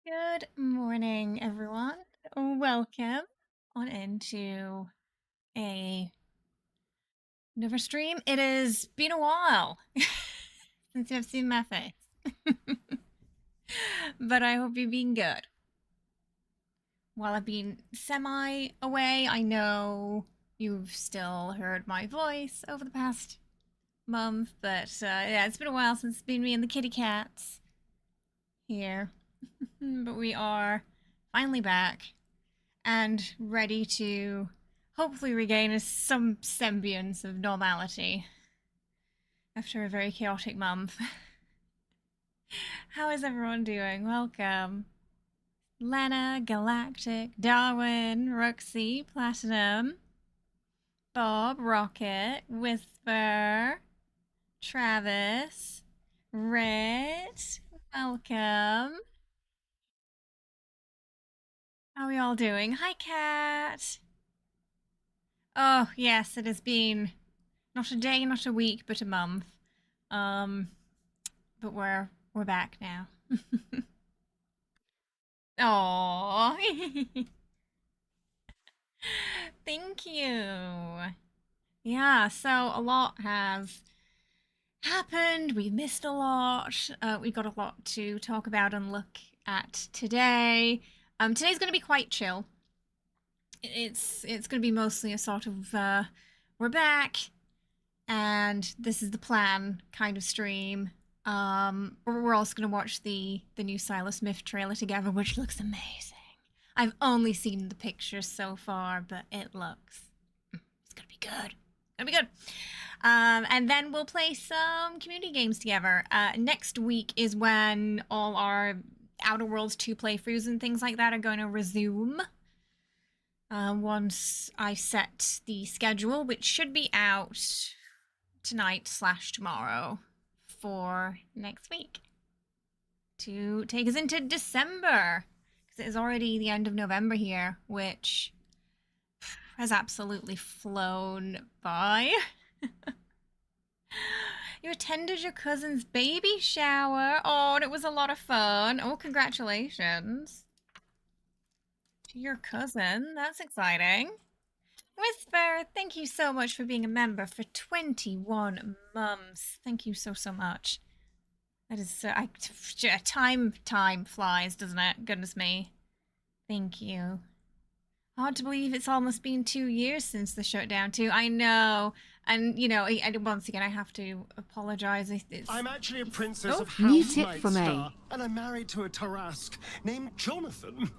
Good morning, everyone. Welcome on into a another stream. It has been a while since you've seen my face. But I hope you've been good. While I've been semi away, I know you've still heard my voice over the past month, but yeah, it's been a while since it's been me and the kitty cats here. But we are finally back and ready to hopefully regain some semblance of normality after a very chaotic month. How is everyone doing? Welcome. Lena, Galactic, Darwin, Roxy, Platinum, Bob, Rocket, Whisper, Travis, Red. Welcome. How are we all doing? Hi, Cat. Oh, yes, it has been not a day, not a week, but a month. Um, but we're back now. Oh, thank you. Yeah, so a lot has happened. We missed a lot. We got a lot to talk about and look at today. Today's going to be quite chill. It's going to be mostly a sort of we're back, and this is the plan kind of stream. We're also going to watch the new Sylus Myth trailer together, which looks amazing. I've only seen the pictures so far, but it looks it's gonna be good. It's gonna be good. And then we'll play some community games together. Next week is when all our Outer Worlds 2 playthroughs and things like that are going to resume. Once I set the schedule, which should be out tonight/tomorrow for next week to take us into December, because it is already the end of November here, which has absolutely flown by. You attended your cousin's baby shower. Oh, and it was a lot of fun. Oh, congratulations to your cousin. That's exciting. Whisper, thank you so much for being a member for 21 months. Thank you so much. That is time flies, doesn't it? Goodness me. Thank you. Hard to believe it's almost been 2 years since the shutdown too. I know. And, you know, once again, I have to apologise. I'm actually a princess of Mute House it for me. Nightstar, and I'm married to a Tarask named Jonathan.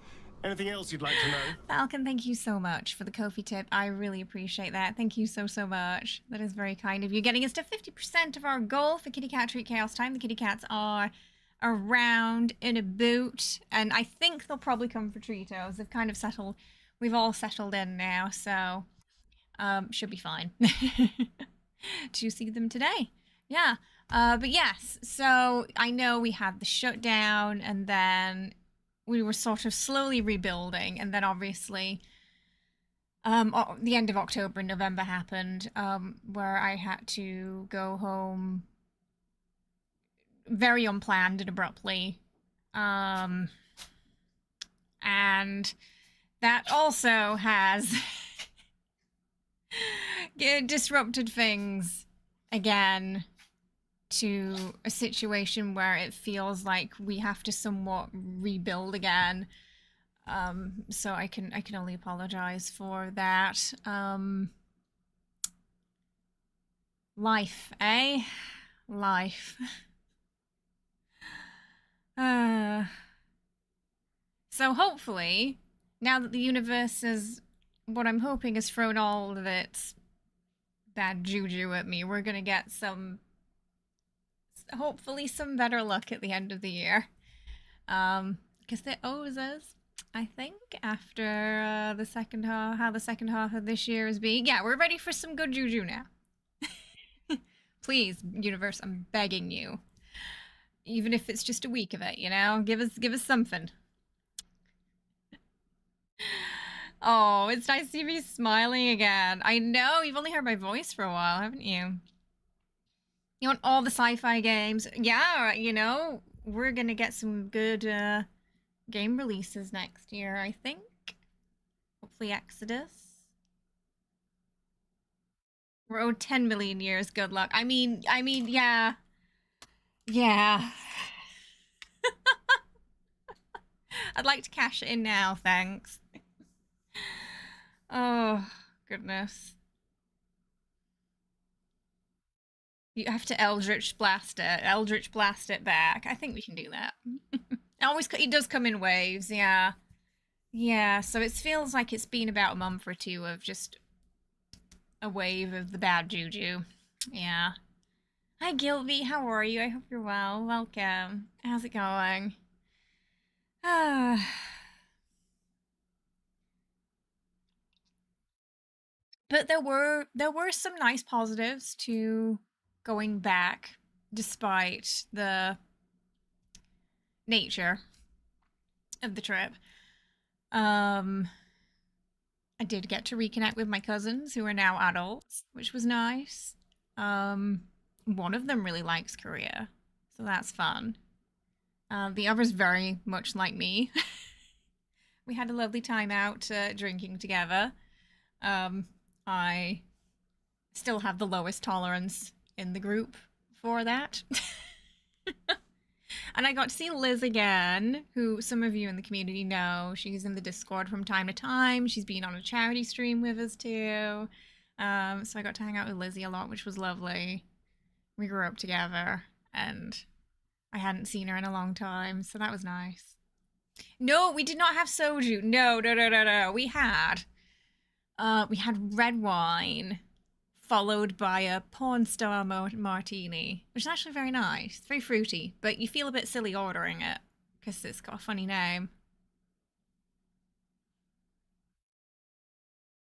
Anything else you'd like to know? Falcon, thank you so much for the Ko-fi tip. I really appreciate that. Thank you so much. That is very kind of you. Getting us to 50% of our goal for Kitty Cat Treat Chaos Time. The Kitty Cats are around in a boot, and I think they'll probably come for Tritos. They've kind of settled. We've all settled in now, so should be fine to see them today. Yeah. But yes, so I know we had the shutdown, and then we were sort of slowly rebuilding, and then obviously the end of October and November happened, where I had to go home very unplanned and abruptly. And that also has disrupted things again to a situation where it feels like we have to somewhat rebuild again. So I can only apologize for that. Life, eh? Life. So hopefully, now that the universe has, what I'm hoping has thrown all of its bad juju at me, we're gonna get hopefully some better luck at the end of the year. Because it owes us, I think, after the second half, how the second half of this year is being. Yeah, we're ready for some good juju now. Please, universe, I'm begging you. Even if it's just a week of it, you know? Give us something. Oh, it's nice to see me smiling again. I know, you've only heard my voice for a while, haven't you? You want all the sci-fi games? Yeah, you know, we're gonna get some good game releases next year, I think. Hopefully Exodus. We're owed 10 million years, good luck. I mean, yeah. Yeah. I'd like to cash it in now, thanks. Oh, goodness. You have to Eldritch Blast it. Eldritch Blast it back. I think we can do that. It does come in waves, yeah. Yeah, so it feels like it's been about a month or two of just a wave of the bad juju. Yeah. Hi, Gilby. How are you? I hope you're well. Welcome. How's it going? Ah. But there were some nice positives to going back despite the nature of the trip. Um I did get to reconnect with my cousins who are now adults, which was nice. Um one of them really likes Korea, so that's fun. The other's very much like me. We had a lovely time out drinking together. Um, I still have the lowest tolerance in the group for that. And I got to see Liz again, who some of you in the community know. She's in the Discord from time to time. She's been on a charity stream with us too. So I got to hang out with Lizzie a lot, which was lovely. We grew up together, and I hadn't seen her in a long time, so that was nice. No, we did not have soju. No, no, no, no, no. We had red wine followed by a porn star martini, which is actually very nice. It's very fruity, but you feel a bit silly ordering it because it's got a funny name.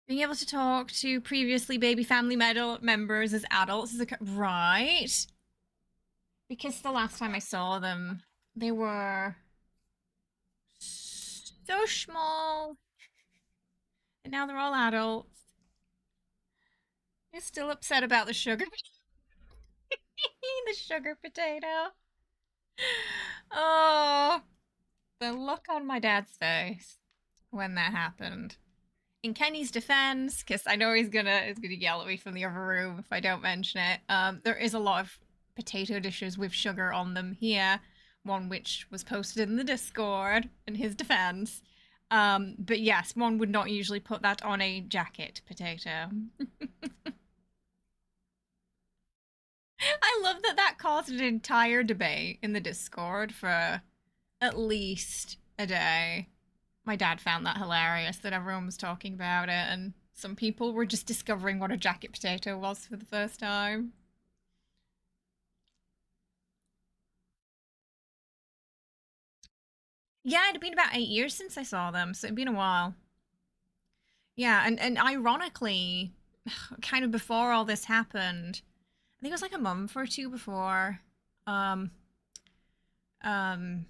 Being able to talk to previously baby family members as adults is right. Because the last time I saw them, they were so small, and now they're all adults. You're still upset about the sugar, the sugar potato. Oh, the look on my dad's face when that happened. In Kenny's defense, because I know he's gonna yell at me from the other room if I don't mention it. There is a lot of potato dishes with sugar on them here. One which was posted in the Discord in his defense. But yes, one would not usually put that on a jacket potato. I love that that caused an entire debate in the Discord for at least a day. My dad found that hilarious that everyone was talking about it, and some people were just discovering what a jacket potato was for the first time. Yeah, it'd been about 8 years since I saw them, so it'd been a while. Yeah, and ironically, kind of before all this happened, I think it was like a month or two before. Um, um,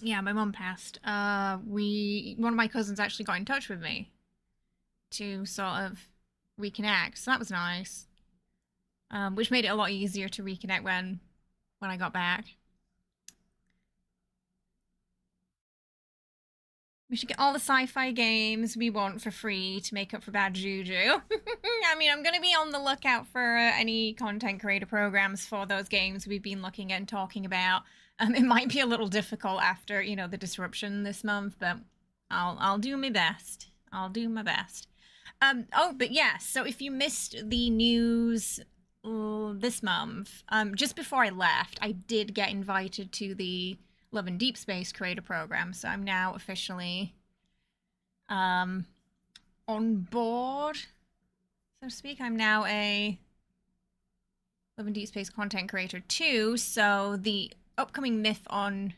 yeah, my mum passed. One of my cousins actually got in touch with me to sort of reconnect, so that was nice. Which made it a lot easier to reconnect when I got back. We should get all the sci-fi games we want for free to make up for bad juju. I mean, I'm going to be on the lookout for any content creator programs for those games we've been looking at and talking about. It might be a little difficult after, the disruption this month, but I'll do my best. I'll do my best. But yes, so if you missed the news this month, just before I left, I did get invited to the Love and Deepspace creator program, so I'm now officially on board, so to speak. I'm now a Love and Deepspace content creator too, so the upcoming myth on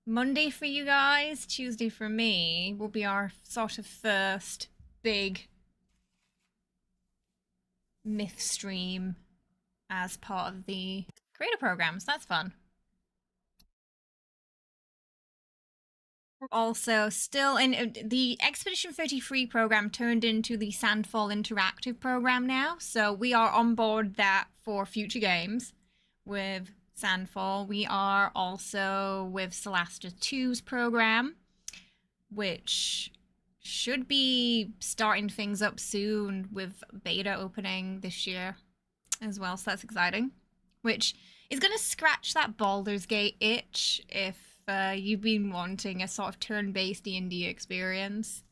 Monday for you guys, Tuesday for me, will be our sort of first big myth stream as part of the creator program, so that's fun. Also, still in the Expedition 33 program turned into the Sandfall Interactive program now, so we are on board that for future games with Sandfall. We are also with Celasta 2's program, which should be starting things up soon with beta opening this year as well, so that's exciting. Which is going to scratch that Baldur's Gate itch if you've been wanting a sort of turn-based D&D experience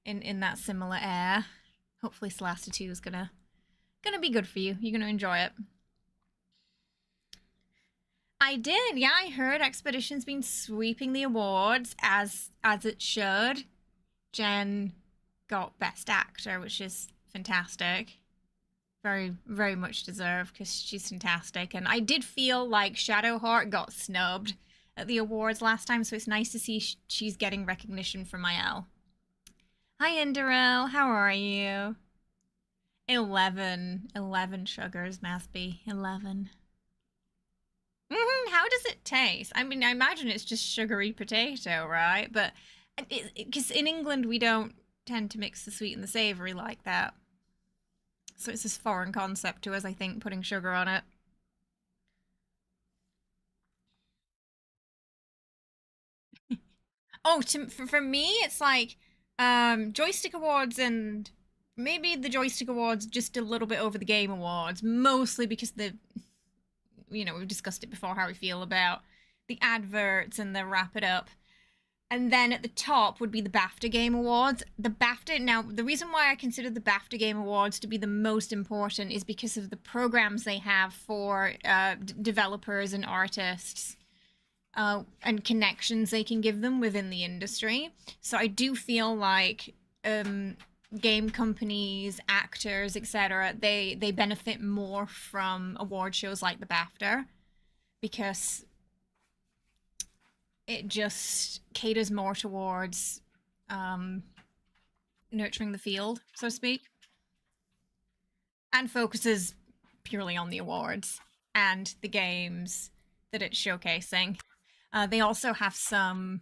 in that similar air. Hopefully Celeste 2 is gonna be good for you. You're gonna enjoy it. I did, yeah. I heard Expedition's been sweeping the awards as it should. Jen got Best Actor, which is fantastic. Very, very much deserved because she's fantastic. And I did feel like Shadowheart got snubbed at the awards last time, so it's nice to see she's getting recognition from Mael. Hi, Indoril. How are you? 11. 11 sugars, must be. 11. How does it taste? I mean, I imagine it's just sugary potato, right? But because in England we don't tend to mix the sweet and the savory like that. So it's this foreign concept to us, I think, putting sugar on it. Oh, for me, it's like joystick awards and maybe the joystick awards just a little bit over the game awards, mostly because we've discussed it before how we feel about the adverts and the wrap it up. And then at the top would be the BAFTA Game Awards. The BAFTA, now, the reason why I consider the BAFTA Game Awards to be the most important is because of the programs they have for developers and artists and connections they can give them within the industry. So I do feel like game companies, actors, etc., they benefit more from award shows like the BAFTA because it just caters more towards nurturing the field, so to speak, and focuses purely on the awards and the games that it's showcasing. They also have some.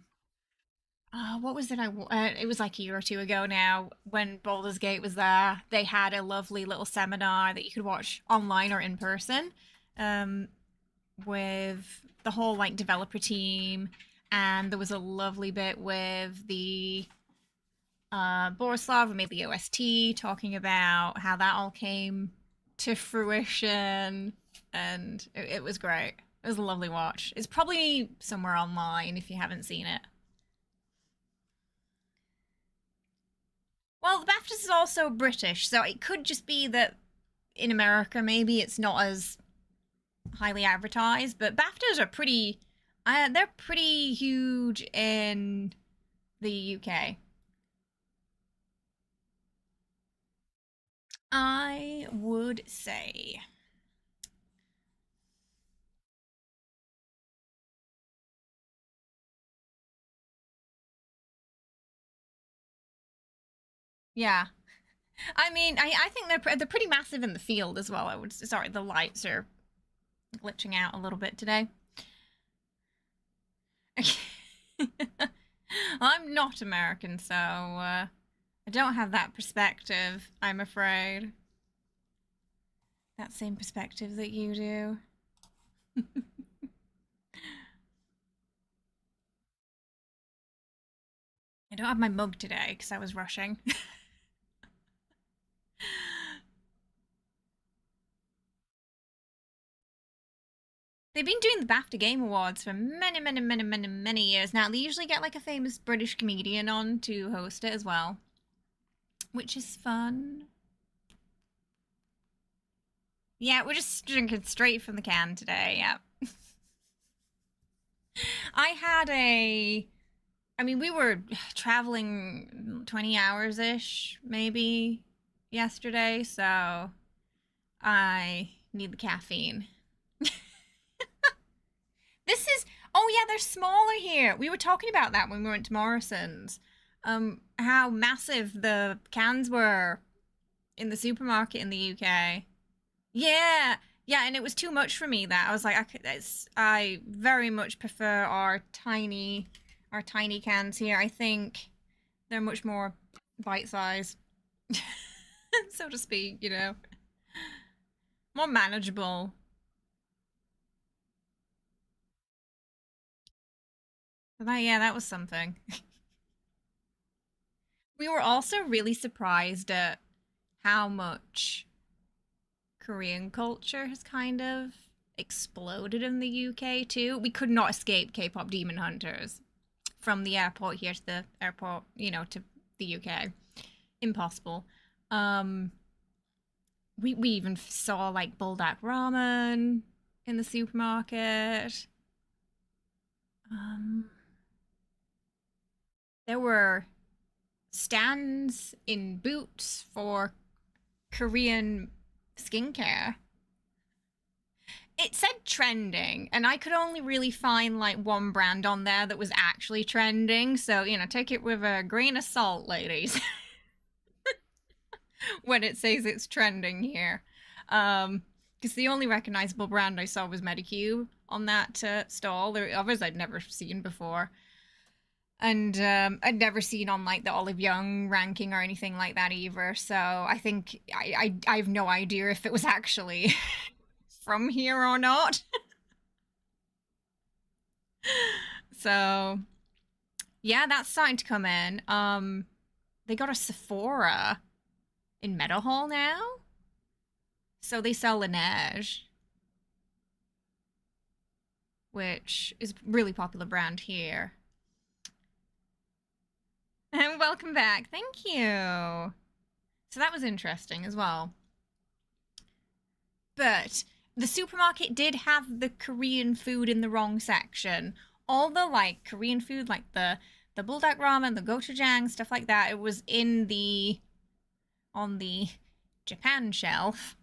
What was it? It was like a year or two ago now when Baldur's Gate was there. They had a lovely little seminar that you could watch online or in person, with the whole like developer team, and there was a lovely bit with the Borislav, who made the OST, talking about how that all came to fruition, and it was great. It was a lovely watch. It's probably somewhere online if you haven't seen it. Well, the BAFTAs is also British, so it could just be that in America maybe it's not as highly advertised, but BAFTAs are they're pretty huge in the UK. I would say. Yeah. I mean, I think they're pretty massive in the field as well. Sorry, the lights are glitching out a little bit today. I'm not American, so I don't have that perspective, I'm afraid. That same perspective that you do. I don't have my mug today because I was rushing. They've been doing the BAFTA Game Awards for many, many, many, many, many years now. They usually get like a famous British comedian on to host it as well, which is fun. Yeah, we're just drinking straight from the can today. Yeah. I had a. I mean, we were traveling 20 hours ish, maybe, yesterday, so I need the caffeine. This is. Oh, yeah, they're smaller here. We were talking about that when we went to Morrison's. How massive the cans were in the supermarket in the UK. Yeah, yeah, and it was too much for me. That I was like, I very much prefer our tiny cans here. I think they're much more bite size, so to speak. More manageable. But yeah, that was something. We were also really surprised at how much Korean culture has kind of exploded in the UK too. We could not escape K-pop demon hunters from the airport here to the airport, to the UK. Impossible. Um, we even saw like buldak ramen in the supermarket. Um, there were stands in Boots for Korean skincare. It said trending, and I could only really find like one brand on there that was actually trending. So, take it with a grain of salt, ladies, when it says it's trending here. Because the only recognizable brand I saw was Medicube on that stall. There were others I'd never seen before. And I'd never seen on like the Olive Young ranking or anything like that either. So I think I have no idea if it was actually from here or not. So yeah, that's starting to come in. They got a Sephora in Meadowhall now, so they sell Laneige, which is a really popular brand here. And welcome back. Thank you. So that was interesting as well. But the supermarket did have the Korean food in the wrong section. All the like Korean food, like the buldak ramen, the gochujang, stuff like that, it was on the Japan shelf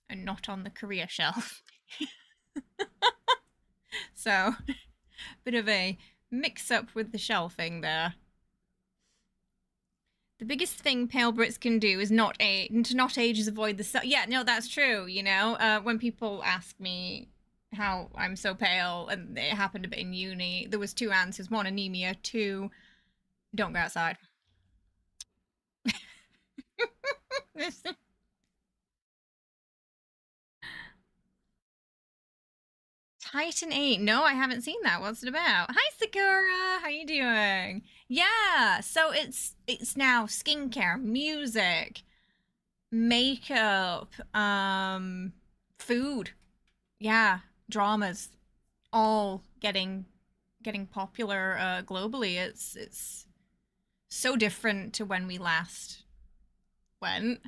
and not on the Korea shelf. So, bit of a mix up with the shelving there. The biggest thing pale Brits can do is not age is avoid the sun. Yeah, no, that's true. When people ask me how I'm so pale, and it happened a bit in uni, there was two answers: one, anemia; two, don't go outside. Titan 8. No, I haven't seen that. What's it about? Hi Sakura, how you doing? Yeah, so it's now skincare, music, makeup, food. Yeah, dramas all getting popular globally. It's so different to when we last went.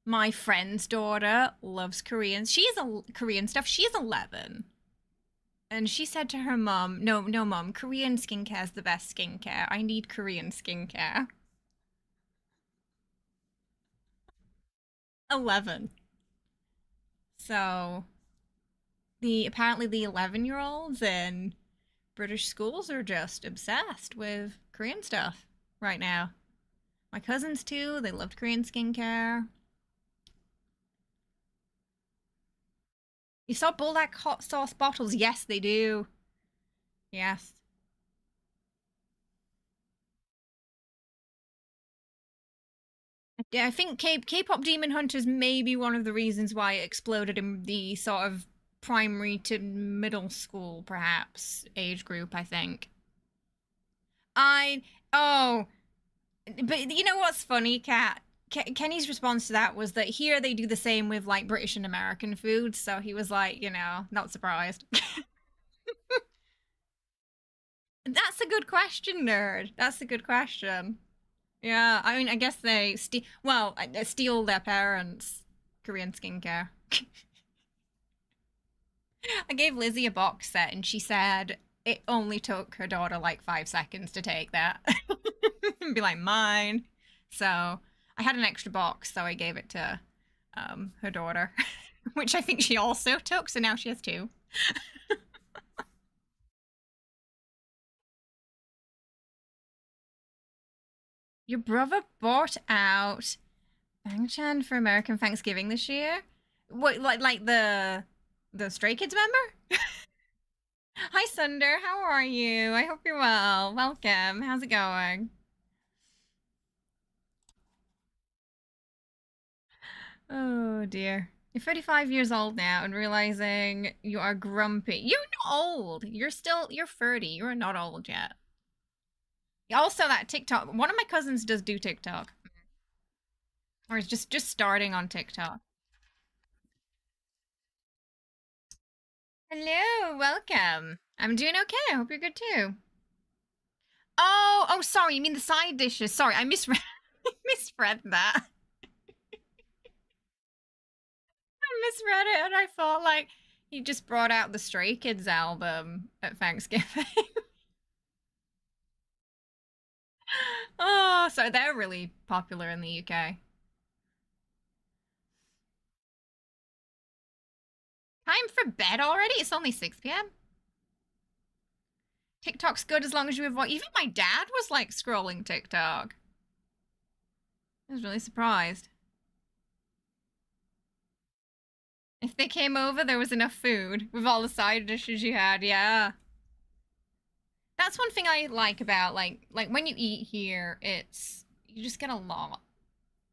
My friend's daughter loves Korean. She's a Korean stuff. She's 11. And she said to her mom, "No, no, mom, Korean skincare is the best skincare. I need Korean skincare." 11. So, apparently the 11-year-olds in British schools are just obsessed with Korean stuff right now. My cousins too, they loved Korean skincare. You saw Buldak hot sauce bottles? Yes, they do. Yes. Yeah, I think K-pop Demon Hunters may be one of the reasons why it exploded in the sort of primary to middle school, perhaps, age group, I think. I, oh, but you know what's funny, Kat? Kenny's response to that was that here they do the same with like British and American food, so he was like, not surprised. That's a good question, nerd. That's a good question. Yeah, I mean, I guess they steal their parents' Korean skincare. I gave Lizzie a box set, and she said it only took her daughter like 5 seconds to take that and be like mine. So I had an extra box, so I gave it to her daughter, which I think she also took. So now she has two. Your brother bought out Bangchan for American Thanksgiving this year. What, like the Stray Kids member? Hi Sunder, how are you? I hope you're well. Welcome. How's it going? Oh dear. You're 35 years old now and realizing you are grumpy. You're not old. You're 30. You're not old yet. Also, that TikTok. One of my cousins does do TikTok, or is just starting on TikTok. Hello, welcome. I'm doing okay. I hope you're good too. Oh, sorry. You mean the side dishes? Sorry, I misread. I misread that. I misread it, and I thought like he just brought out the Stray Kids album at Thanksgiving. Oh, so they're really popular in the UK. Time for bed already? It's only 6 p.m. TikTok's good as long as you avoid. Even my dad was like scrolling TikTok. I was really surprised. If they came over, there was enough food with all the side dishes you had. Yeah, that's one thing I like about like when you eat here, it's you just get a lot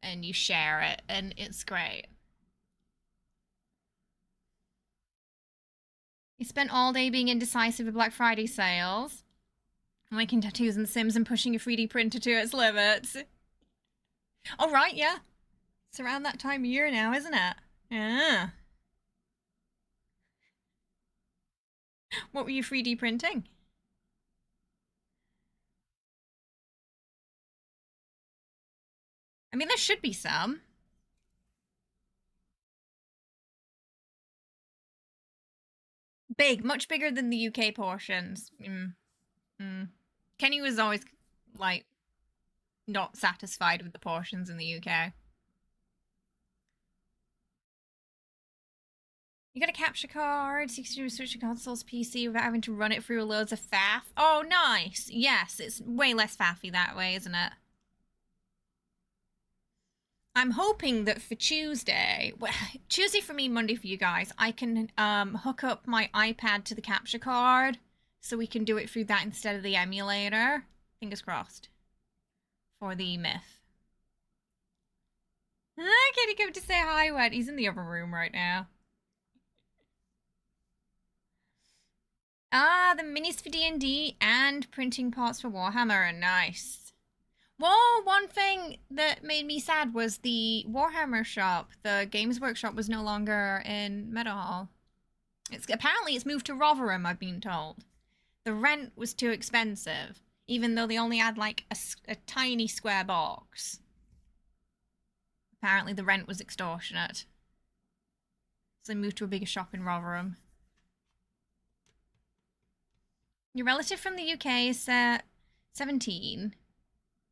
and you share it, and it's great. You spent all day being indecisive with Black Friday sales, making tattoos and Sims, and pushing a 3D printer to its limits. All right, yeah, it's around that time of year now, isn't it? Yeah. What were you 3D printing? I mean, there should be some. Big, much bigger than the UK portions. Mm. Kenny was always like not satisfied with the portions in the UK. You got a capture card, so you can switch to console's PC without having to run it through loads of faff. Oh, nice. Yes, it's way less faffy that way, isn't it? I'm hoping that for Tuesday, well, Tuesday for me, Monday for you guys, I can hook up my iPad to the capture card so we can do it through that instead of the emulator. Fingers crossed. For the myth. Can he come to say hi, Wed? He's in the other room right now. Ah, the minis for D&D and printing parts for Warhammer are nice. Whoa, one thing that made me sad was the Warhammer shop, the Games Workshop, was no longer in Meadowhall. Apparently it's moved to Rotherham, I've been told. The rent was too expensive, even though they only had like a tiny square box. Apparently the rent was extortionate. So they moved to a bigger shop in Rotherham. Your relative from the UK is 17.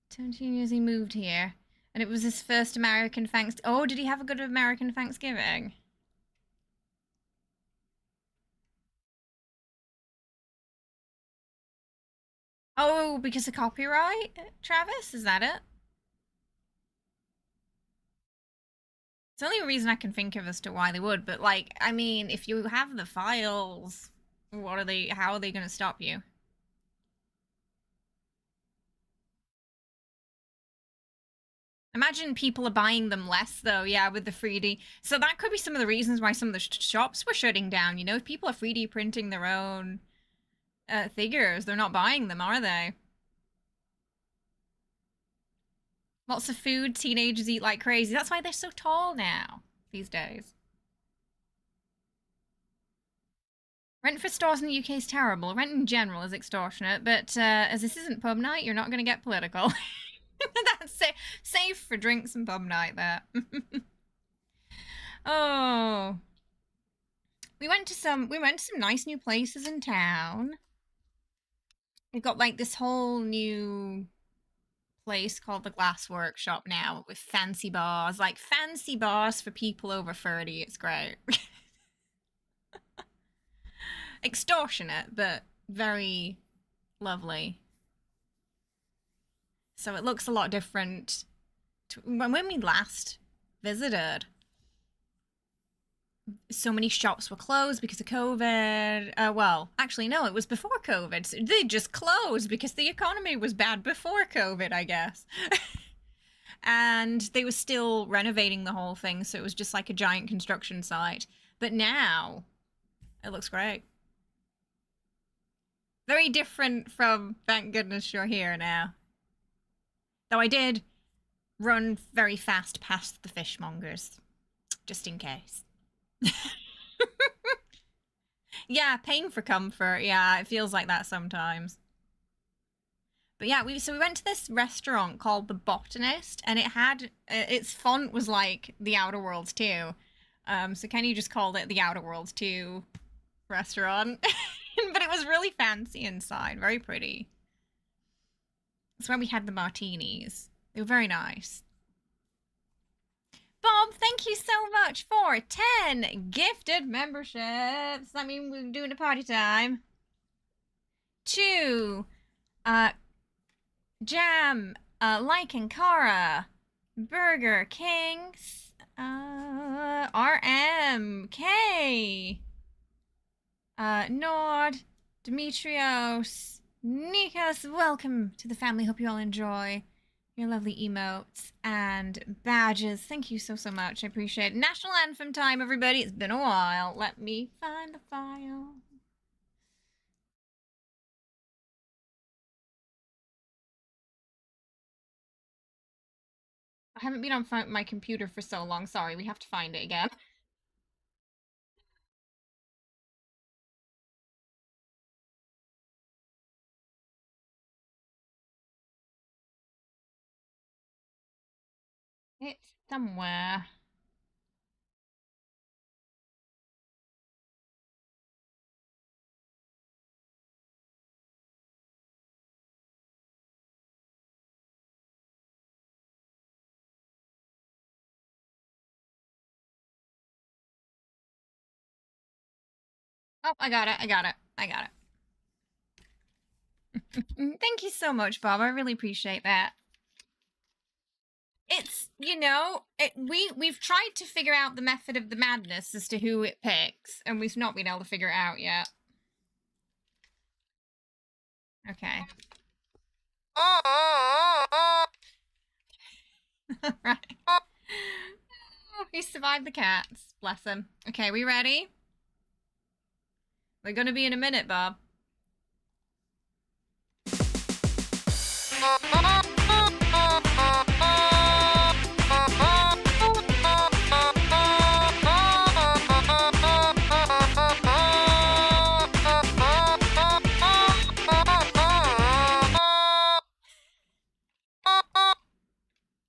17 years he moved here. And it was his first American Thanksgiving. Oh, did he have a good American Thanksgiving? Oh, because of copyright, Travis? Is that it? It's the only reason I can think of as to why they would, but like, I mean, if you have the files, how are they going to stop you? Imagine people are buying them less though, yeah, with the 3D. So that could be some of the reasons why some of the shops were shutting down. You know, if people are 3D printing their own figures, they're not buying them, are they? Lots of food, teenagers eat like crazy. That's why they're so tall now, these days. Rent for stores in the UK is terrible. Rent in general is extortionate, but as this isn't pub night, you're not going to get political. That's safe for drinks and pub night there. Oh. We went to some nice new places in town. We've got like this whole new place called the Glass Workshop now with fancy bars, like fancy bars for people over 30. It's great. Extortionate, but very lovely. So it looks a lot different to when we last visited. So many shops were closed because of COVID. Well, actually, no, it was before COVID. So they just closed because the economy was bad before COVID, I guess. And they were still renovating the whole thing, so it was just like a giant construction site. But now, it looks great. Very different from thank goodness you're here now. Though I did run very fast past the fishmongers, just in case. Yeah, paying for comfort. Yeah, it feels like that sometimes. But yeah, we went to this restaurant called The Botanist, and it had its font was like The Outer Worlds 2. So Kenny just called it The Outer Worlds 2 restaurant. But it was really fancy inside, very pretty. That's where we had the martinis. They were very nice. Bob, thank you so much for 10 gifted memberships. That means we're doing a party time. 2, uh, Jam, Like and Kara, Burger Kings, RM, K, Nord, Demetrios, Nikos, welcome to the family. Hope you all enjoy your lovely emotes and badges. Thank you so much. I appreciate it. National Anthem time, everybody. It's been a while. Let me find the file. I haven't been on my computer for so long. Sorry, we have to find it again. It's somewhere. Oh, I got it. I got it. I got it. Thank you so much, Bob. I really appreciate that. It's, we've tried to figure out the method of the madness as to who it picks, and we've not been able to figure it out yet. Okay. Right. He survived the cats. Bless him. Okay, we ready? We're gonna be in a minute, Bob.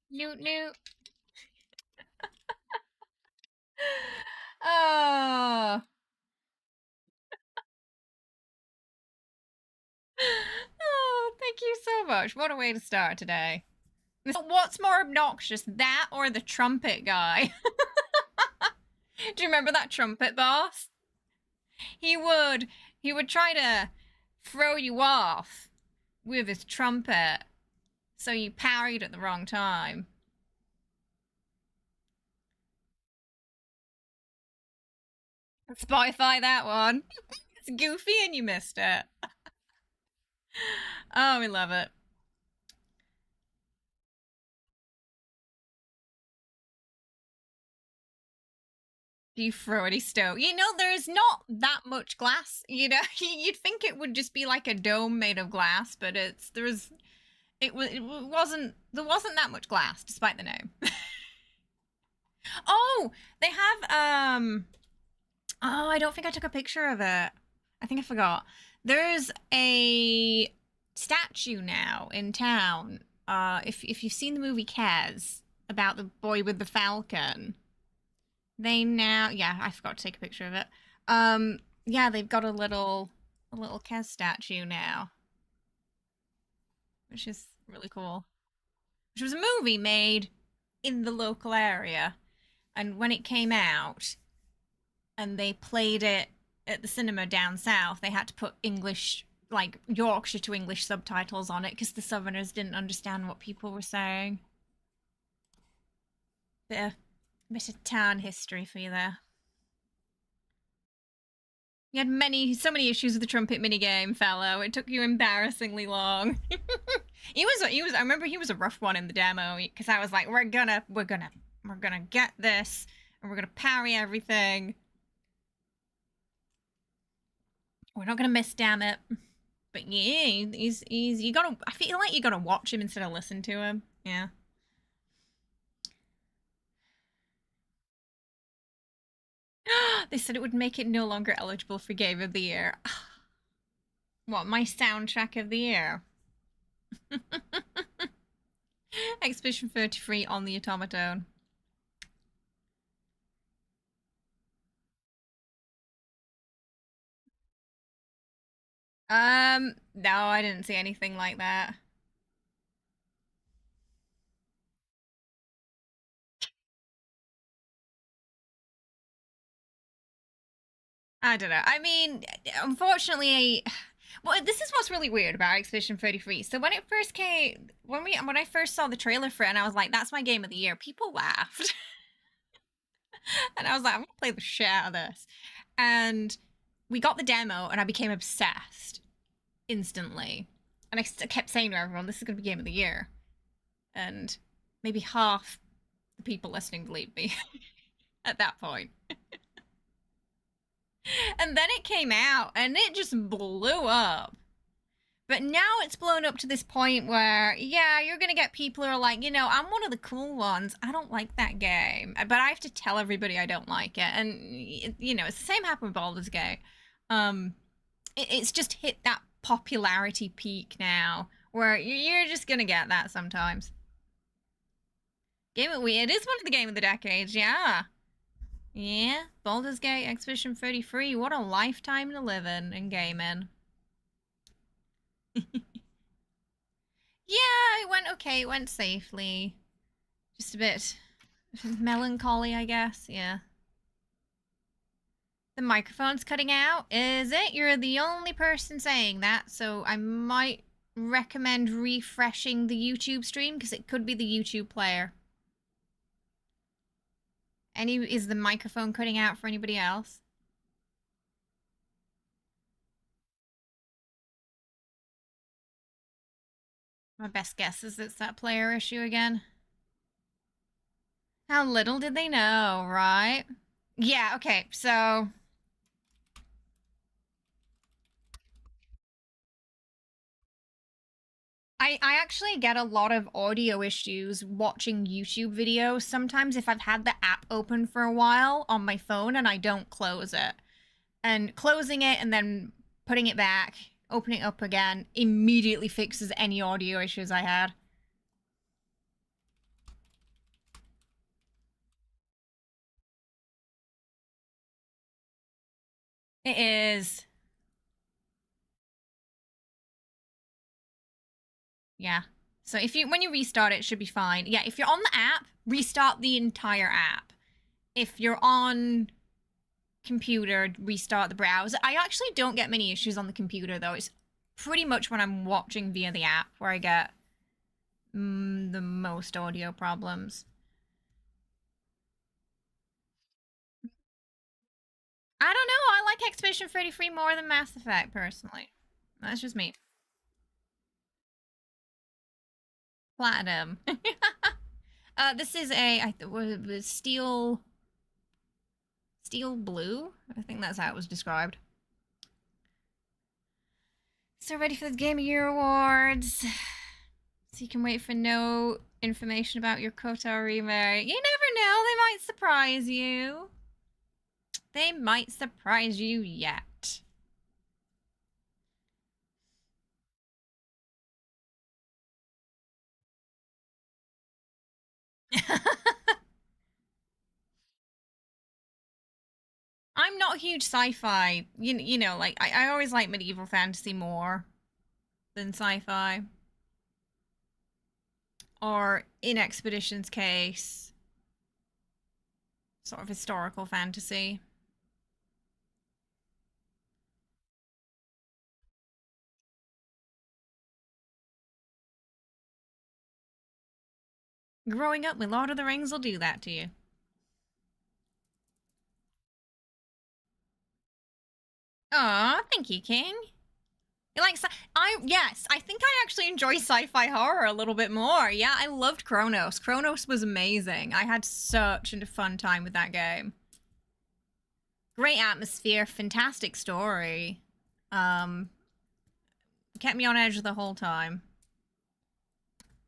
Newt newt. Oh. Oh, thank you so much. What a way to start today. What's more obnoxious, that or the trumpet guy? Do you remember that trumpet boss? He would he would try to throw you off with his trumpet, so you parried at the wrong time. Spotify that one. It's goofy and you missed it. Oh, we love it. You throw it, he's stone. There's not that much glass. You'd think it would just be like a dome made of glass, but there wasn't that much glass, despite the name. Oh, they have oh, I don't think I took a picture of it. I think I forgot. There's a statue now in town. If you've seen the movie Kes about the boy with the falcon, they now, yeah, I forgot to take a picture of it. Yeah, they've got a little Kes statue now, which is really cool. Which was a movie made in the local area, and when it came out, and they played it at the cinema down south, they had to put English, like Yorkshire to English subtitles on it because the Southerners didn't understand what people were saying. Bit of town history for you there. You had so many issues with the trumpet minigame, fellow. It took you embarrassingly long. He was. I remember he was a rough one in the demo because I was like, we're gonna get this, and we're gonna parry everything. We're not gonna miss, damn it. But yeah, he's you gotta. I feel like you gotta watch him instead of listen to him. Yeah. They said it would make it no longer eligible for Game of the Year. What, my soundtrack of the year? Expedition 33 on the automaton. No, I didn't see anything like that. I don't know. I mean, unfortunately, well, this is what's really weird about Expedition 33. So when it first came, when I first saw the trailer for it, and I was like, "That's my game of the year," people laughed, and I was like, "I'm gonna play the shit out of this." And we got the demo, and I became obsessed instantly. And I kept saying to everyone, "This is gonna be game of the year," and maybe half the people listening believed me at that point. And then it came out, and it just blew up. But now it's blown up to this point where, yeah, you're gonna get people who are like, I'm one of the cool ones. I don't like that game, but I have to tell everybody I don't like it. And it's the same happened with Baldur's Gate. It's just hit that popularity peak now, where you're just gonna get that sometimes. It is one of the game of the decades, yeah. Yeah, Baldur's Gate Expedition 33. What a lifetime to live in gaming. Yeah, it went okay. It went safely. Just a bit melancholy, I guess. Yeah. The microphone's cutting out. Is it? You're the only person saying that, so I might recommend refreshing the YouTube stream because it could be the YouTube player. Is the microphone cutting out for anybody else? My best guess is it's that player issue again. How little did they know, right? Yeah, okay, so I actually get a lot of audio issues watching YouTube videos sometimes if I've had the app open for a while on my phone and I don't close it. And closing it and then putting it back, opening it up again, immediately fixes any audio issues I had. It is. Yeah. So when you restart it, should be fine. Yeah, if you're on the app, restart the entire app. If you're on computer, restart the browser. I actually don't get many issues on the computer though. It's pretty much when I'm watching via the app where I get the most audio problems. I don't know. I like Expedition 33 more than Mass Effect personally. That's just me. Platinum. This is was steel blue. I think that's how it was described. So ready for the Game of Year awards. So you can wait for no information about your KOTOR remake. You never know, they might surprise you. They might surprise you yet. I'm not a huge sci-fi. Like I always like medieval fantasy more than sci-fi. Or in Expedition's case, sort of historical fantasy. Growing up with Lord of the Rings will do that to you. Aw, thank you, King. You like yes, I think I actually enjoy sci-fi horror a little bit more. Yeah, I loved Kronos. Kronos was amazing. I had such a fun time with that game. Great atmosphere, fantastic story. Um, kept me on edge the whole time.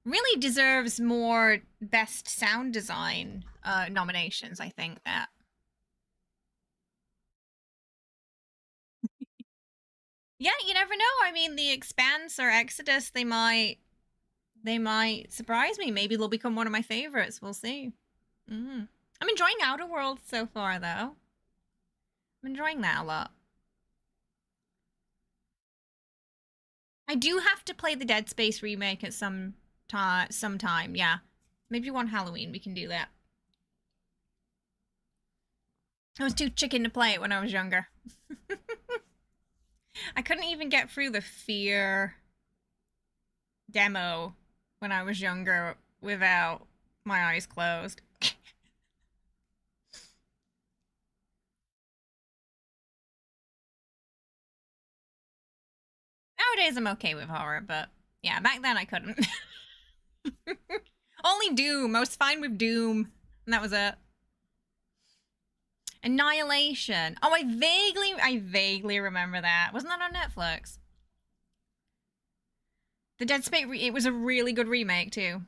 Really deserves more best sound design nominations, I think that. Yeah, you never know. I mean, the Expanse or Exodus, they might surprise me. Maybe they'll become one of my favorites. We'll see. I'm enjoying Outer Worlds so far, though. I'm enjoying that a lot. I do have to play the Dead Space remake at sometime. Yeah, maybe one Halloween we can do that. I was too chicken to play it when I was younger. I couldn't even get through the Fear demo when I was younger without my eyes closed. Nowadays I'm okay with horror, but yeah, back then I couldn't. Only Doom. I was fine with Doom, and that was it. Annihilation. Oh, I vaguely remember that. Wasn't that on Netflix? The Dead Space. It was a really good remake too.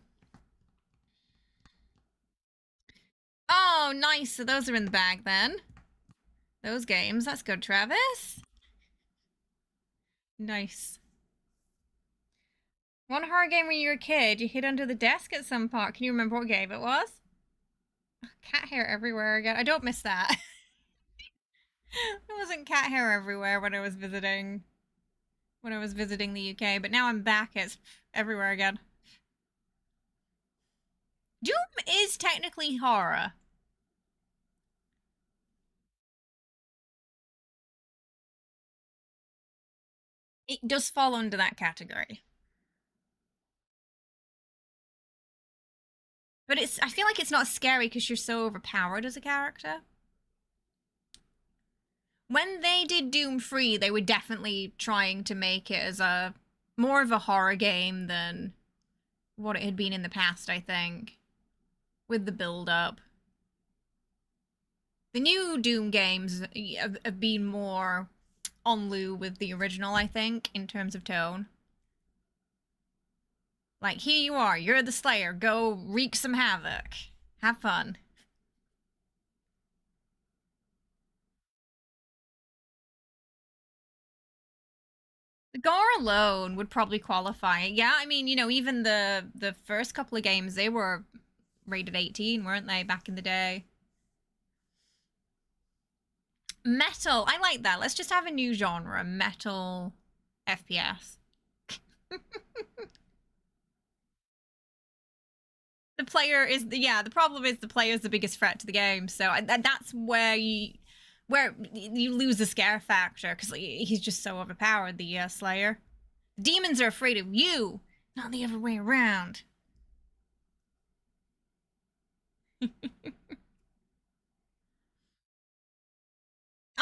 Oh, nice. So those are in the bag then. Those games. That's good, Travis. Nice. One horror game when you were a kid, you hid under the desk at some part. Can you remember what game it was? Oh, cat hair everywhere again. I don't miss that. There wasn't cat hair everywhere when I was visiting the UK, but now I'm back. It's everywhere again. Doom is technically horror. It does fall under that category. But I feel like it's not scary because you're so overpowered as a character. When they did Doom 3, they were definitely trying to make it as a more of a horror game than what it had been in the past, I think, with the build up. The new Doom games have been more on lieu with the original, I think, in terms of tone. Like, here you are, you're the Slayer, go wreak some havoc. Have fun. The gore alone would probably qualify. Yeah, I mean, even the first couple of games, they were rated 18, weren't they, back in the day? Metal, I like that. Let's just have a new genre, metal FPS. The problem is the player is the biggest threat to the game, so that's where you lose the scare factor because he's just so overpowered, the Slayer. Demons are afraid of you, not the other way around.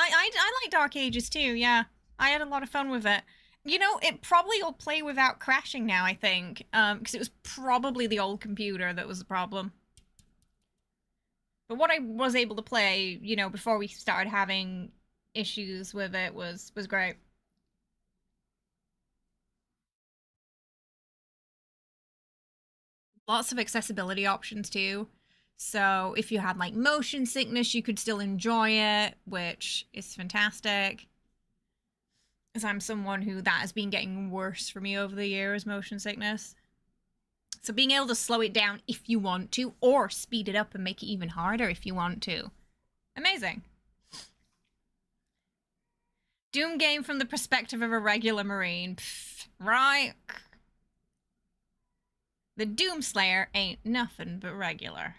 I like Dark Ages too. Yeah, I had a lot of fun with it. It probably will play without crashing now. I think because it was probably the old computer that was the problem. But what I was able to play, before we started having issues with it was great. Lots of accessibility options too. So if you had like motion sickness, you could still enjoy it, which is fantastic. As I'm someone who that has been getting worse for me over the years, motion sickness. So being able to slow it down if you want to, or speed it up and make it even harder if you want to. Amazing. Doom game from the perspective of a regular Marine. Pfft, right? The Doom Slayer ain't nothing but regular.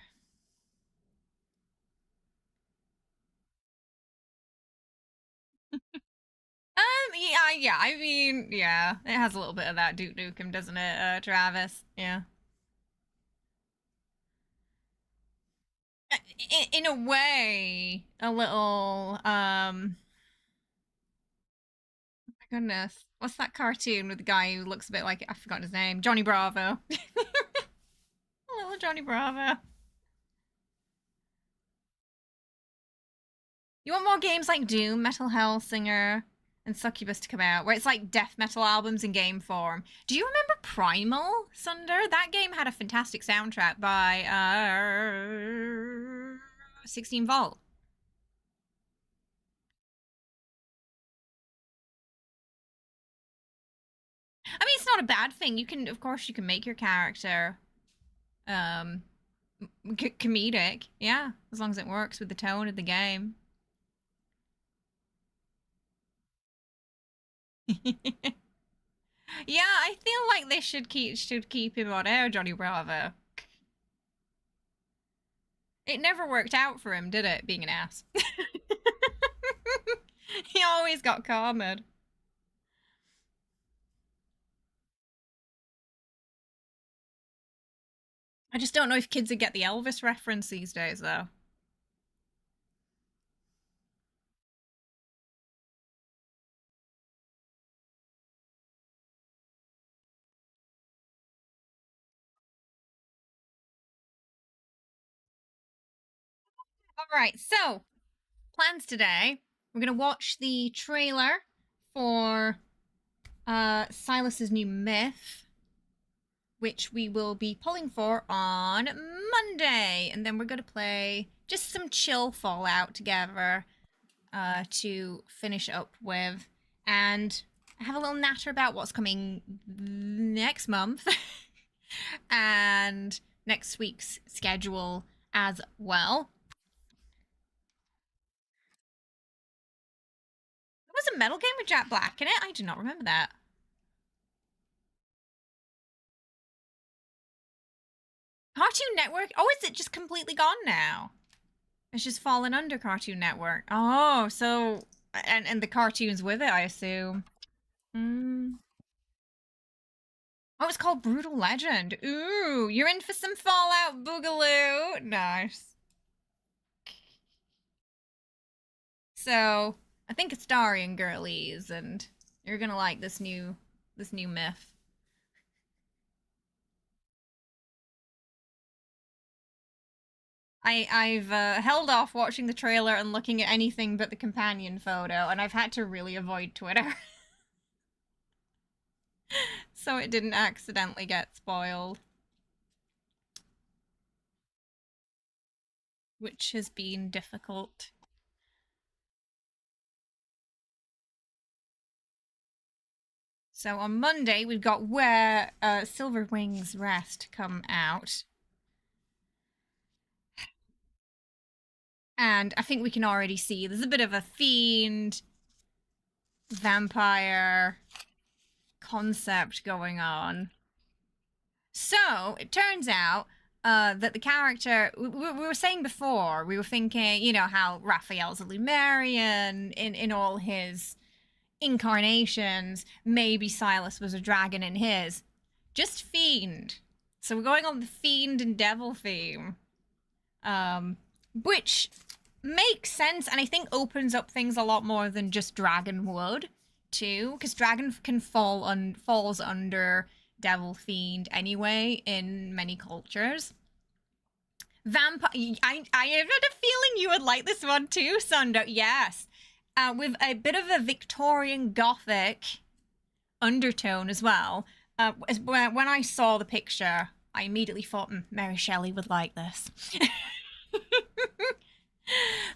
Yeah, I mean, yeah, it has a little bit of that Duke Nukem, doesn't it, Travis? Yeah. In a way, a little, oh my goodness. What's that cartoon with the guy who looks a bit like, I forgot his name, Johnny Bravo. A little Johnny Bravo. You want more games like Doom, Metal Hellsinger, and Succubus to come out, where it's like death metal albums in game form. Do you remember Primal, Sunder? That game had a fantastic soundtrack by 16 Volt. I mean, it's not a bad thing. You can, of course, you can make your character um comedic. Yeah, as long as it works with the tone of the game. Yeah, I feel like they should keep him on air, Johnny Bravo. It never worked out for him, did it? Being an ass. He always got cornered. I just don't know if kids would get the Elvis reference these days, though. All right, so plans today. We're gonna watch the trailer for Silas's new myth, which we will be pulling for on Monday, and then we're gonna play just some chill Fallout together to finish up with, and have a little natter about what's coming next month and next week's schedule as well. There was a metal game with Jack Black in it. I do not remember that. Cartoon Network? Oh, is it just completely gone now? It's just fallen under Cartoon Network. Oh, so and the cartoons with it, I assume. Mm. Oh, it's called Brutal Legend. Ooh, you're in for some Fallout Boogaloo. Nice. So I think it's starring girlies, and you're gonna like this new myth. I've held off watching the trailer and looking at anything but the companion photo, and I've had to really avoid Twitter so it didn't accidentally get spoiled, which has been difficult. So on Monday we've got Where Silverwings Rest come out, and I think we can already see there's a bit of a fiend vampire concept going on. So it turns out that the character we were saying before, we were thinking, how Raphael's a Lumerian in all his incarnations. Maybe Silas was a dragon in his. Just fiend. So we're going on the fiend and devil theme, which makes sense, and I think opens up things a lot more than just dragon would too, because dragon falls under devil fiend anyway in many cultures. Vampire. I have a feeling you would like this one too, Sundo. Yes, with a bit of a Victorian Gothic undertone as well. When I saw the picture, I immediately thought, Mary Shelley would like this.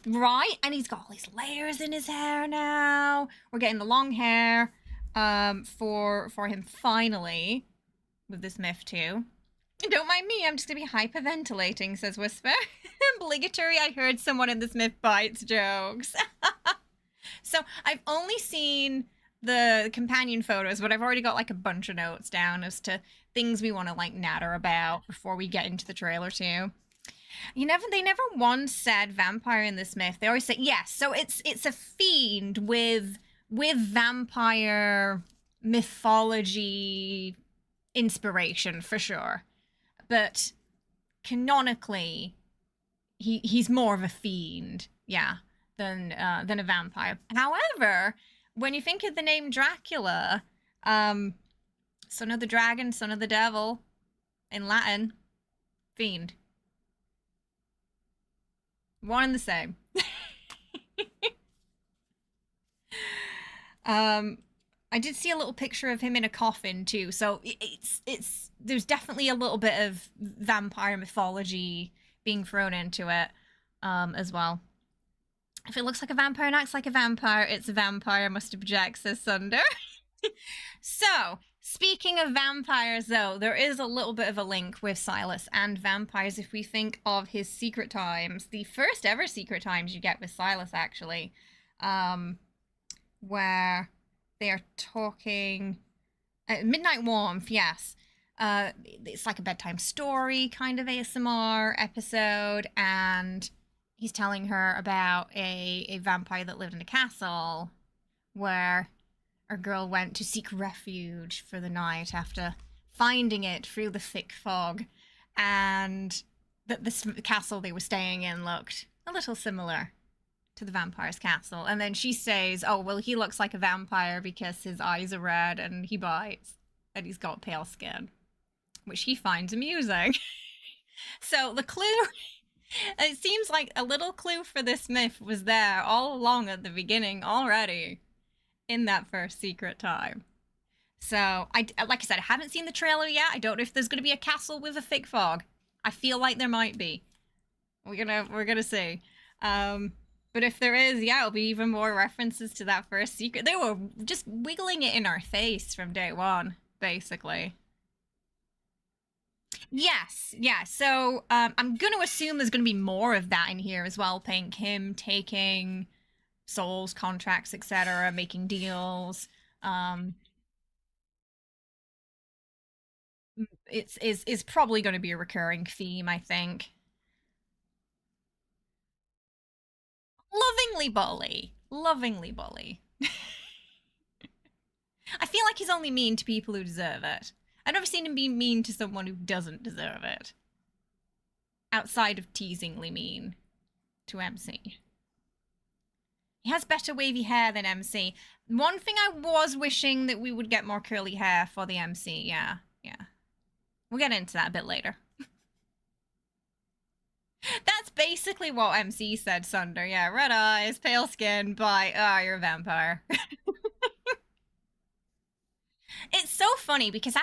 Right? And he's got all these layers in his hair now. We're getting the long hair for him finally with this myth too. Don't mind me, I'm just gonna be hyperventilating, says Whisper. Obligatory, I heard someone in this myth bites jokes. So I've only seen the companion photos, but I've already got like a bunch of notes down as to things we want to like natter about before we get into the trailer too. They never once said vampire in this myth. They always say yes. So it's a fiend with vampire mythology inspiration for sure. But canonically, he's more of a fiend, yeah, than a vampire. However, when you think of the name Dracula, son of the dragon, son of the devil, in Latin, fiend. One and the same. I did see a little picture of him in a coffin too, so it's there's definitely a little bit of vampire mythology being thrown into it, as well. If it looks like a vampire and acts like a vampire, it's a vampire, must object, says Sunder. So, Speaking of vampires, though, there is a little bit of a link with Sylus and vampires if we think of his secret times. The first ever secret times you get with Sylus, actually, um, where they are talking. Midnight Warmth, yes. It's like a bedtime story kind of ASMR episode, and he's telling her about a vampire that lived in a castle where our girl went to seek refuge for the night after finding it through the thick fog, and that this castle they were staying in looked a little similar to the vampire's castle. And then she says, oh, well, he looks like a vampire because his eyes are red and he bites and he's got pale skin, which he finds amusing. So the clue, it seems like a little clue for this myth was there all along at the beginning already in that first secret time. So like I said, I haven't seen the trailer yet. I don't know if there's going to be a castle with a thick fog. I feel like there might be. We're gonna see. But if there is, yeah, it'll be even more references to that first secret. They were just wiggling it in our face from day one, basically. Yes, yeah. So I'm going to assume there's going to be more of that in here as well. Pink, him taking souls, contracts, etc., making deals. Um, it's probably going to be a recurring theme, I think. Lovingly bully, lovingly bully. I feel like he's only mean to people who deserve it. I've never seen him be mean to someone who doesn't deserve it. Outside of teasingly mean to MC. He has better wavy hair than MC. One thing I was wishing that we would get more curly hair for the MC. Yeah, yeah. We'll get into that a bit later. That's basically what MC said, Sunder. Yeah, red eyes, pale skin, bite. Ah, you're a vampire. It's so funny because I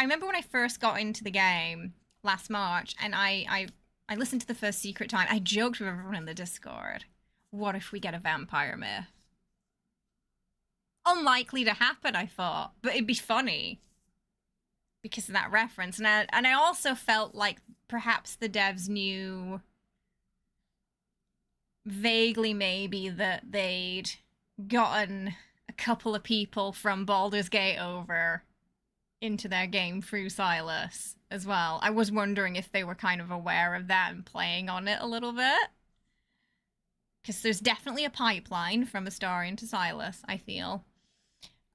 remember when I first got into the game last March, and I listened to the first secret time. I joked with everyone in the Discord. What if we get a vampire myth? Unlikely to happen, I thought, but it'd be funny because of that reference. And I also felt like perhaps the devs knew vaguely maybe that they'd gotten a couple of people from Baldur's Gate over into their game through Sylus as well. I was wondering if they were kind of aware of that and playing on it a little bit. Because there's definitely a pipeline from Astarion to Sylus, I feel.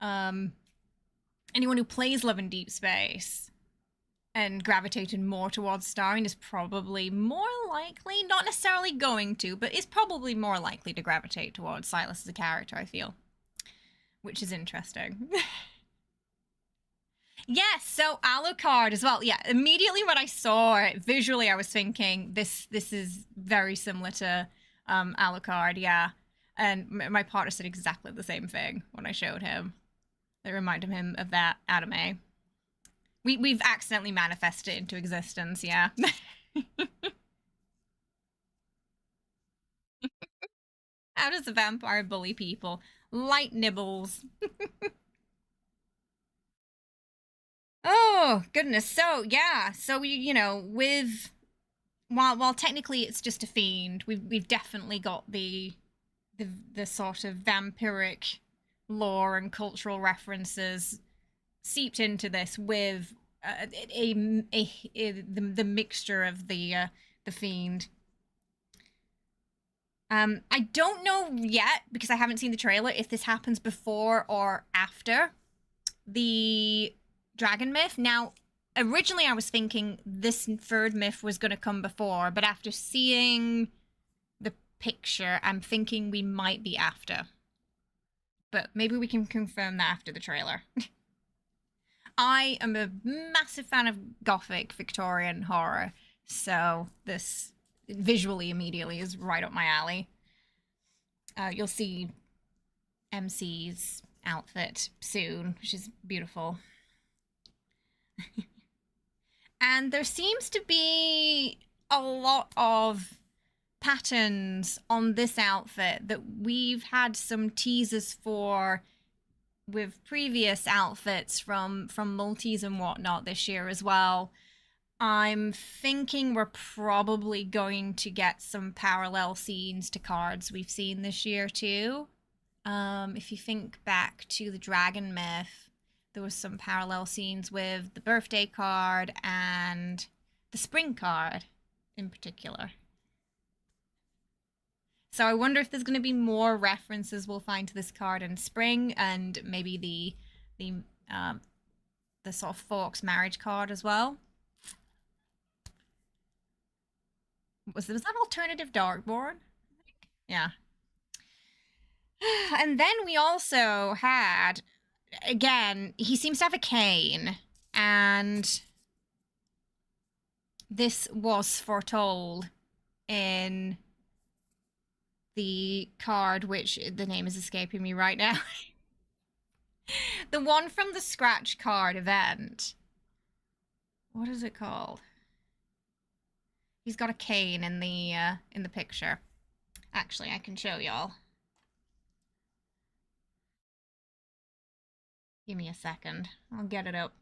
Anyone who plays Love and Deepspace and gravitated more towards Astarion is probably more likely, not necessarily going to, but is probably more likely to gravitate towards Sylus as a character, I feel. Which is interesting. Yes, so Alucard as well. Yeah, immediately when I saw it, visually I was thinking this is very similar to Alucard, yeah. And my partner said exactly the same thing when I showed him. It reminded him of that anime. We've accidentally manifested it into existence, yeah. How does a vampire bully people? Light nibbles. Oh, goodness. So, yeah. So, with while technically it's just a fiend, we've definitely got the sort of vampiric lore and cultural references seeped into this with the mixture of the fiend. I don't know yet because I haven't seen the trailer if this happens before or after the dragon myth. Now, originally I was thinking this third myth was going to come before, but after seeing the picture, I'm thinking we might be after. But maybe we can confirm that after the trailer. I am a massive fan of Gothic Victorian horror, so this visually immediately is right up my alley. You'll see MC's outfit soon, which is beautiful. And there seems to be a lot of patterns on this outfit that we've had some teasers for with previous outfits from multis and whatnot this year as well. I'm thinking we're probably going to get some parallel scenes to cards we've seen this year too. If you think back to the Dragon myth, there was some parallel scenes with the birthday card and the spring card in particular. So I wonder if there's going to be more references we'll find to this card in spring, and maybe the sort of Forks marriage card as well. Was that alternative Darkborn? Yeah. And then we also had, again, he seems to have a cane, and this was foretold in the card, which the name is escaping me right now. The one from the scratch card event. What is it called? He's got a cane in the picture. Actually, I can show y'all. Give me a second. I'll get it up.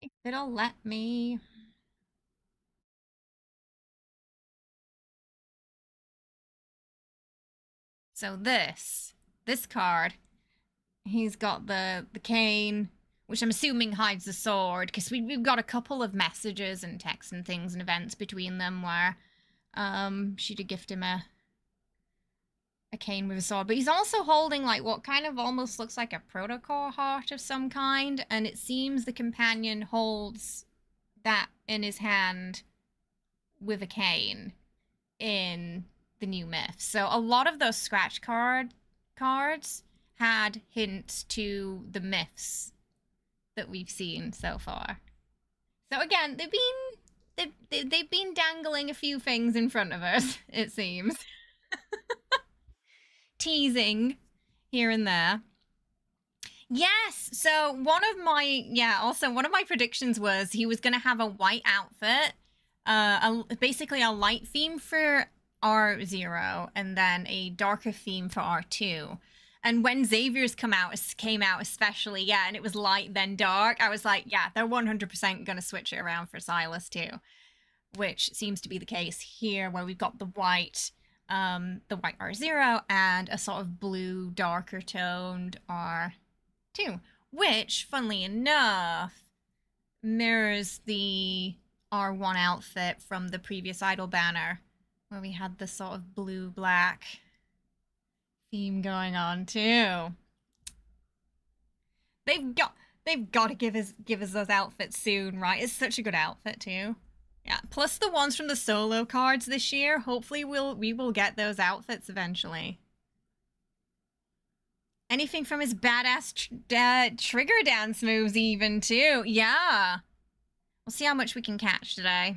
If it'll let me. So this card, he's got the cane, which I'm assuming hides the sword, because we've got a couple of messages and texts and things and events between them where she did gift him a cane with a sword. But he's also holding like what kind of almost looks like a protocol heart of some kind, and it seems the companion holds that in his hand with a cane in the new myth. So a lot of those scratch cards had hints to the myths that we've seen so far. So again, they've been dangling a few things in front of us, it seems. Teasing here and there. Yes, so one of my predictions was he was going to have a white outfit, basically a light theme for R0 and then a darker theme for R2. And when Xavier's came out especially, yeah, and it was light then dark, I was like, yeah, they're 100% going to switch it around for Sylus too, which seems to be the case here, where we've got the white R0 and a sort of blue, darker toned R2, which, funnily enough, mirrors the R1 outfit from the previous Idol banner, where we had the sort of blue-black theme going on too. They've got to give us those outfits soon, right? It's such a good outfit too. Yeah, plus the ones from the solo cards this year. Hopefully we will get those outfits eventually. Anything from his badass trigger dance moves even too. Yeah. We'll see how much we can catch today.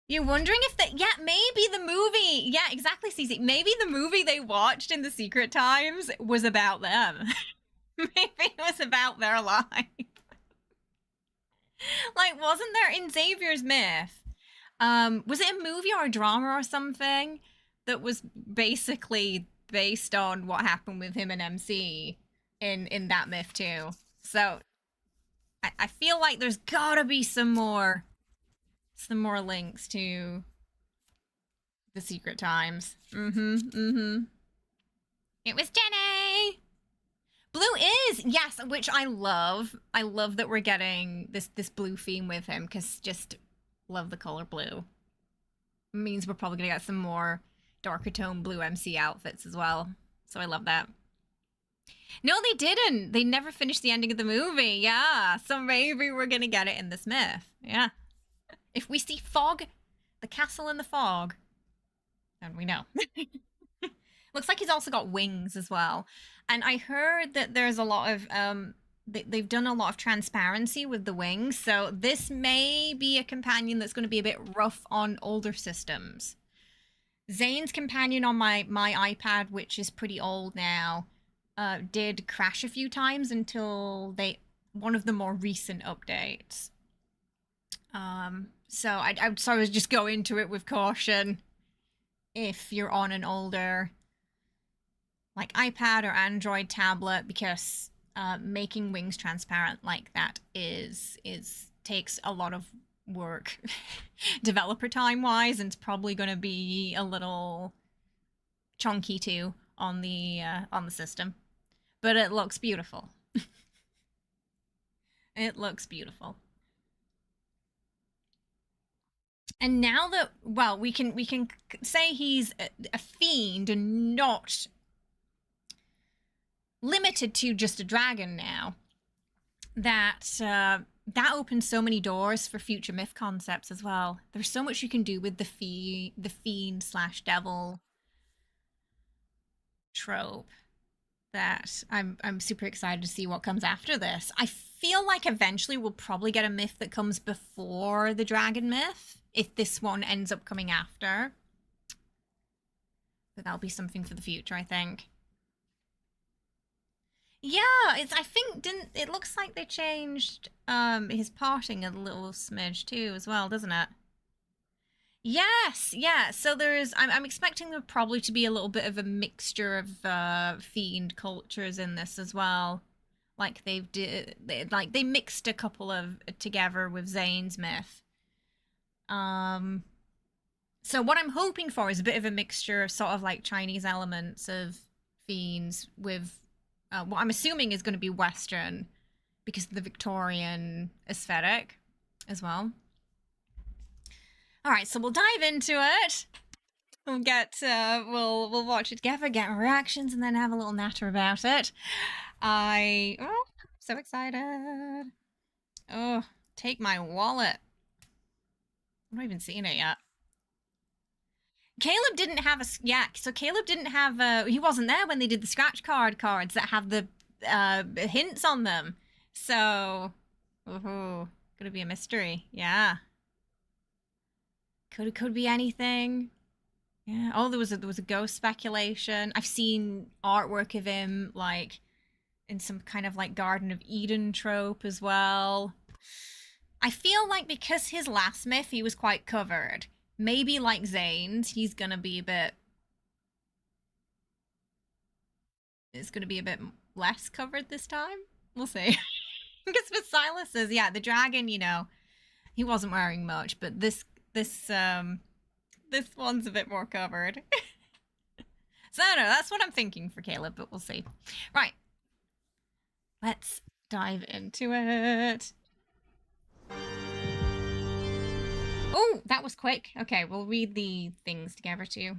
You're wondering if maybe the movie, yeah, exactly, Cece. Maybe the movie they watched in the Secret Times was about them. Maybe it was about their life. Like, wasn't there in Xavier's myth? Was it a movie or a drama or something that was basically based on what happened with him and MC in that myth too? So I feel like there's gotta be some more links to the Secret Times. It was Jenny. Blue is, yes, which I love. I love that we're getting this blue theme with him, because just love the color blue. It means we're probably gonna get some more darker tone blue MC outfits as well. So I love that. No, they didn't. They never finished the ending of the movie. Yeah, so maybe we're gonna get it in this myth. Yeah. If we see fog, the castle in the fog, then we know. Looks like he's also got wings as well. And I heard that there's a lot of, they've done a lot of transparency with the wings. So this may be a companion that's going to be a bit rough on older systems. Zane's companion on my iPad, which is pretty old now, did crash a few times until one of the more recent updates. So I'd sort of just go into it with caution if you're on an older like iPad or Android tablet, because making wings transparent like that is takes a lot of work developer time wise, and it's probably going to be a little chunky too on the system, but it looks beautiful. It looks beautiful. And now that, well, we can say he's a fiend and not limited to just a dragon now, that that opens so many doors for future myth concepts as well. There's so much you can do with the fiend slash devil trope that I'm super excited to see what comes after this. I feel like eventually we'll probably get a myth that comes before the dragon myth, if this one ends up coming after. But that'll be something for the future, I think. Yeah, I think it looks like they changed his parting a little smidge too as well, doesn't it? Yes, yeah. So I'm expecting there probably to be a little bit of a mixture of fiend cultures in this as well. Like they mixed a couple of together with Zane's myth. So what I'm hoping for is a bit of a mixture of sort of like Chinese elements of fiends with what I'm assuming is going to be Western, because of the Victorian aesthetic as well. All right, so we'll dive into it. We'll get we'll watch it together, get reactions, and then have a little natter about it. I'm so excited. Oh, take my wallet. I'm not even seeing it yet. Caleb didn't have so Caleb didn't have he wasn't there when they did the scratch cards that have the hints on them. So, gonna be a mystery. Yeah. Could be anything. Yeah. Oh, there was a ghost speculation. I've seen artwork of him like in some kind of like Garden of Eden trope as well. I feel like because his last myth he was quite covered. Maybe like Zane's, he's gonna be a bit. It's gonna be a bit less covered this time. We'll see. Because with Silas's, yeah, the dragon, you know, he wasn't wearing much, but this one's a bit more covered. So I don't know, that's what I'm thinking for Caleb, but we'll see. Right. Let's dive into it. Oh, that was quick. Okay, we'll read the things together too.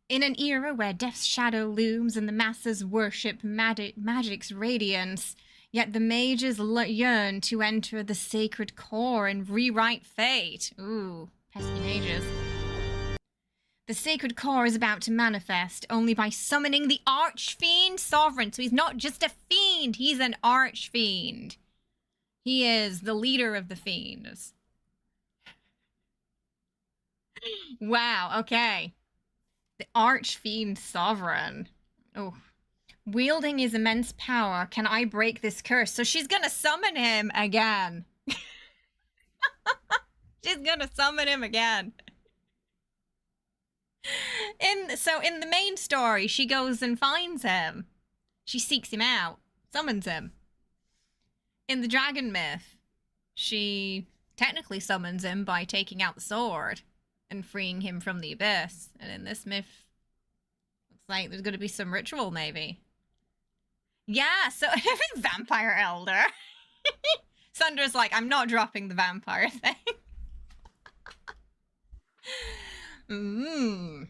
In an era where death's shadow looms and the masses worship magic's radiance, yet the mages yearn to enter the sacred core and rewrite fate. Ooh, pesky mages. The sacred core is about to manifest only by summoning the Archfiend Sovereign. So he's not just a fiend, he's an Archfiend. He is the leader of the fiends. Wow, okay. The Archfiend Sovereign. Oh. Wielding his immense power, can I break this curse? So she's gonna summon him again. She's gonna summon him again. In the main story, she goes and finds him. She seeks him out, summons him. In the dragon myth, she technically summons him by taking out the sword and freeing him from the abyss. And in this myth, looks like there's going to be some ritual, maybe. Yeah, so vampire elder. Sundra's like, I'm not dropping the vampire thing. Ooh.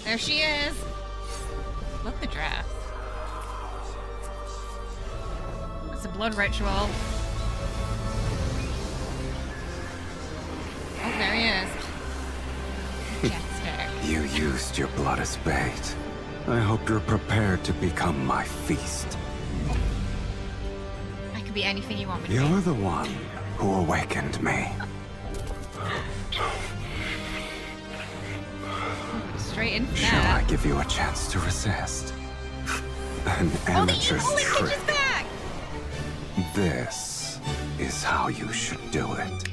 There she is. Love the dress. It's a blood ritual. Oh, there he is. Majestic. You used your blood as bait. I hope you're prepared to become my feast. I could be anything you want me to be. You're the one who awakened me. Straight in Shall I there. give you a chance to resist? An Oh, the amateur's evil Lich trick. is back! This is how you should do it.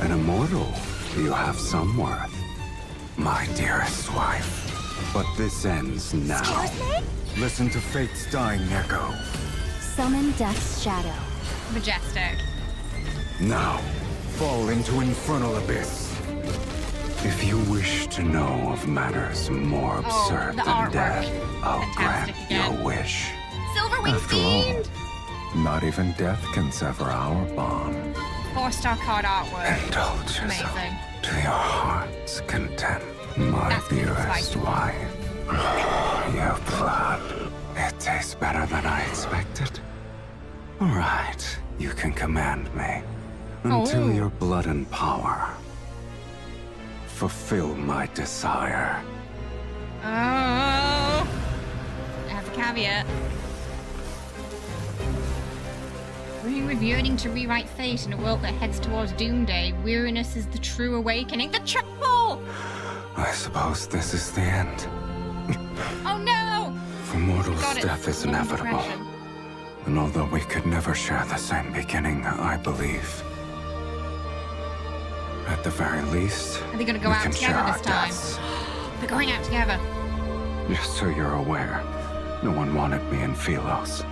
An immortal, you have some worth, my dearest wife. But this ends now. Excuse me? Listen to fate's dying echo. Summon Death's shadow. Majestic. Now, fall into infernal abyss. If you wish to know of matters more absurd the than artwork. death, I'll Fantastic grant again. your wish. Silverwings After all, Fiend! not even death can sever our bond. 4-star card artwork. Indulge yourself Amazing. to your heart's content, my That's good, dearest spicy. wife. Your blood, it tastes better than I expected. All right, you can command me until Oh. your blood and power fulfill my desire. Oh! It has a caveat. Bringing with yearning to rewrite fate in a world that heads towards doomsday, weariness is the true awakening. The triple! I suppose this is the end. Oh no! For mortals, God, it's death is full of inevitable. depression. And although we could never share the same beginning, I believe, at the very least, Are they gonna go we out can together share this our time? deaths. They're going out together. Just so you're aware, no one wanted me in Philos.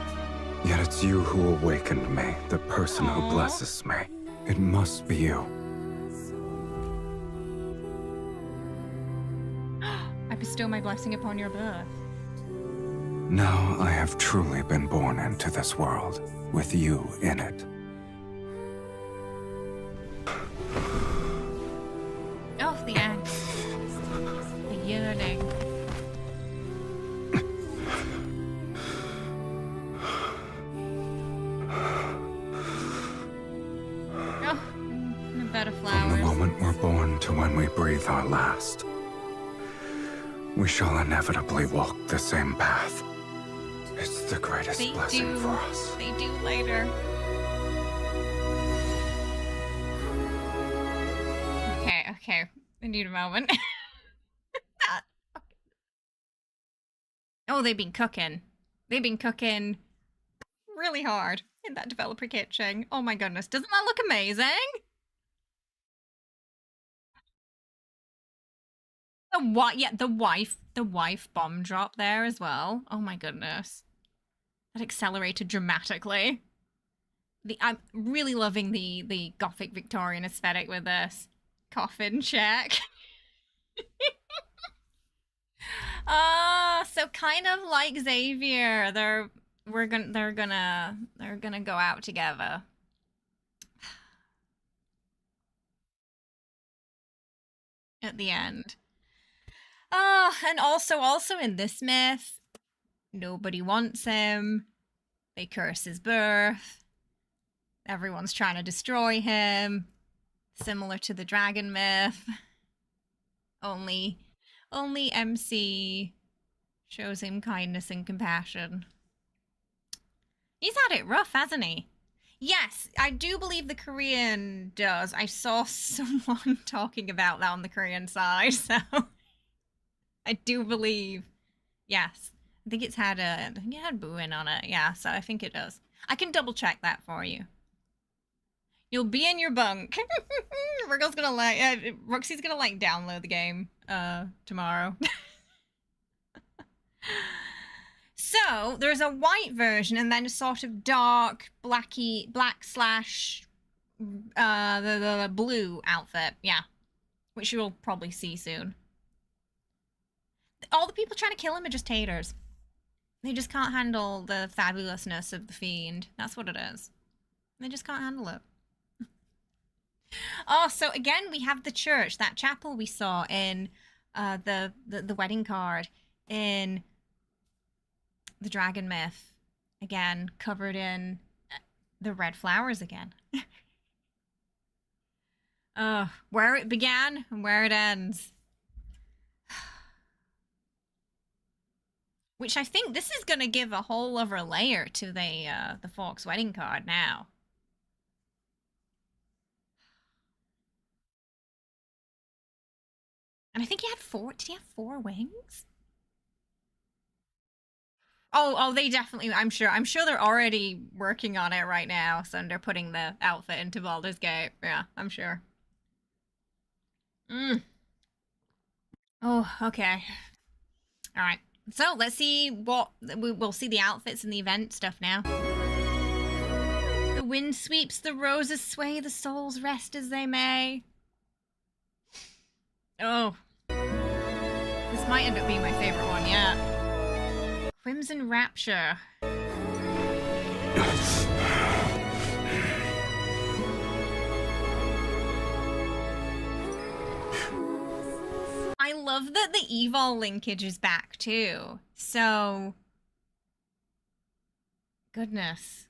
Yet it's you who awakened me, the person Aw. who blesses me. It must be you. I bestow my blessing upon your birth. Now I have truly been born into this world, with you in it. Oh, the angst. The yearning. Oh, the better From the flowers. moment we're born to when we breathe our last, we shall inevitably walk the same path. It's the greatest They blessing do. for us. They do later. Okay. I need a moment. Oh, they've been cooking. They've been cooking really hard in that developer kitchen. Oh my goodness. Doesn't that look amazing? The wife bomb drop there as well. Oh my goodness. That accelerated dramatically. I'm really loving the Gothic Victorian aesthetic with this. Coffin check. So kind of like Xavier, they're gonna go out together. At the end. And also in this myth, nobody wants him. They curse his birth. Everyone's trying to destroy him. Similar to the dragon myth. Only MC shows him kindness and compassion. He's had it rough, hasn't he? Yes, I do believe the Korean does. I saw someone talking about that on the Korean side, so I do believe. Yes. I think it had booing on it. Yeah, so I think it does. I can double check that for you. You'll be in your bunk. Roxy's gonna download the game tomorrow. So there's a white version and then a sort of dark black slash the blue outfit. Yeah, which you'll probably see soon. All the people trying to kill him are just haters. They just can't handle the fabulousness of the fiend. That's what it is. They just can't handle it. Oh, so again, we have the church, that chapel we saw in the wedding card in the dragon myth. Again, covered in the red flowers again. Where it began and where it ends. Which I think this is going to give a whole other layer to the Fork's wedding card now. And I think he had 4. Did he have 4 wings? Oh, they definitely. I'm sure. I'm sure they're already working on it right now. So they're putting the outfit into Baldur's Gate. Yeah, I'm sure. Mm. Oh, okay. All right. So let's see what we'll see the outfits and the event stuff now. The wind sweeps, the roses sway, the souls rest as they may. Oh, this might end up being my favorite one. Yeah. Crimson Rapture. I love that the Evil linkage is back too. So, goodness.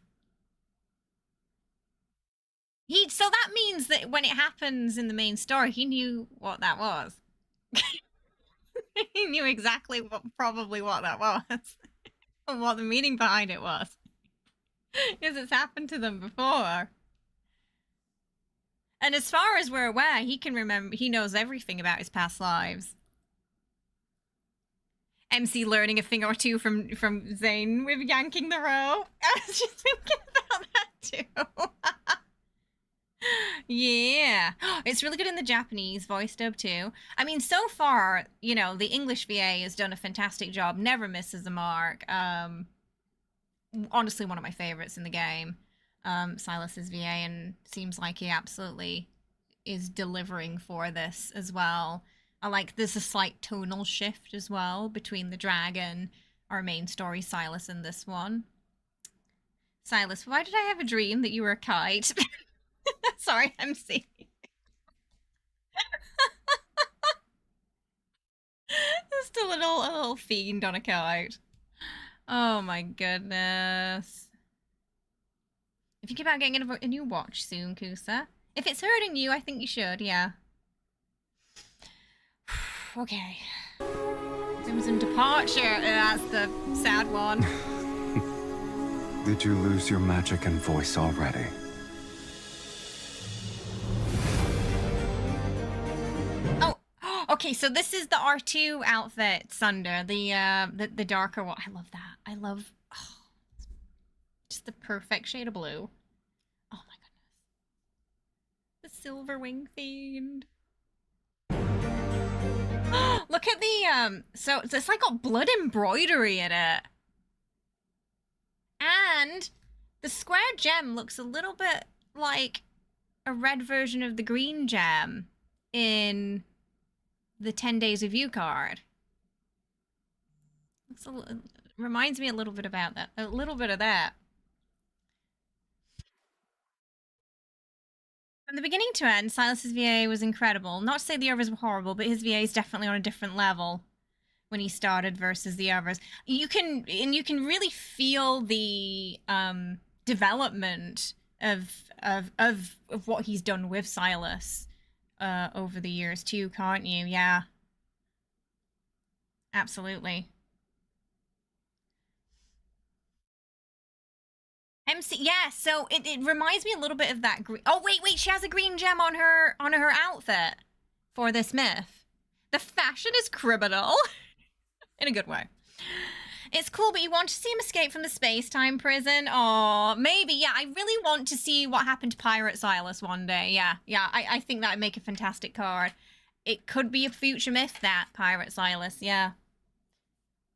So that means that when it happens in the main story, he knew what that was. He knew exactly probably what that was, and what the meaning behind it was, because it's happened to them before. And as far as we're aware, he can remember. He knows everything about his past lives. MC learning a thing or two from Zane with yanking the rope. I was just thinking about that too. Yeah. It's really good in the Japanese voice dub too. I mean, so far, you know, the English VA has done a fantastic job, never misses a mark. Honestly, one of my favorites in the game. Sylus's VA, and seems like he absolutely is delivering for this as well. I like there's a slight tonal shift as well between the dragon, our main story, Sylus, and this one. Sylus, why did I have a dream that you were a kite? Sorry, MC. Just a little fiend on a kite. Oh my goodness. If you keep about getting a new watch soon, Kusa. If it's hurting you, I think you should, yeah. Okay. Crimson Departure. That's the sad one. Did you lose your magic and voice already? Oh, okay. So this is the R2 outfit, Sunder. The darker one. I love that. I love just the perfect shade of blue. Oh my goodness. The Silverwing fiend. Look at the so it's like got blood embroidery in it. And the square gem looks a little bit like a red version of the green gem in the 10 Days of You card. Reminds me a little bit about that. A little bit of that. From the beginning to end, Sylus's VA was incredible. Not to say the others were horrible, but his VA is definitely on a different level when he started versus the others. You can really feel the development of what he's done with Sylus over the years too, can't you? Yeah, absolutely. MC, yeah. So it reminds me a little bit of that green. Oh wait, she has a green gem on her outfit for this myth. The fashion is criminal. In a good way. It's cool, but you want to see him escape from the space-time prison? Oh, maybe. Yeah, I really want to see what happened to Pirate Sylus one day. Yeah, I think that would make a fantastic card. It could be a future myth, that Pirate Sylus. Yeah.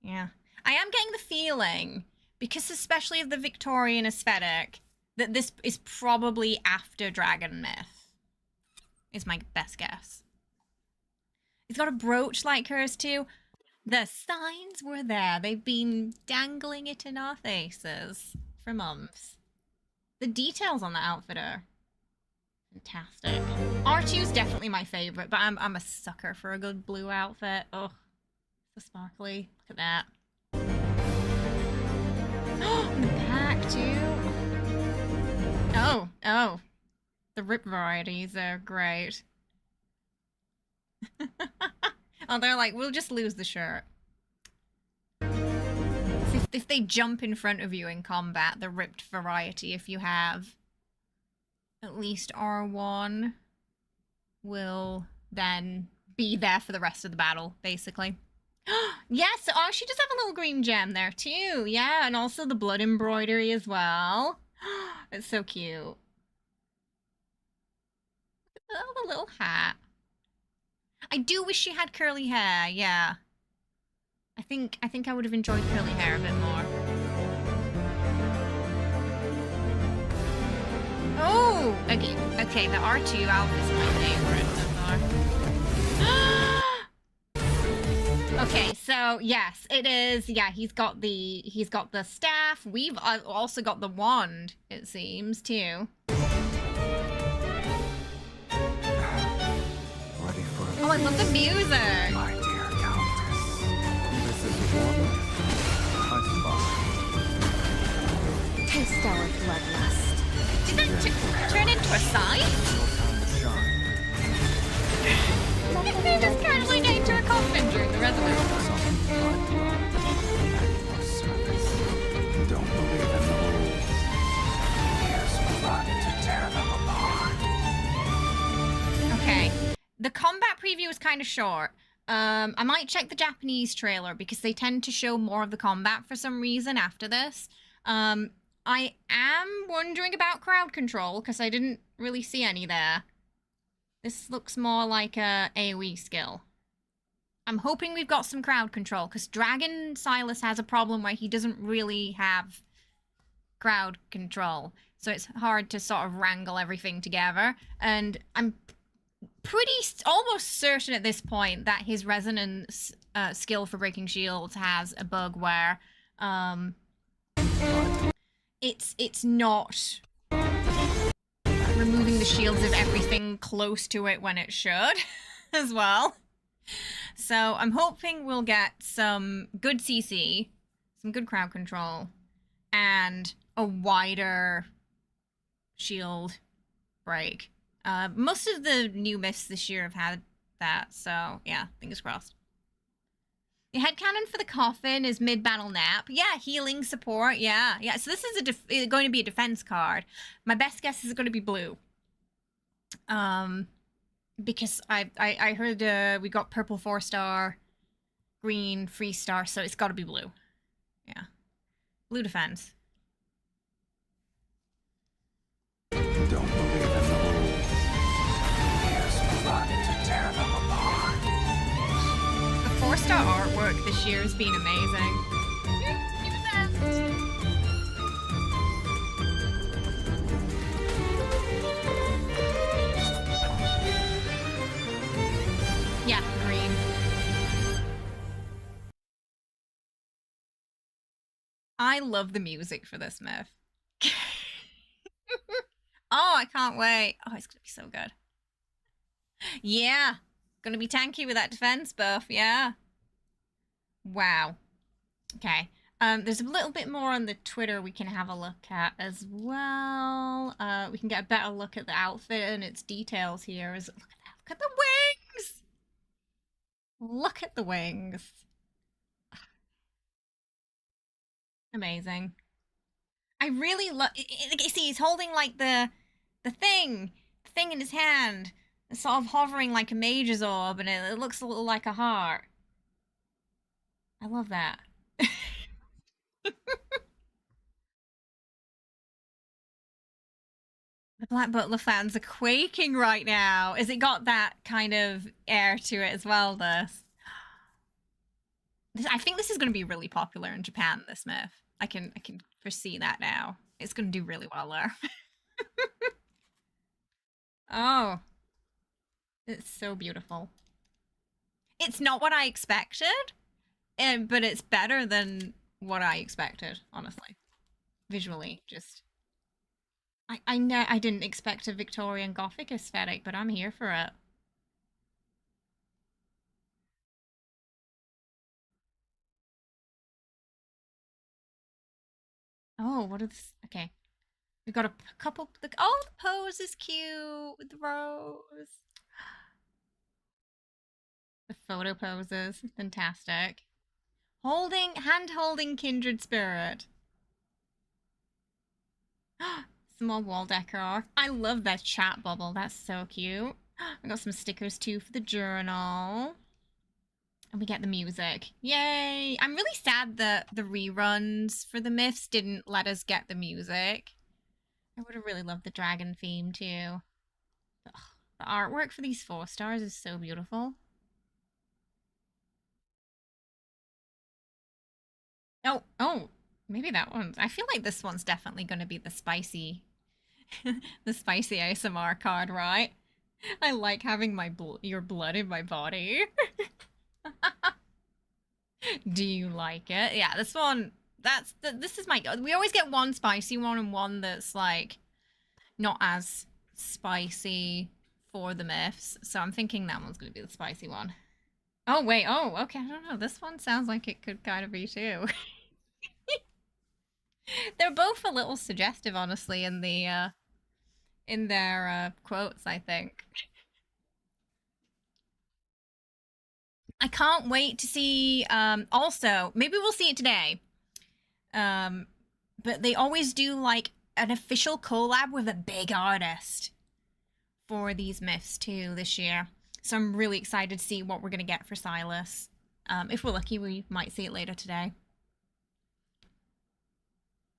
Yeah. I am getting the feeling, because especially of the Victorian aesthetic, that this is probably after Dragon Myth. Is my best guess. He's got a brooch like hers too. The signs were there. They've been dangling it in our faces for months. The details on the outfit are fantastic. R2 is definitely my favorite, but I'm a sucker for a good blue outfit. Oh, so sparkly. Look at that. Oh, the back too. Oh. The rip varieties are great. Oh, they're like, we'll just lose the shirt. If they jump in front of you in combat, the ripped variety, if you have at least R1, will then be there for the rest of the battle, basically. Yes, oh, she does have a little green gem there too. Yeah, and also the blood embroidery as well. It's so cute. Oh, the little hat. I do wish she had curly hair, yeah. I think I would have enjoyed curly hair a bit more. Oh, okay, the R2 outfit's my favorite so far. Okay, so yes, it is. Yeah, he's got the staff. We've also got the wand, it seems, too. Ready for Oh, I love the music. my dear Countess. This is water. I spy. Taste our bloodlust. Did that turn into a sign? Your time to shine. They just casually named to a coffin during the resurrection. Don't believe in the rules. Here's blood to tear them apart. Okay. The combat preview was kind of short. I might check the Japanese trailer because they tend to show more of the combat for some reason after this. I am wondering about crowd control because I didn't really see any there. This looks more like a AoE skill. I'm hoping we've got some crowd control because Dragon Sylus has a problem where he doesn't really have crowd control. So it's hard to sort of wrangle everything together. And I'm almost certain at this point that his resonance skill for breaking shields has a bug where it's not removing the shields of everything close to it when it should as well. So I'm hoping we'll get some good CC, some good crowd control, and a wider shield break. Most of the new myths this year have had that, so yeah, fingers crossed. The headcanon for the coffin is mid-battle nap. Yeah, healing support, yeah. So this is going to be a defense card. My best guess is going to be blue. Because I heard we got purple 4-star, green 3-star, so it's got to be blue. Yeah. Blue defense. Don't believe in the rules. Here's blood to tear them apart. The 4-star artwork this year has been amazing. Yeah, green. I love the music for this myth. Oh, I can't wait. Oh, it's gonna be so good. Yeah. Gonna be tanky with that defense buff, yeah. Wow. Okay. There's a little bit more on the Twitter we can have a look at as well. We can get a better look at the outfit and its details here. Look at the wings! Look at the wings. Amazing. I really love. See, he's holding like the thing in his hand, it's sort of hovering like a mage's orb, and it looks a little like a heart. I love that. The Black Butler fans are quaking right now. Has it got that kind of air to it as well, this? I think this is going to be really popular in Japan, this myth. I can foresee that now. It's going to do really well there. Oh. It's so beautiful. It's not what I expected, but it's better than what I expected, honestly. Visually, just... I didn't expect a Victorian Gothic aesthetic, but I'm here for it. Oh, what are this? Okay. We've got a couple... Oh, the pose is cute with the rose. The photo poses. Fantastic. Hand-holding kindred spirit. Small wall decor. I love that chat bubble. That's so cute. I got some stickers too for the journal. And we get the music. Yay! I'm really sad that the reruns for the myths didn't let us get the music. I would have really loved the dragon theme too. Ugh, the artwork for these 4 stars is so beautiful. Oh, maybe that one. I feel like this one's definitely going to be the spicy, the spicy ASMR card, right? I like having your blood in my body. Do you like it? Yeah, this one. This is my. We always get one spicy one and one that's like not as spicy for the myths. So I'm thinking that one's going to be the spicy one. Oh wait. Oh, okay. I don't know. This one sounds like it could kind of be too. They're both a little suggestive, honestly, in their quotes, I think. I can't wait to see. Also, maybe we'll see it today. But they always do like an official collab with a big artist for these myths too this year. So I'm really excited to see what we're gonna get for Sylus. If we're lucky, we might see it later today.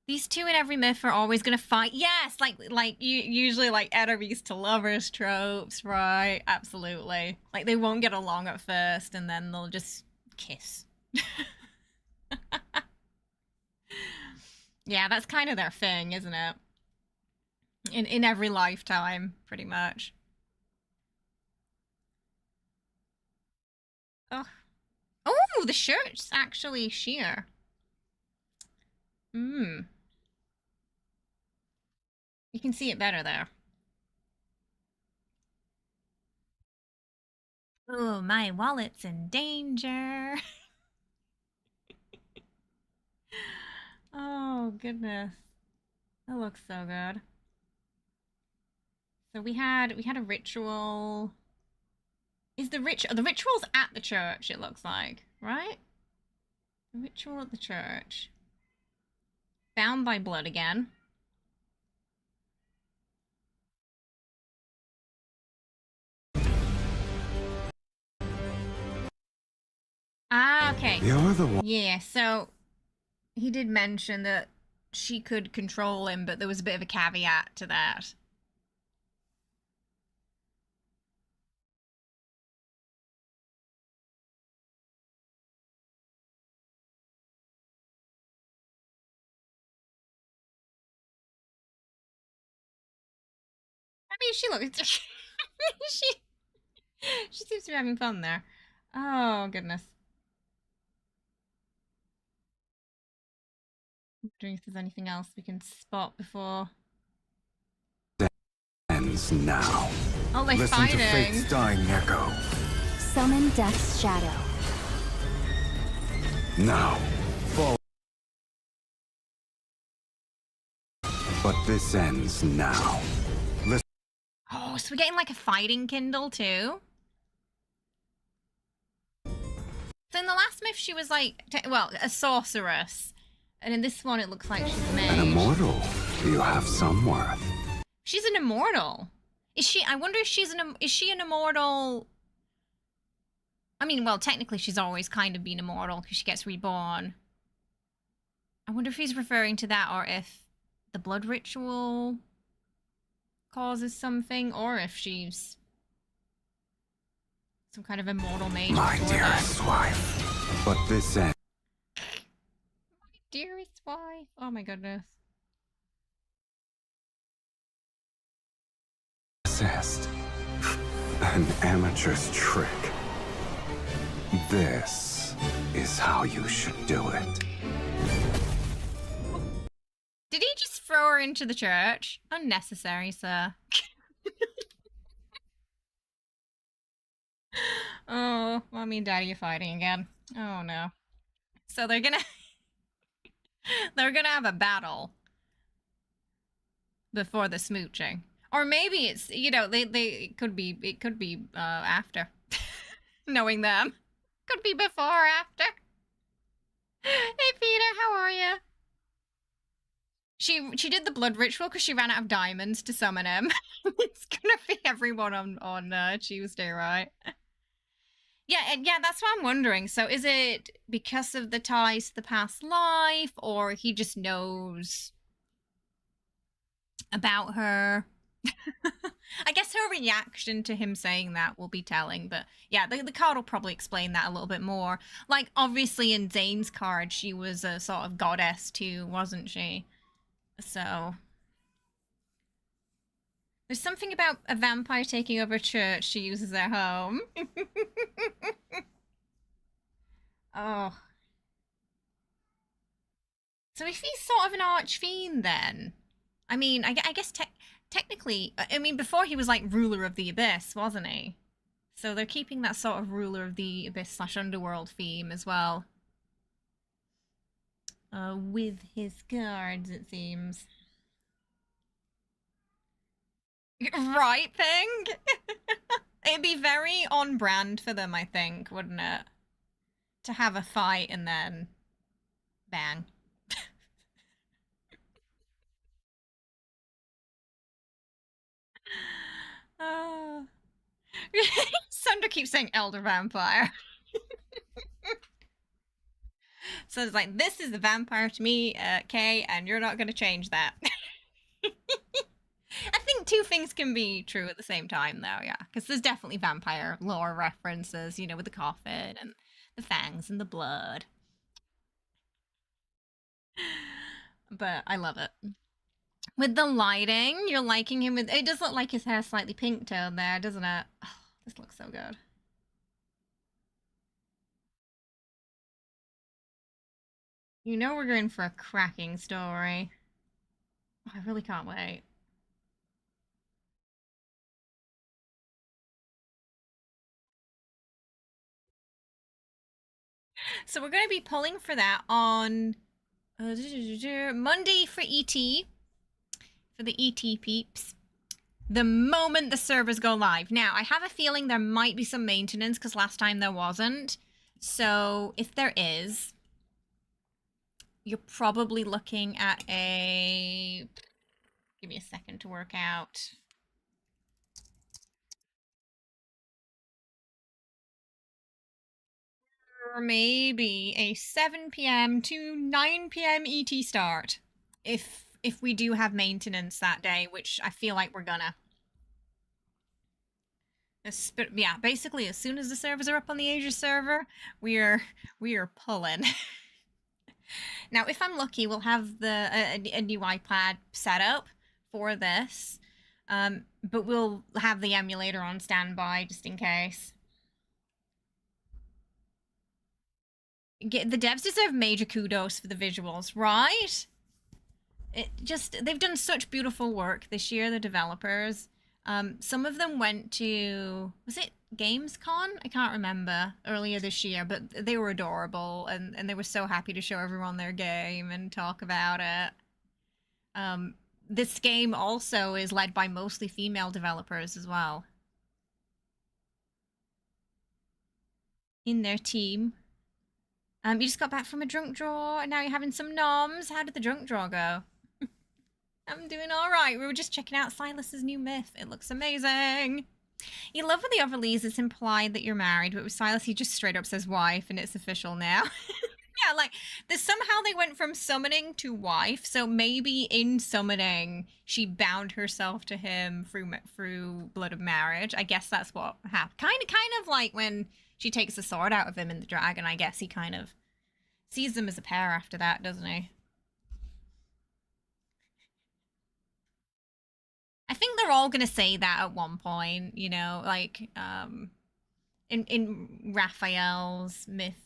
These 2 in every myth are always gonna fight. Yes, like you usually like enemies to lovers tropes, right? Absolutely. Like they won't get along at first, and then they'll just kiss. Yeah, that's kind of their thing, isn't it? In every lifetime, pretty much. Oh, oh, the shirt's actually sheer. Hmm. You can see it better there. Oh, my wallet's in danger. Oh, goodness. That looks so good. So we had a ritual. Is the ritual's at the church, it looks like, right? The ritual at the church. Bound by blood again. Ah, okay. You're the one. Yeah, so he did mention that she could control him, but there was a bit of a caveat to that. I mean, she looks. she she seems to be having fun there. Oh goodness. I'm wondering if there's anything else we can spot before. Ends now. Oh, they're Listen fighting. to fate's dying echo. Summon Death's Shadow. Now, fall. But this ends now. Listen. Oh, so we're getting like a fighting Kindle too? So in the last myth, she was like, well, a sorceress. And in this one, it looks like she's a mage. An immortal. You have some worth. She's an immortal. Is she? I wonder if is she an immortal? I mean, well, technically she's always kind of been immortal because she gets reborn. I wonder if he's referring to that or if the blood ritual causes something or if she's some kind of immortal mage. My dearest wife. But this ends. My dearest wife. Oh my goodness. Possessed. An amateur's trick. This is how you should do it. Did he just throw her into the church? Unnecessary, sir. Oh, mommy and daddy are fighting again. Oh no. So they're gonna have a battle before the smooching. Or maybe it's, you know, it could be after. Knowing them. Could be before or after. Hey Peter, how are you? She did the blood ritual because she ran out of diamonds to summon him. It's gonna be everyone on Tuesday, right? Yeah, and yeah, that's what I'm wondering. So is it because of the ties to the past life, or he just knows about her? I guess her reaction to him saying that will be telling, but yeah, the card will probably explain that a little bit more. Like, obviously, in Zane's card, she was a sort of goddess too, wasn't she? So, there's something about a vampire taking over a church she uses their home. Oh. So if he's sort of an archfiend then, I mean, I guess technically, I mean, before he was like ruler of the abyss, wasn't he? So they're keeping that sort of ruler of the abyss slash underworld theme as well. With his guards, it seems. Right, Pink? It'd be very on brand for them, I think, wouldn't it? To have a fight and then bang. uh... Sunder keeps saying elder vampire. So it's like, this is the vampire to me, Kay, and you're not going to change that. I think two things can be true at the same time, though, yeah. Because there's definitely vampire lore references, you know, with the coffin and the fangs and the blood. But I love it. With the lighting, you're liking him with. It does look like his hair's slightly pink toned there, doesn't it? Oh, this looks so good. You know we're going for a cracking story. Oh, I really can't wait. So we're going to be pulling for that on Monday for ET, for the ET peeps. The moment the servers go live. Now, I have a feeling there might be some maintenance because last time there wasn't. So if there is, you're probably looking at a... Give me a second to work out. Or maybe a 7 p.m. to 9 p.m. ET start. If we do have maintenance that day, which I feel like we're gonna. Yeah, basically as soon as the servers are up on the Asia server, we are pulling. Now, if I'm lucky, we'll have a new iPad set up for this, but we'll have the emulator on standby just in case. The devs deserve major kudos for the visuals, right? They've done such beautiful work this year, the developers. Some of them went to, was it Gamescom? I can't remember, earlier this year, but they were adorable and they were so happy to show everyone their game and talk about it. This game also is led by mostly female developers as well in their team. You just got back from a drunk draw and now you're having some noms. How did the drunk draw go? I'm doing all right. We were just checking out Sylus's new myth. It looks amazing. You love when the overlays it's implied that you're married, but with Sylus he just straight up says wife and it's official now. Yeah, like somehow they went from summoning to wife, so maybe in summoning she bound herself to him through blood of marriage. I guess that's what happened. Kind of like when she takes the sword out of him in the dragon. I guess he kind of sees them as a pair after that, doesn't he? I think they're all gonna say that at one point, you know, like in Raphael's myth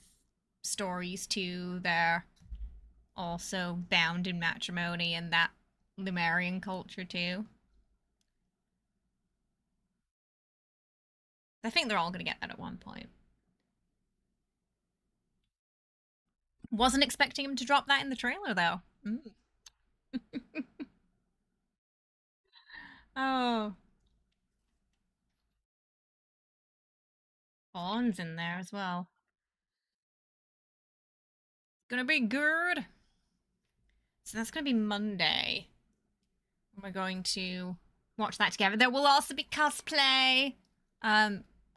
stories too, they're also bound in matrimony and that Lemurian culture too. I think they're all gonna get that at one point. Wasn't expecting him to drop that in the trailer though. Mm. Oh, Fawn's in there as well. Gonna be good. So that's gonna be Monday. We're going to watch that together. There will also be cosplay.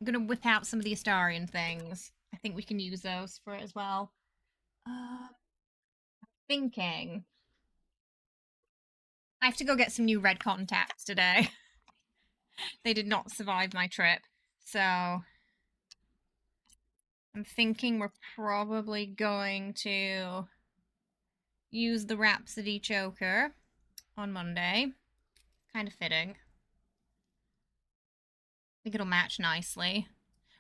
I'm gonna whip out some of the Astarian things. I think we can use those for it as well. Thinking. I have to go get some new red cotton tats today. They did not survive my trip. So I'm thinking we're probably going to use the Rhapsody choker on Monday. Kind of fitting. I think it'll match nicely.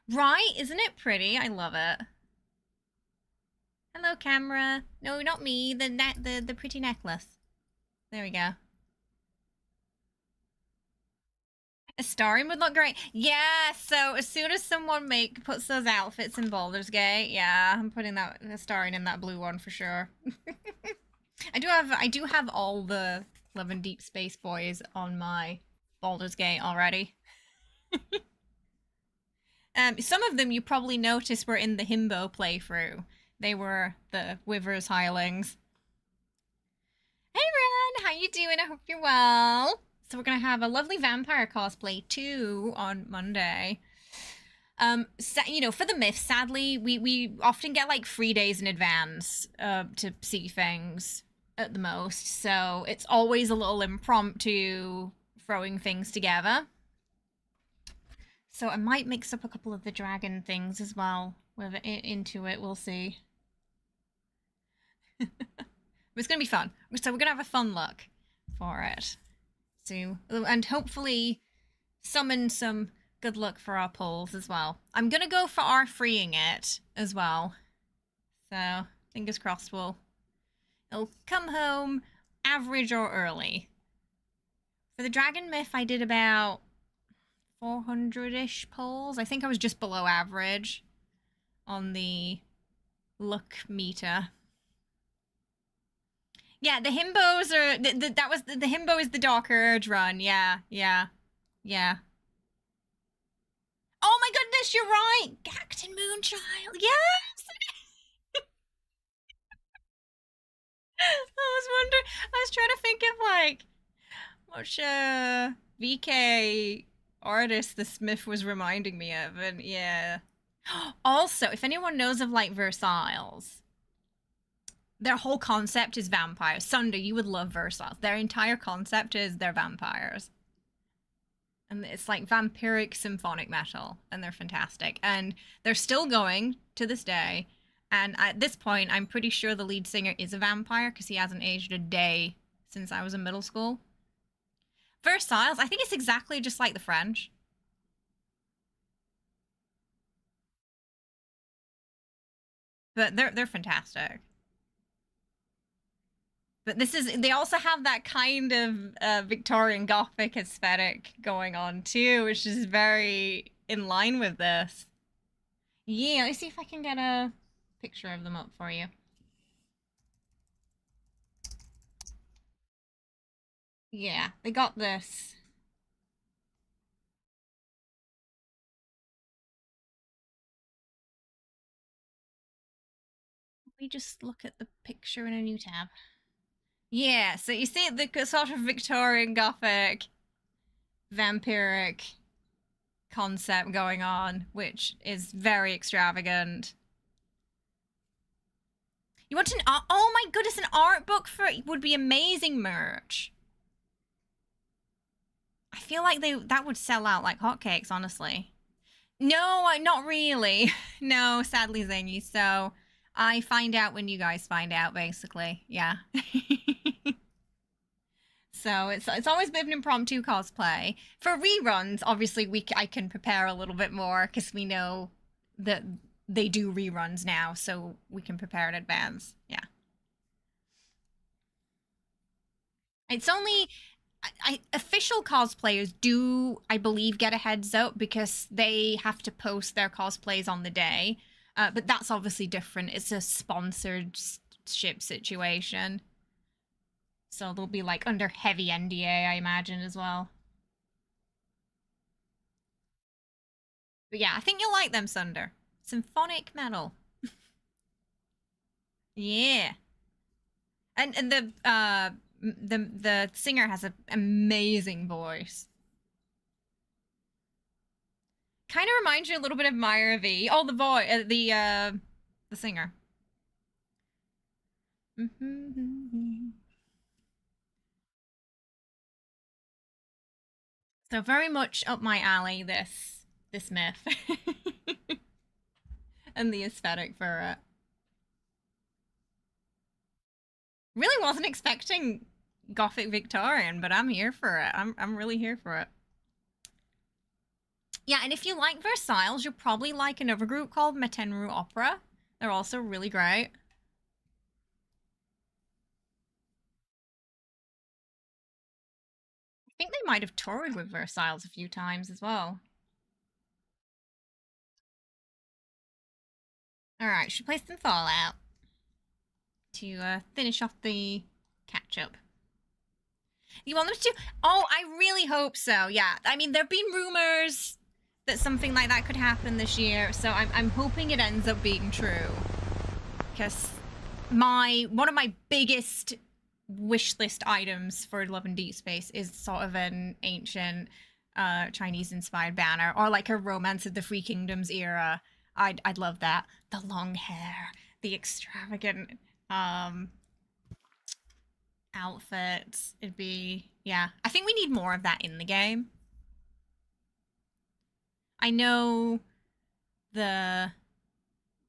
Right? Isn't it pretty? I love it. Hello, camera. No, not me. The pretty necklace. There we go. Astarian would look great. Yeah, so as soon as someone puts those outfits in Baldur's Gate, yeah, I'm putting that Astarian in that blue one for sure. I do have all the Love and Deepspace boys on my Baldur's Gate already. Some of them you probably noticed were in the Himbo playthrough. They were the Withers Hirelings. Hey Ren, how you doing? I hope you're well. So we're gonna have a lovely vampire cosplay too on Monday. You know, for the myth, sadly, we often get like 3 days in advance to see things at the most. So it's always a little impromptu throwing things together. So I might mix up a couple of the dragon things as well with it into it. We'll see. It's gonna be fun. So we're gonna have a fun look for it. So, and hopefully summon some good luck for our polls as well. I'm gonna go for our freeing it as well. So fingers crossed it'll come home average or early. For the dragon myth, I did about 400-ish polls. I think I was just below average on the luck meter. Yeah, the himbos are the himbo is the Dark Urge run. Yeah. Oh my goodness, you're right. Gacton Moonchild. Yes. I was trying to think of like which VK artist the Smith was reminding me of, and yeah. Also, if anyone knows of like Versailles, their whole concept is vampires. Sunder, you would love Versailles. Their entire concept is they're vampires. And it's like vampiric symphonic metal, and they're fantastic. And they're still going to this day. And at this point, I'm pretty sure the lead singer is a vampire because he hasn't aged a day since I was in middle school. Versailles, I think it's exactly just like the French. But they're fantastic. But they also have that kind of Victorian Gothic aesthetic going on too, which is very in line with this. Yeah, let's see if I can get a picture of them up for you. Yeah, they got this. Let me just look at the picture in a new tab. Yeah, so you see the sort of Victorian Gothic vampiric concept going on, which is very extravagant. You want an art? Oh my goodness, an art book for it would be amazing merch. I feel like that would sell out like hotcakes, honestly. No, not really. No, sadly, Zingy. So I find out when you guys find out, basically. Yeah. So it's always been an impromptu cosplay. For reruns, obviously I can prepare a little bit more because we know that they do reruns now, so we can prepare in advance. Yeah. It's only official cosplayers do, I believe, get a heads up because they have to post their cosplays on the day. But that's obviously different. It's a sponsored ship situation. So they'll be like under heavy NDA, I imagine, as well. But yeah, I think you'll like them, Sunder. Symphonic metal. Yeah. And the singer has an amazing voice. Kind of reminds you a little bit of Myra V. Oh, the boy, the singer. So very much up my alley. This myth and the aesthetic for it. Really wasn't expecting Gothic Victorian, but I'm here for it. I'm really here for it. Yeah, and if you like Versailles, you'll probably like another group called Metenru Opera. They're also really great. I think they might have toured with Versailles a few times as well. Alright, should play some Fallout to finish off the catch-up. You want them to? Oh, I really hope so. Yeah, I mean, there have been rumors that something like that could happen this year, so I'm hoping it ends up being true. Because one of my biggest wish list items for Love and Deepspace is sort of an ancient Chinese-inspired banner, or like a Romance of the Three Kingdoms era. I'd love that. The long hair, the extravagant outfits. It'd be, yeah. I think we need more of that in the game. I know the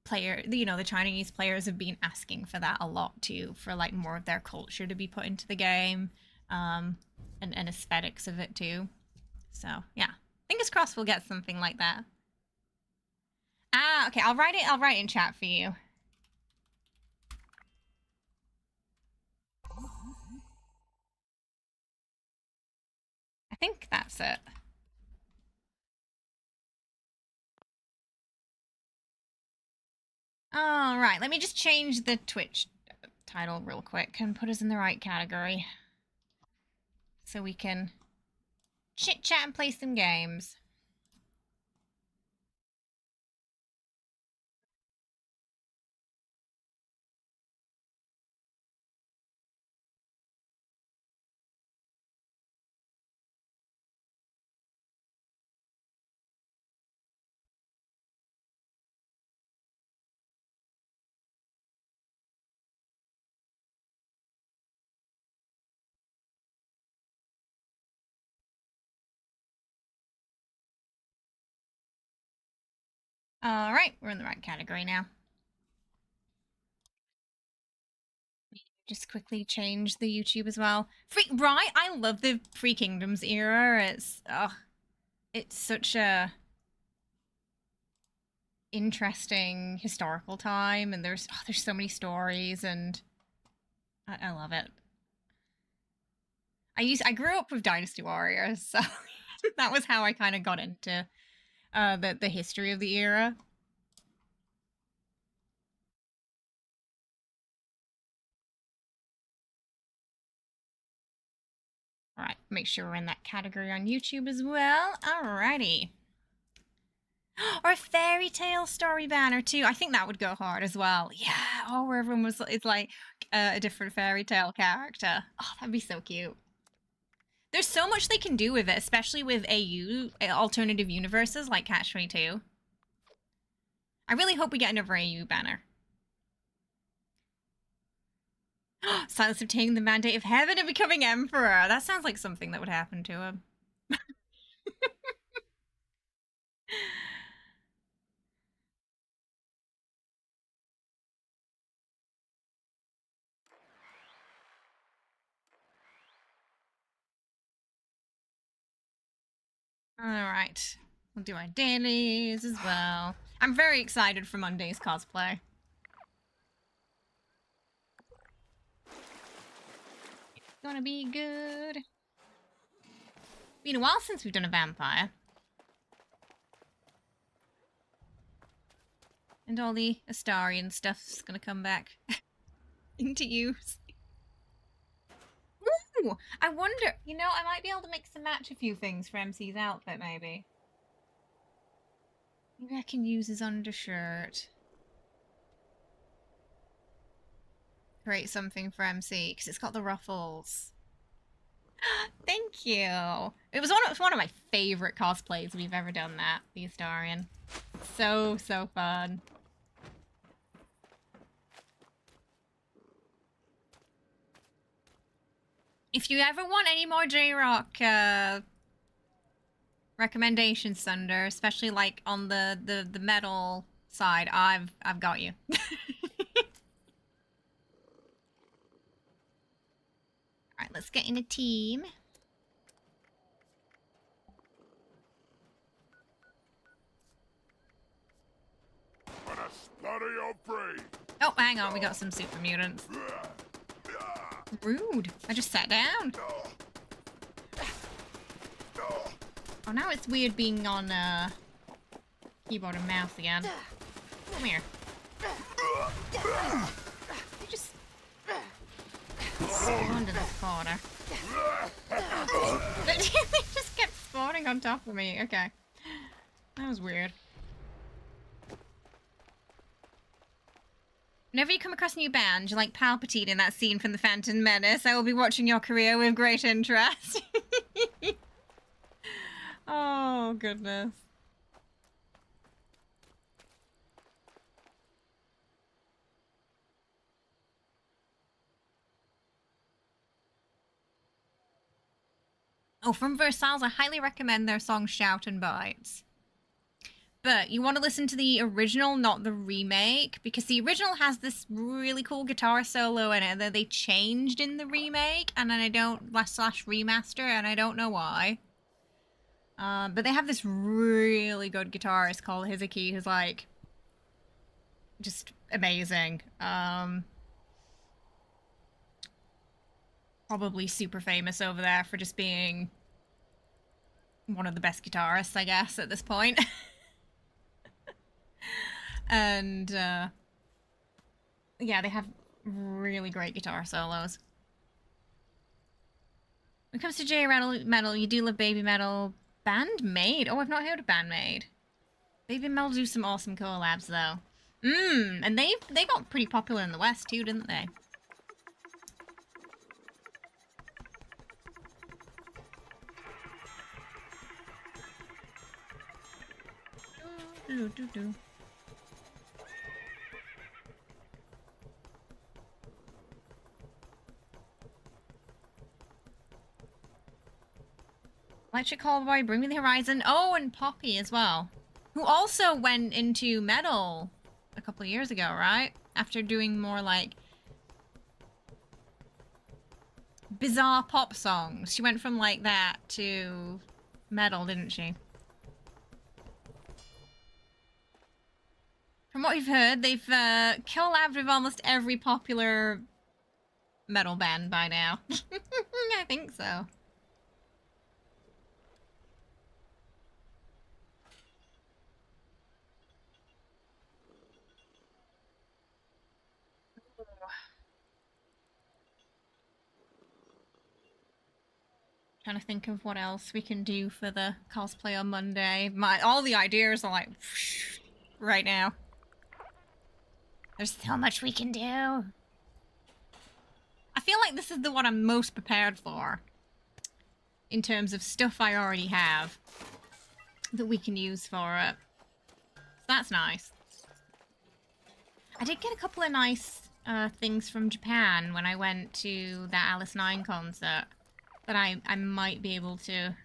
the Chinese players have been asking for that a lot too, for like more of their culture to be put into the game, and aesthetics of it too. So yeah, fingers crossed we'll get something like that. Ah, okay, I'll write it in chat for you. I think that's it. All right, let me just change the Twitch title real quick and put us in the right category so we can chit chat and play some games. All right, we're in the right category now. Just quickly change the YouTube as well. Right, I love the Three Kingdoms era. It's such a interesting historical time, and there's so many stories, and I love it. I grew up with Dynasty Warriors, so that was how I kind of got into the history of the era. All right, make sure we're in that category on YouTube as well. Alrighty. Or a fairy tale story banner too. I think that would go hard as well. Yeah. Oh, where everyone it's like a different fairy tale character. Oh, that'd be so cute. There's so much they can do with it, especially with AU alternative universes like Catch 22. I really hope we get another AU banner. Sylus obtaining the mandate of heaven and becoming emperor. That sounds like something that would happen to him. Alright. We'll do our dailies as well. I'm very excited for Monday's cosplay. It's gonna be good. Been a while since we've done a vampire. And all the Astarian stuff's gonna come back into use. Ooh, I wonder, I might be able to mix and match a few things for MC's outfit, maybe. Maybe I can use his undershirt. Create something for MC, because it's got the ruffles. Thank you. It was one of my favorite cosplays we've ever done. That the Astarion, so fun. If you ever want any more J-Rock recommendations, Thunder, especially like on the metal side, I've got you. All right, let's get in a team. Oh, hang on, we got some super mutants. Rude. I just sat down. Oh, now it's weird being on keyboard and mouse again. Come here. You just spawned in this corner. They just kept spawning on top of me. Okay. That was weird. Whenever you come across a new band, you like Palpatine in that scene from The Phantom Menace, I will be watching your career with great interest. Oh, goodness. Oh, from Versailles, I highly recommend their song Shout and Bites. But you want to listen to the original, not the remake, because the original has this really cool guitar solo in it that they changed in the remake, and then slash remaster, and I don't know why. But they have this really good guitarist called Hizuki, who's like just amazing. Probably super famous over there for just being one of the best guitarists, I guess, at this point. And yeah, they have really great guitar solos. When it comes to J-Metal, you do love Baby Metal. Bandmade? Oh, I've not heard of Bandmade. Baby Metal do some awesome collabs though. And they got pretty popular in the West too, didn't they? Do. Electric Callboy, Bring Me the Horizon. Oh, and Poppy as well. Who also went into metal a couple of years ago, right? After doing more like bizarre pop songs. She went from like that to metal, didn't she? From what we've heard, they've collabed with almost every popular metal band by now. I think so. Trying to think of what else we can do for the cosplay on Monday. All the ideas are like right now. There's so much we can do. I feel like this is the one I'm most prepared for in terms of stuff I already have that we can use for it. So that's nice. I did get a couple of nice things from Japan when I went to that Alice 9 concert that I might be able to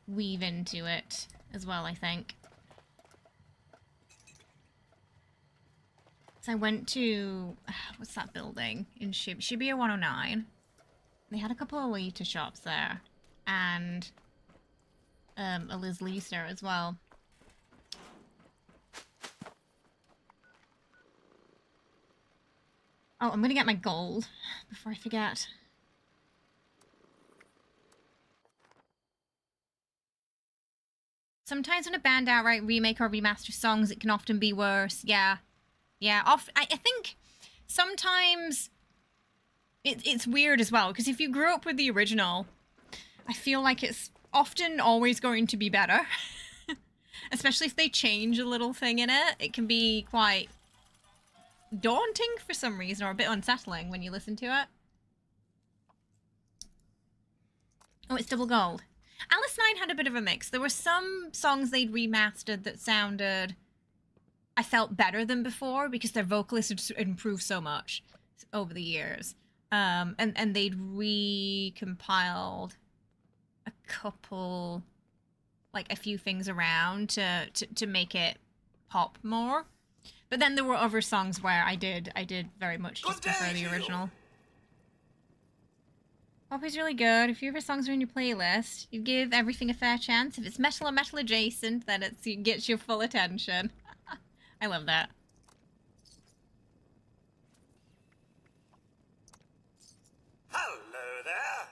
weave into it as well, I think. So I went to, what's that building in Shibuya 109. They had a couple of Lita shops there, and a Liz Lisa as well. Oh, I'm gonna get my gold before I forget. Sometimes when a band outright remake or remaster songs, it can often be worse. Yeah. Yeah, I think sometimes it's weird as well, because if you grew up with the original, I feel like it's often always going to be better. Especially if they change a little thing in it. It can be quite daunting for some reason, or a bit unsettling when you listen to it. Oh, it's double gold. Alice 9 had a bit of a mix. There were some songs they'd remastered that sounded, I felt, better than before because their vocalists had improved so much over the years. And they'd recompiled a couple, like a few things around to make it pop more. But then there were other songs where I did very much just prefer the original. Poppy's really good. If your favorite songs are in your playlist, you give everything a fair chance. If it's metal or metal adjacent, then it gets your full attention. I love that. Hello there.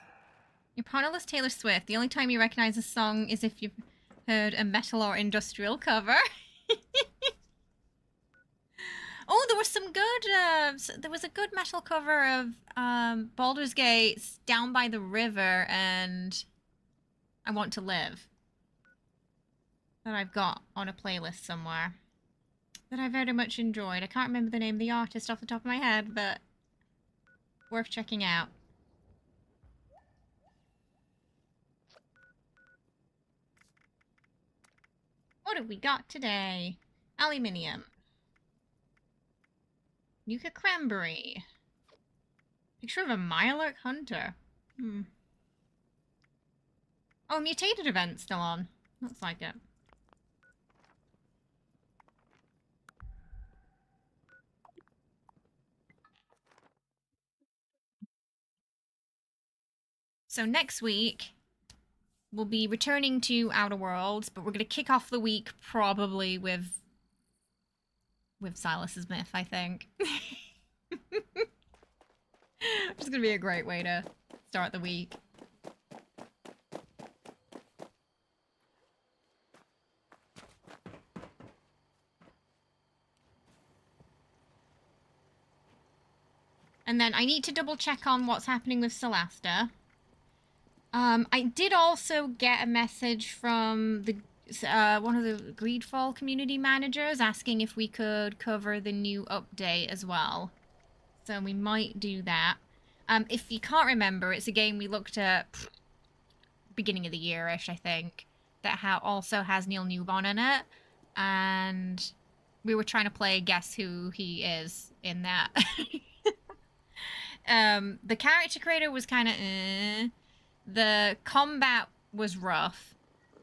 Your partner loves Taylor Swift. The only time you recognize a song is if you've heard a metal or industrial cover. Oh, there was some good, there was a good metal cover of Baldur's Gate's Down by the River and I Want to Live that I've got on a playlist somewhere that I very much enjoyed. I can't remember the name of the artist off the top of my head, but worth checking out. What have we got today? Aluminium. Yucca cranberry. Picture of a Mirelurk hunter. Oh, mutated event still on. Looks like it. So next week, we'll be returning to Outer Worlds, but we're going to kick off the week probably with Silas's myth, I think. Which is going to be a great way to start the week. And then I need to double check on what's happening with Celesta. I did also get a message from the one of the Greedfall community managers asking if we could cover the new update as well. So we might do that. If you can't remember, it's a game we looked at beginning of the year-ish, I think, that also has Neil Newbon in it. And we were trying to play Guess Who He Is in that. The character creator was kind of The combat was rough,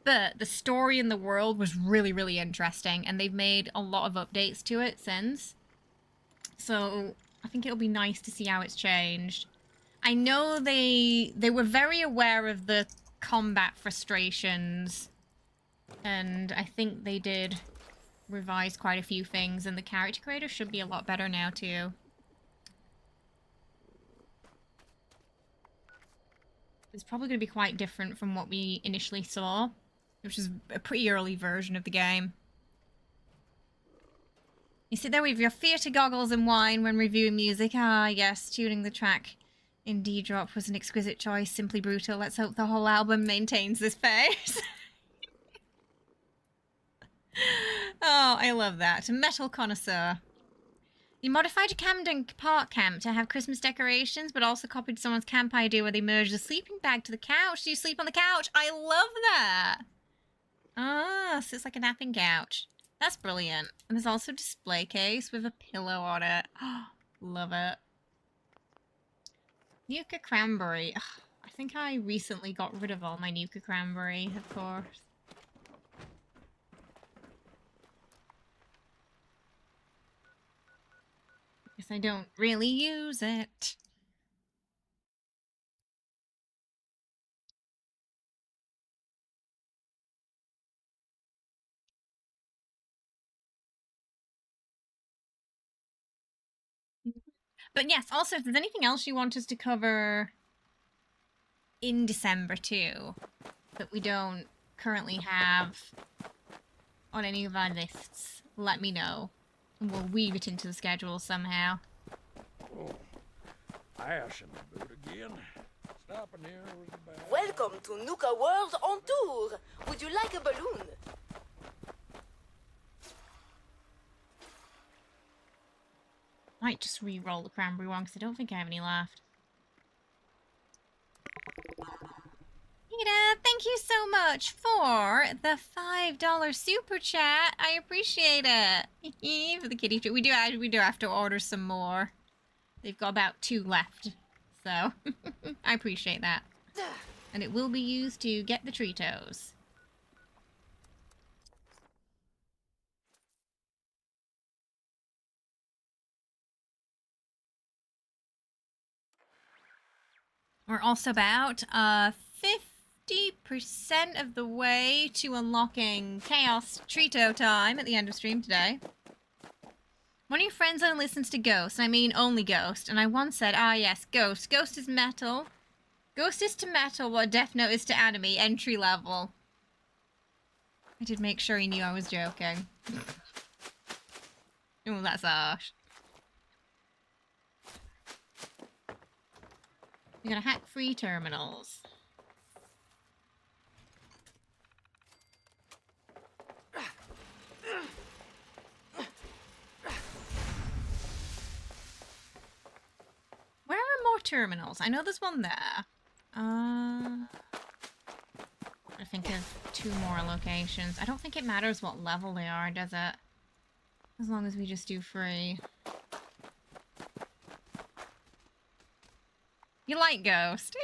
but the story in the world was really, really interesting, and they've made a lot of updates to it since. So I think it'll be nice to see how it's changed. I know they were very aware of the combat frustrations, and I think they did revise quite a few things, and the character creator should be a lot better now too. It's probably going to be quite different from what we initially saw, which is a pretty early version of the game. You sit there with your theatre goggles and wine when reviewing music. Ah, yes, tuning the track in D-Drop was an exquisite choice, simply brutal. Let's hope the whole album maintains this pace. Oh, I love that. Metal connoisseur. You modified your Camden Park camp to have Christmas decorations, but also copied someone's camp idea where they merged a sleeping bag to the couch. Do you sleep on the couch? I love that! Ah, so it's like a napping couch. That's brilliant. And there's also a display case with a pillow on it. Oh, love it. Nuka cranberry. Ugh, I think I recently got rid of all my Nuka cranberry, of course. Guess I don't really use it. But yes, also, if there's anything else you want us to cover in December too, that we don't currently have on any of our lists, let me know. And we'll weave it into the schedule somehow. Oh, ash in the boot again. Stopping here was bad. Welcome to Nuka World on tour. Would you like a balloon? Might just re-roll the cranberry one because I don't think I have any left. Rita, thank you so much for the $5 super chat. I appreciate it. For the kitty treat. We do have to order some more. They've got about 2 left. So, I appreciate that. And it will be used to get the Treatos. We're also about 50% of the way to unlocking Chaos Trito time at the end of stream today. One of your friends only listens to Ghost, I mean only Ghost, and I once said, ah yes, Ghost. Ghost is metal. Ghost is to metal what Death Note is to anime, entry level. I did make sure he knew I was joking. Oh, that's harsh. We're gonna hack free terminals. Where are more terminals? I know there's one there. I think of 2 more locations. I don't think it matters what level they are, does it? As long as we just do free. You like Ghost?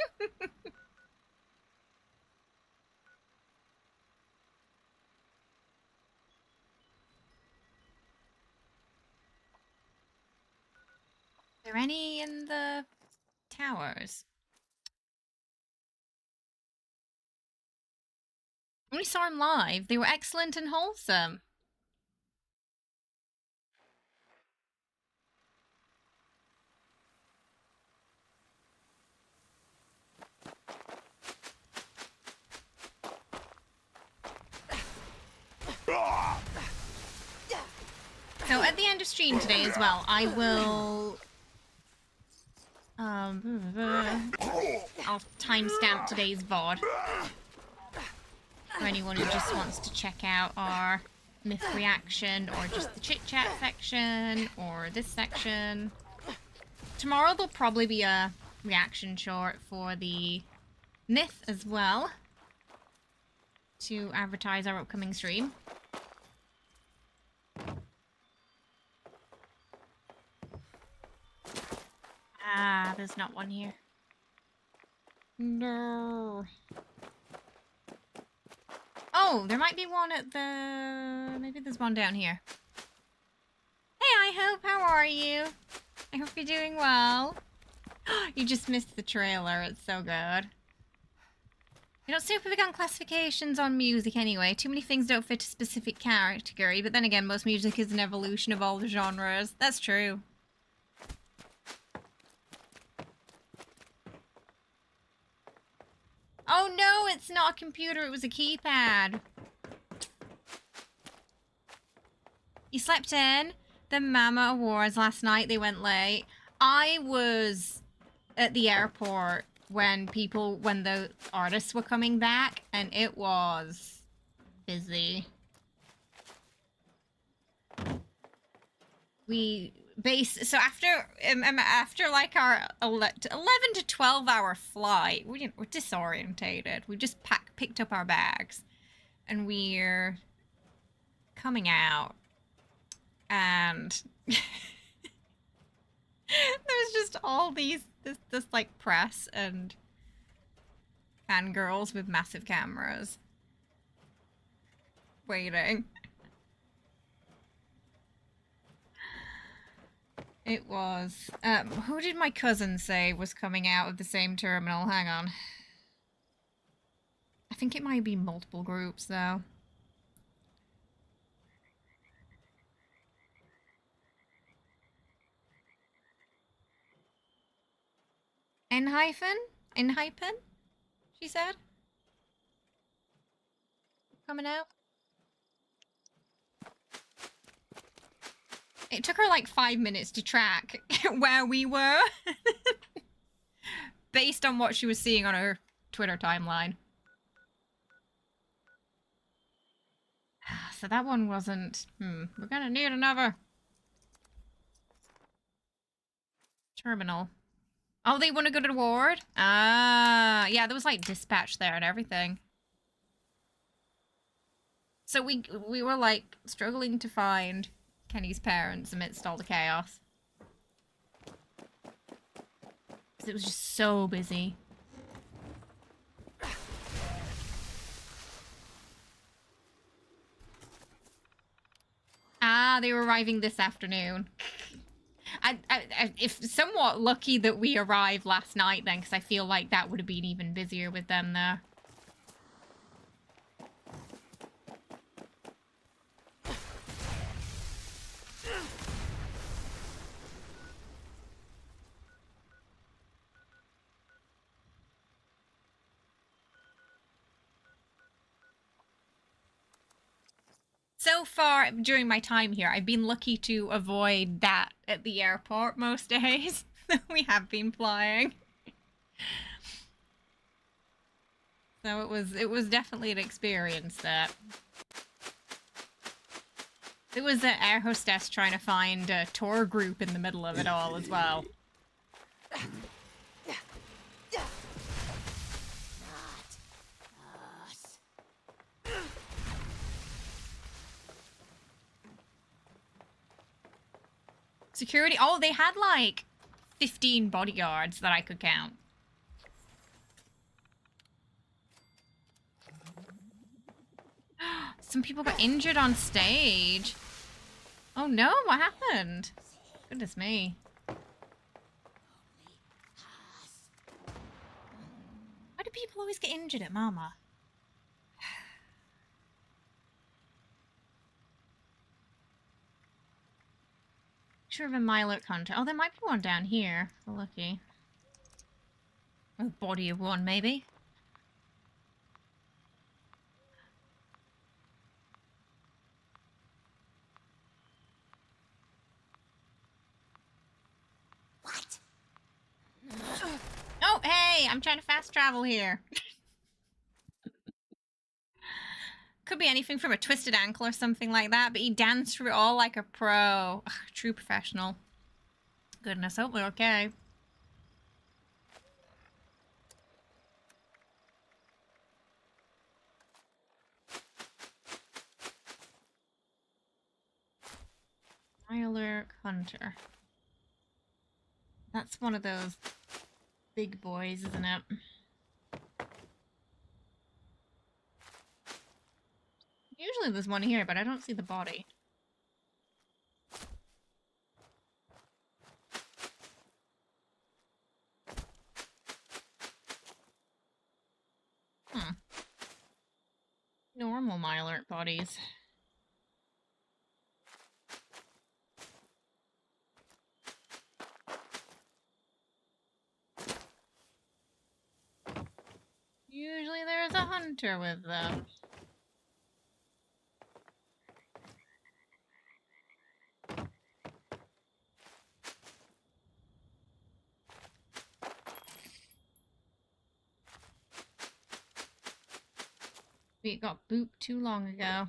Are there any in the towers? When we saw him live, they were excellent and wholesome. So at the end of stream today as well, I will I'll timestamp today's VOD for anyone who just wants to check out our myth reaction or just the chit chat section or this section. Tomorrow there'll probably be a reaction short for the myth as well to advertise our upcoming stream. Ah, there's not one here. No. Oh, there might be one at the... Maybe there's one down here. Hey, I hope. How are you? I hope you're doing well. You just missed the trailer. It's so good. You're not super big on classifications on music anyway. Too many things don't fit a specific category. But then again, most music is an evolution of all the genres. That's true. Oh no, it's not a computer, it was a keypad. You slept in the Mama Awards last night, they went late. I was at the airport when the artists were coming back, and it was busy. So after like our 11 to 12 hour flight, we're disorientated. We just picked up our bags and we're coming out, and there's just all this like press and fangirls with massive cameras waiting. It was, who did my cousin say was coming out of the same terminal? Hang on. I think it might be multiple groups, though. N-hyphen? N-hyphen? She said? Coming out? It took her like 5 minutes to track where we were. Based on what she was seeing on her Twitter timeline. So that one wasn't... We're gonna need another terminal. Oh, they want to go to the ward? Ah, yeah, there was like dispatch there and everything. So we were like struggling to find Kenny's parents amidst all the chaos. Because it was just so busy. Ah, they were arriving this afternoon. If somewhat lucky that we arrived last night then, because I feel like that would have been even busier with them there. So far, during my time here, I've been lucky to avoid that at the airport most days that we have been flying. So it was definitely an experience that. It was an air hostess trying to find a tour group in the middle of it all as well. Security. Oh, they had like 15 bodyguards that I could count. Some people got injured on stage. Oh no, what happened? Goodness me. Why do people always get injured at Mama? Sure of a Milo hunter. Oh, there might be one down here. Oh, lucky. A body of one, maybe. What? Oh, hey! I'm trying to fast travel here. Could be anything from a twisted ankle or something like that, but he danced through it all like a pro. Ugh, true professional. Goodness, hope we're okay. Mylerk Hunter. That's one of those big boys, isn't it? Usually there's one here, but I don't see the body. Normal Mylerk bodies. Usually there's a hunter with them. We got booped too long ago.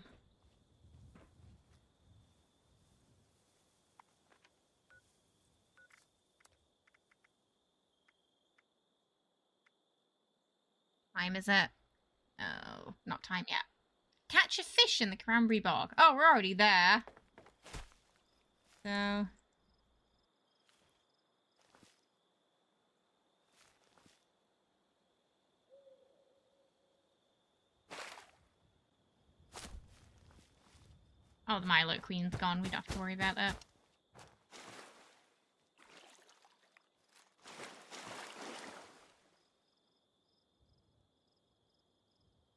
Time is it? Oh, not time yet. Catch a fish in the cranberry bog. Oh, we're already there. So... Oh, the Mylerk Queen's gone. We don't have to worry about that.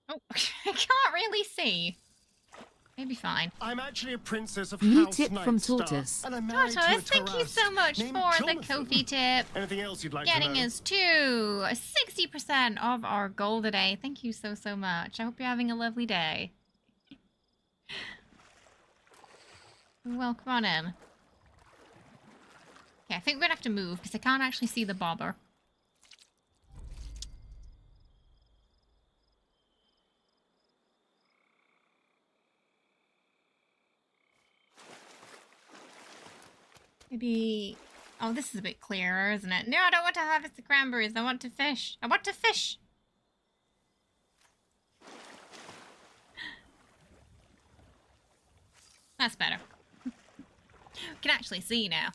Oh, I can't really see. Maybe fine. I'm actually a princess of New House tip Night from Star, Tortoise. and I'm married to a Tortoise, thank you so Tarrasque much named for the Jonathan. Ko-fi tip. Anything else you'd like Getting to know? us to 60% of our goal today. Thank you so, so much. I hope you're having a lovely day. Well, come on in. Okay, I think we're gonna have to move because I can't actually see the bobber. Maybe Oh, this is a bit clearer, isn't it? No, I don't want to harvest the cranberries. I want to fish. I want to fish! That's better. We can actually see now.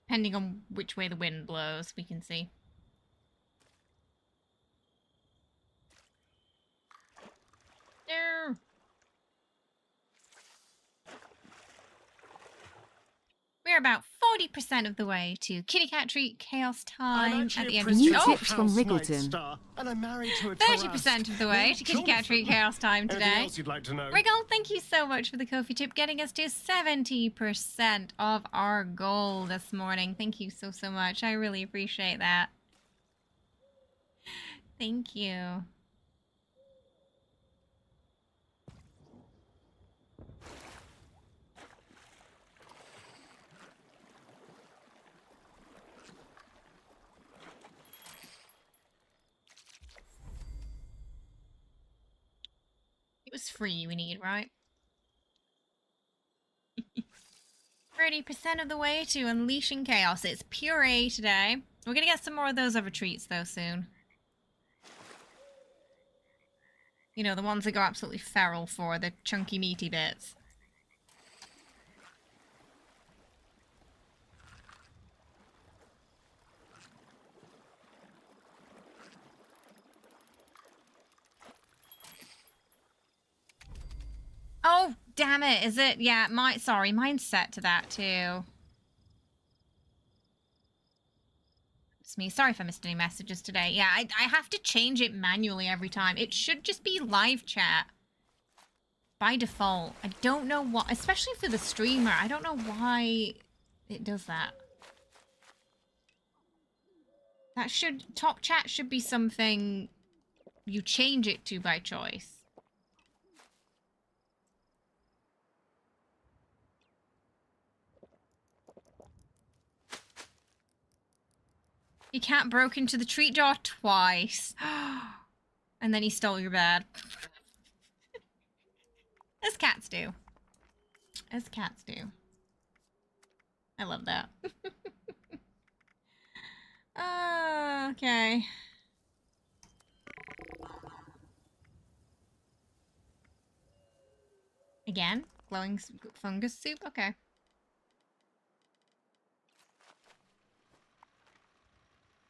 Depending on which way the wind blows, we can see. There. We're about 40% of the way to Kitty Cat Treat Chaos I'm Time actually at the a end Prince of New oh, tips from House Night Wriggleton. Star, and I'm married to a 30% of the way named to Kitty Cat Treat Jonathan. Chaos Time Anything today. else you'd like to know? Wriggle, thank you so much for the coffee tip, getting us to 70% of our goal this morning. Thank you so, so much. I really appreciate that. Thank you. It was free we need, right? 30% of the way to Unleashing Chaos. It's puree today. We're gonna get some more of those other treats though soon. You know, the ones that go absolutely feral for, the chunky meaty bits. Oh, damn it, is it? Yeah, sorry, mine's set to that too. It's me. Sorry if I missed any messages today. Yeah, I have to change it manually every time. It should just be live chat by default. I don't know why, especially for the streamer. I don't know why it does that. Top chat should be something you change it to by choice. Your cat broke into the treat jar twice. And then he stole your bed. As cats do. As cats do. I love that. Okay. Again? Glowing fungus soup? Okay.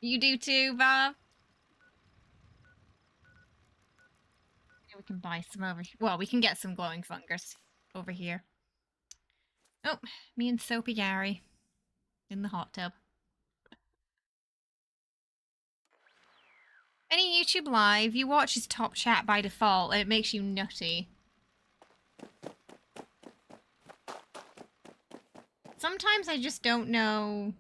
You do too, Bob? We can buy some over here. Well, we can get some glowing fungus over here. Oh, me and Soapy Gary in the hot tub. Any YouTube live, you watch his top chat by default and it makes you nutty. Sometimes I just don't know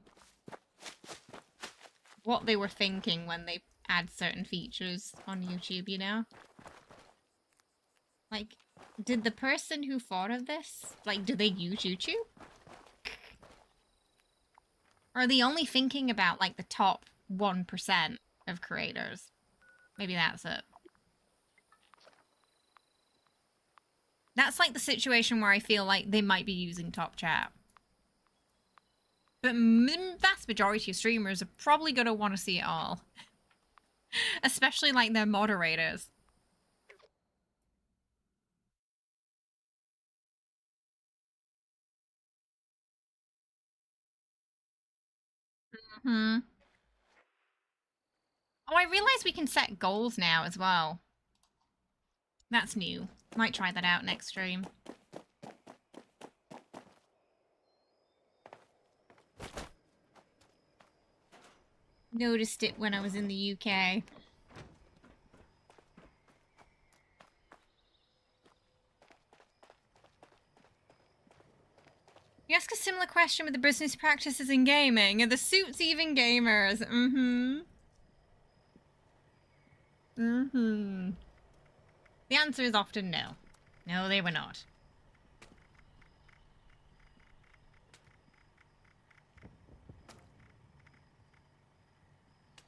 what they were thinking when they add certain features on YouTube, you know? Like, did the person who thought of this, like, do they use YouTube? Or are they only thinking about, like, the top 1% of creators? Maybe that's it. That's like the situation where I feel like they might be using top chat. But vast majority of streamers are probably going to want to see it all. Especially like their moderators. Hmm. Oh, I realize we can set goals now as well. That's new. Might try that out next stream. Noticed it when I was in the UK. You ask a similar question with the business practices in gaming. Are the suits even gamers? Mm-hmm. Mm-hmm. The answer is often no. No, they were not.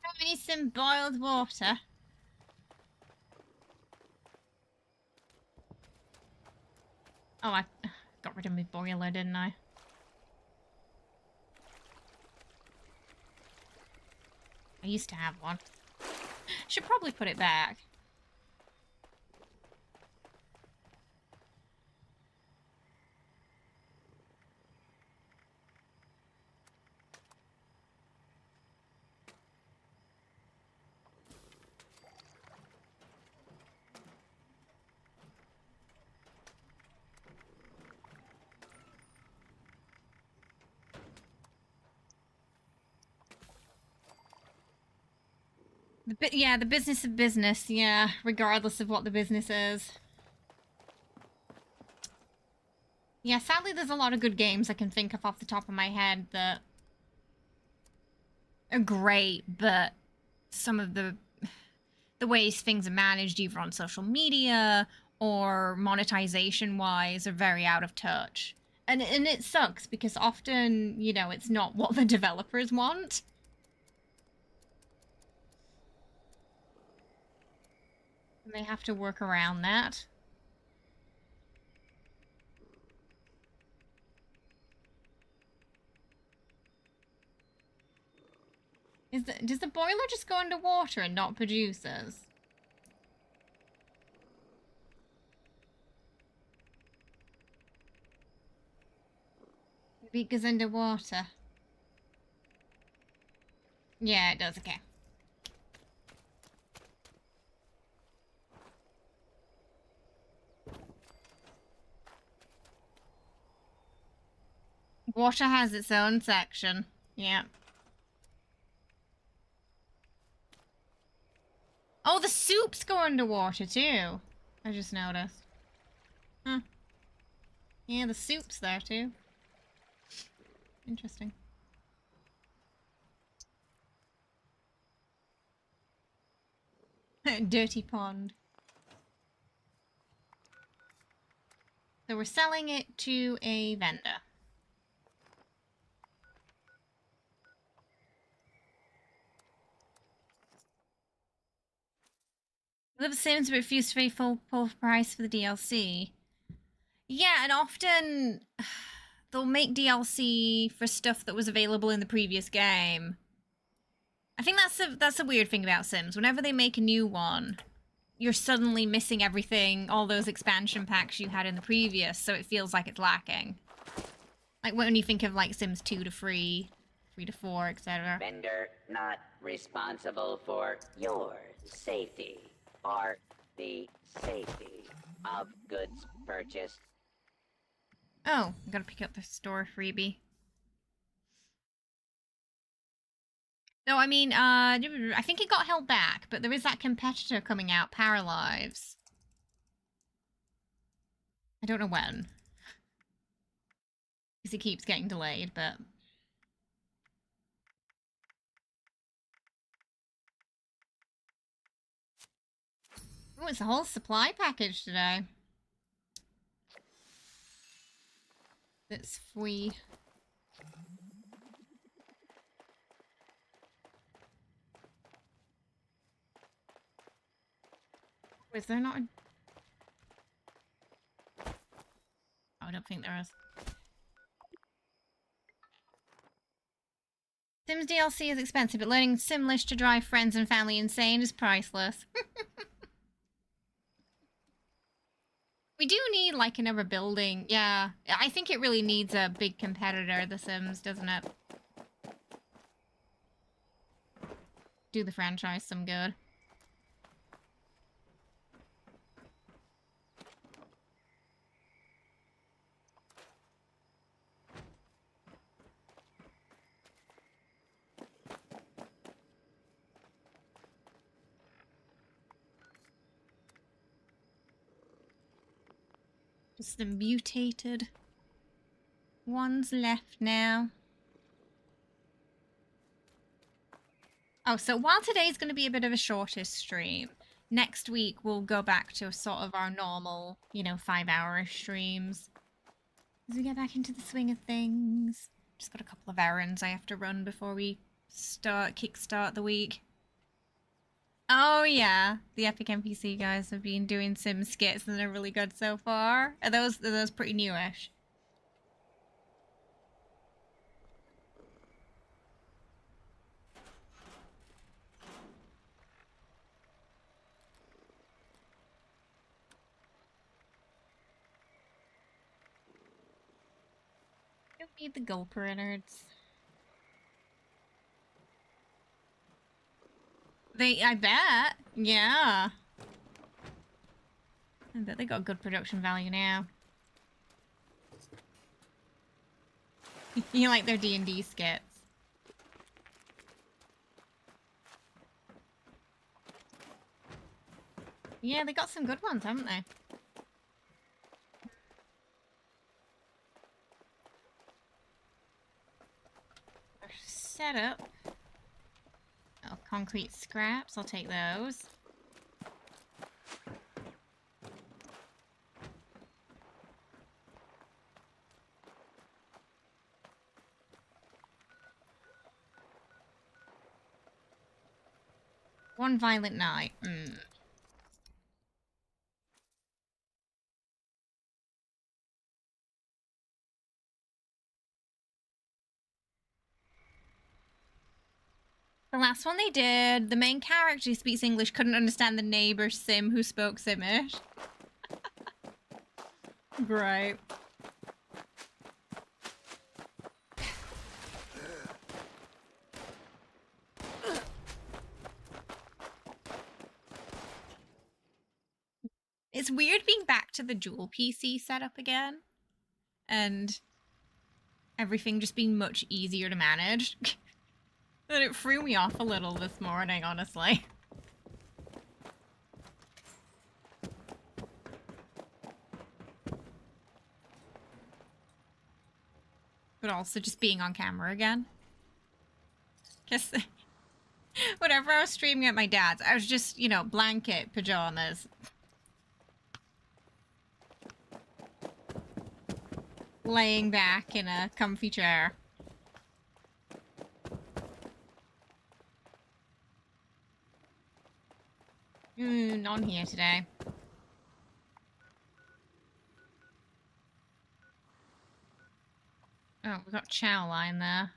Have any some boiled water? Oh, I got rid of my boiler, didn't I? I used to have one. Should probably put it back. Yeah, the business of business, yeah, regardless of what the business is. Yeah, sadly there's a lot of good games I can think of off the top of my head that are great, but some of the ways things are managed either on social media or monetization wise are very out of touch. And it sucks because often, you know, it's not what the developers want. And they have to work around that. Does the boiler just go underwater and not produces? Maybe it goes underwater. Yeah, it does, okay. Water has its own section. Yeah. Oh, the soups go underwater too. I just noticed. Huh. Yeah, the soup's there too. Interesting. Dirty pond. So we're selling it to a vendor. Live Sims refused to pay full price for the DLC. Yeah, and often they'll make DLC for stuff that was available in the previous game. I think that's a weird thing about Sims. Whenever they make a new one, you're suddenly missing everything, all those expansion packs you had in the previous, so it feels like it's lacking. Like when you think of like Sims 2 to 3, 3 to 4, etc. Vendor not responsible for your safety or the safety of goods purchased. Oh, I gotta pick up the store freebie. No, I mean, I think it got held back, but there is that competitor coming out, Paralives. I don't know when. Because it keeps getting delayed, but... Oh, it's a whole supply package today. That's free. Is there not a... Oh, I don't think there is. Sims DLC is expensive, but learning Simlish to drive friends and family insane is priceless. We do need, like, another building. Yeah, I think it really needs a big competitor, The Sims, doesn't it? Do the franchise some good. Just the mutated ones left now. Oh, so while today's going to be a bit of a shorter stream, next week we'll go back to sort of our normal, you know, 5-hour-ish streams. As we get back into the swing of things. Just got a couple of errands I have to run before we kickstart the week. Oh yeah, the Epic NPC guys have been doing sim skits and they're really good so far. Are those pretty newish? Don't need the gulper innards. I bet. Yeah. I bet they got good production value now. You like their D&D skits. Yeah, they got some good ones, haven't they? Set up. Oh, concrete scraps. I'll take those. One violent night. The last one they did, the main character who speaks English couldn't understand the neighbor Sim who spoke Simish. Great. It's weird being back to the dual PC setup again. And everything just being much easier to manage. That it threw me off a little this morning, honestly. But also just being on camera again. Because whenever I was streaming at my dad's, I was just, you know, blanket, pajamas. Laying back in a comfy chair. None here today. Oh, we got chow line there.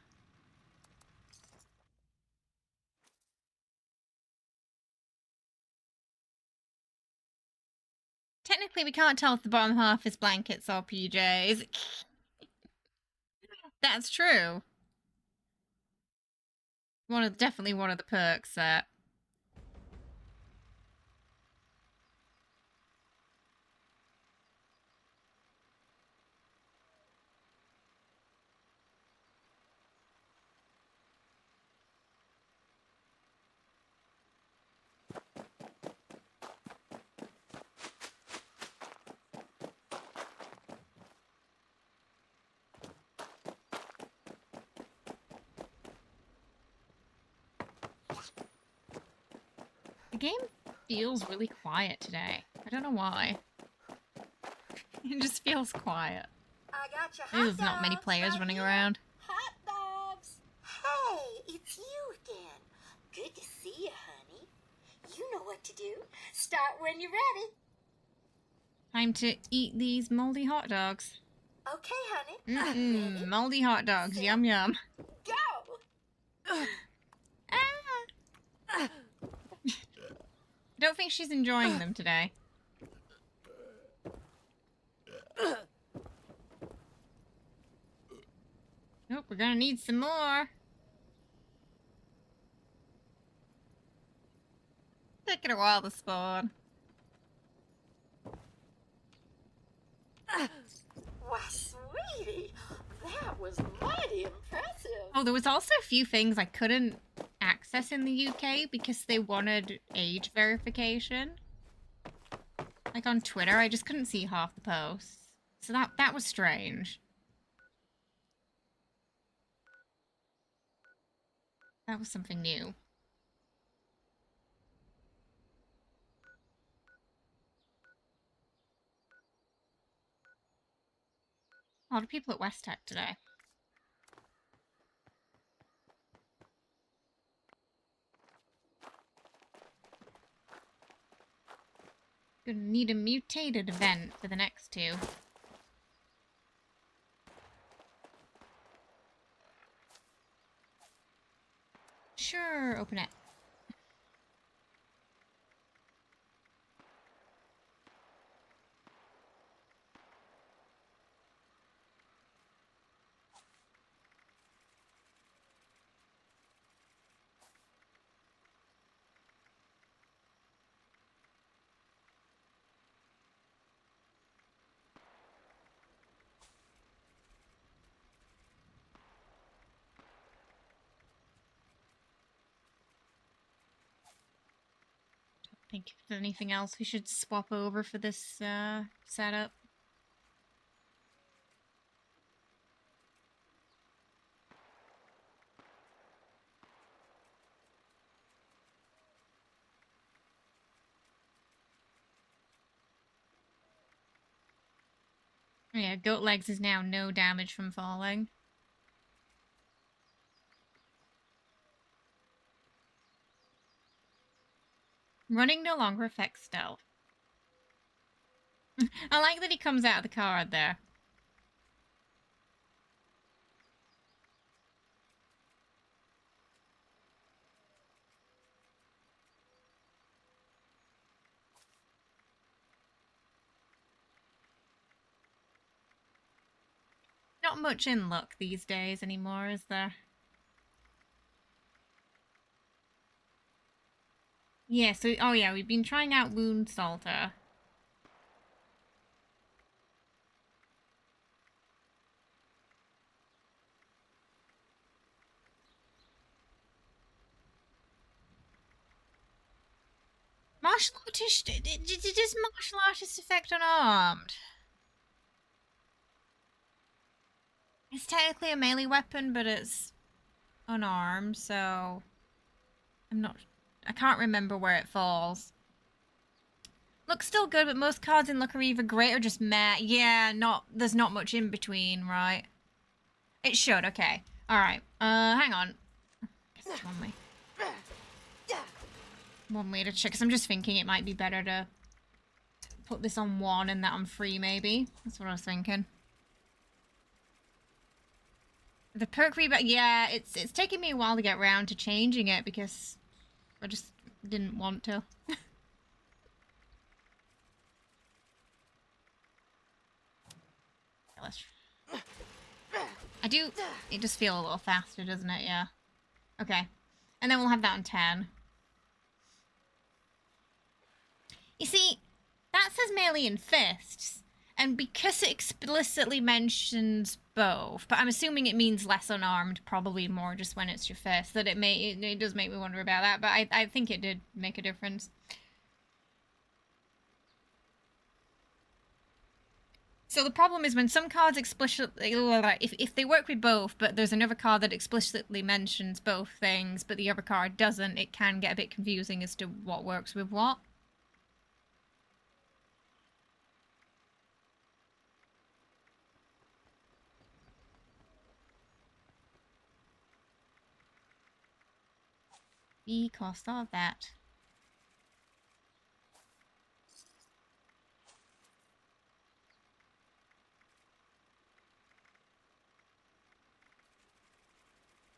Technically, we can't tell if the bottom half is blankets or PJs. That's true. Definitely one of the perks there. The game feels really quiet today. I don't know why. It just feels quiet. I got your Maybe there's not many players running around. Hot dogs. Hey, it's you again. Good to see you, honey. You know what to do. Start when you're ready. Time to eat these moldy hot dogs. Okay, honey. Ready? Moldy hot dogs. Yum yum. Go. I don't think she's enjoying them today. Nope, we're gonna need some more. Taking a while to spawn. Why, sweetie, that was mighty impressive. Oh, there was also a few things I couldn't access in the UK because they wanted age verification. Like on Twitter, I just couldn't see half the posts. So that was strange. That was something new. A lot of people at West Tech today. Gonna need a mutated event for the next two. Sure, open it. Think if there's anything else we should swap over for this setup. Yeah, goat legs is now no damage from falling. Running no longer affects stealth. I like that he comes out of the card there. Not much in luck these days anymore, is there? Yeah, so, oh yeah, we've been trying out Wound Salter. Martial artist, does martial artist affect unarmed? It's technically a melee weapon, but it's unarmed, so I can't remember where it falls. Looks still good, but most cards in Look are either great or just meh. Yeah, there's not much in between, right? It should, okay. Alright, hang on. Guess it's one way to check, because I'm just thinking it might be better to put this on 1 and that on 3, maybe. That's what I was thinking. The perk reboot, yeah, it's taking me a while to get around to changing it, because I just didn't want to. It does feel a little faster, doesn't it? Yeah. Okay. And then we'll have that on 10. You see, that says melee and fists, and because it explicitly mentions both, but I'm assuming it means less unarmed, probably more just when it's your fist, that it does make me wonder about that, but I think it did make a difference. So the problem is when some cards explicitly, if they work with both, but there's another card that explicitly mentions both things, but the other card doesn't, it can get a bit confusing as to what works with what. The cost of that.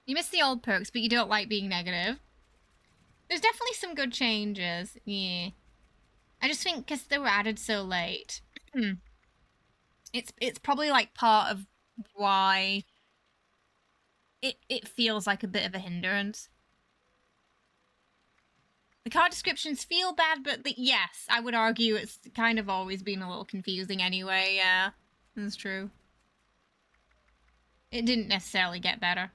You miss the old perks, but you don't like being negative. There's definitely some good changes. Yeah. I just think because they were added so late. It's probably like part of why it feels like a bit of a hindrance. The card descriptions feel bad, but yes, I would argue it's kind of always been a little confusing anyway. Yeah, that's true. It didn't necessarily get better.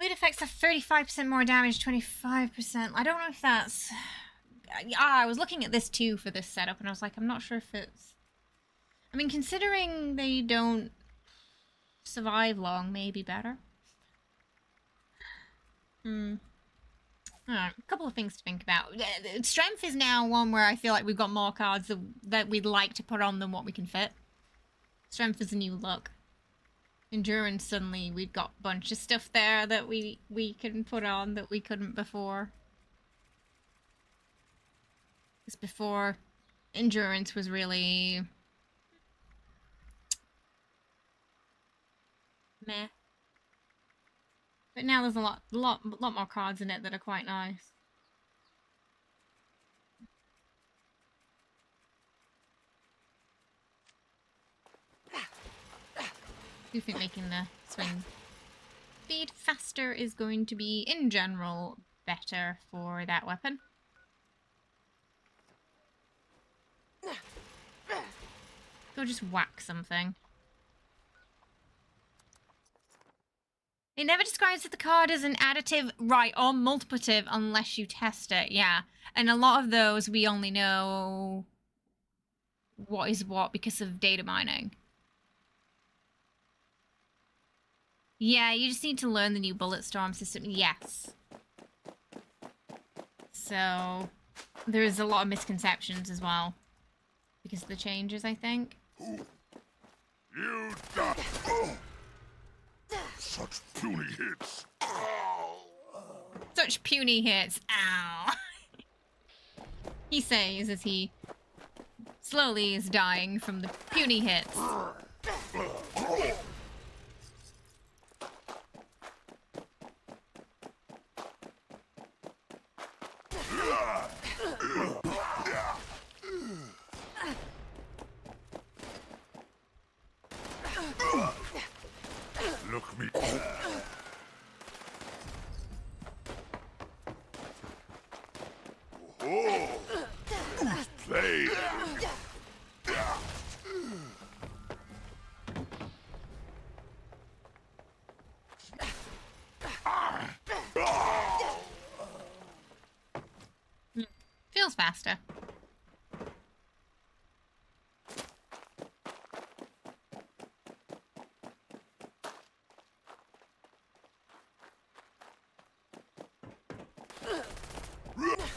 Bleed effects have 35% more damage, 25%. I don't know if that's... I was looking at this too for this setup, and I was like, I'm not sure if it's... I mean, considering they don't survive long, maybe better. A couple of things to think about. Strength is now one where I feel like we've got more cards that we'd like to put on than what we can fit. Strength is a new look. Endurance, suddenly we've got a bunch of stuff there that we can put on that we couldn't before. Because before, endurance was really meh. But now there's a lot more cards in it that are quite nice. I do think making the swing speed faster is going to be, in general, better for that weapon. Go just whack something. It never describes if the card is an additive, right, or multiplicative unless you test it, yeah. And a lot of those we only know what is what because of data mining. Yeah, you just need to learn the new bullet storm system, yes. So, there's a lot of misconceptions as well. Because of the changes, I think. You die. Such puny hits. Such puny hits. Ow. He says as he slowly is dying from the puny hits. Look me. Oh, who's playing? Feels faster.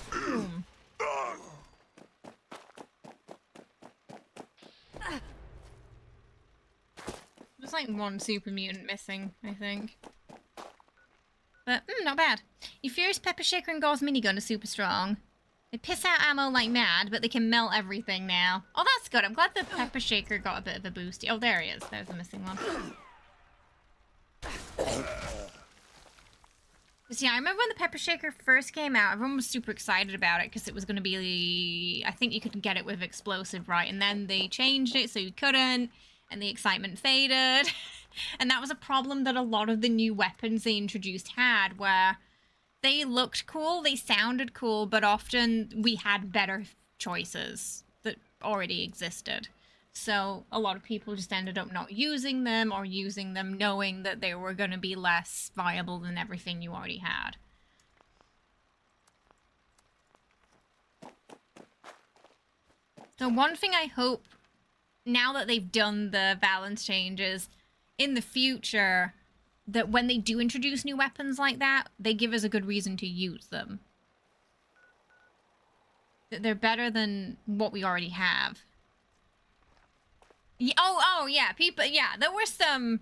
Boom. There's like one super mutant missing, I think. But, not bad. Your Furious Pepper Shaker and Gauze minigun are super strong. They piss out ammo like mad, but they can melt everything now. Oh, that's good. I'm glad the Pepper Shaker got a bit of a boost. Oh, there he is. There's the missing one. See, I remember when the Pepper Shaker first came out, everyone was super excited about it because it was going to be... I think you could get it with explosive, right? And then they changed it so you couldn't, and the excitement faded. And that was a problem that a lot of the new weapons they introduced had, where they looked cool, they sounded cool, but often we had better choices that already existed. So a lot of people just ended up not using them, or using them knowing that they were going to be less viable than everything you already had. So one thing I hope, now that they've done the balance changes, in the future, that when they do introduce new weapons like that, they give us a good reason to use them. That they're better than what we already have. Yeah, oh, yeah, people, yeah, there were some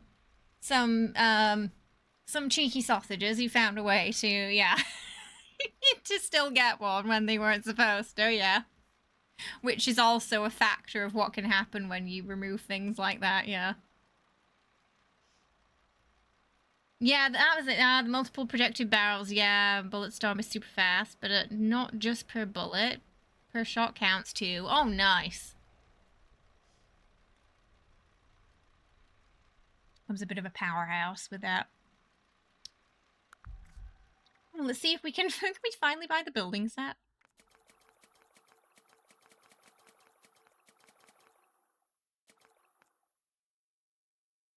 cheeky sausages who found a way to, yeah, to still get one when they weren't supposed to, yeah. Which is also a factor of what can happen when you remove things like that, yeah. Yeah, that was it. The multiple projectile barrels, yeah, bullet storm is super fast, but not just per bullet. Per shot counts too. Oh, nice. Comes a bit of a powerhouse with that. Well, let's see if we can we finally buy the building set.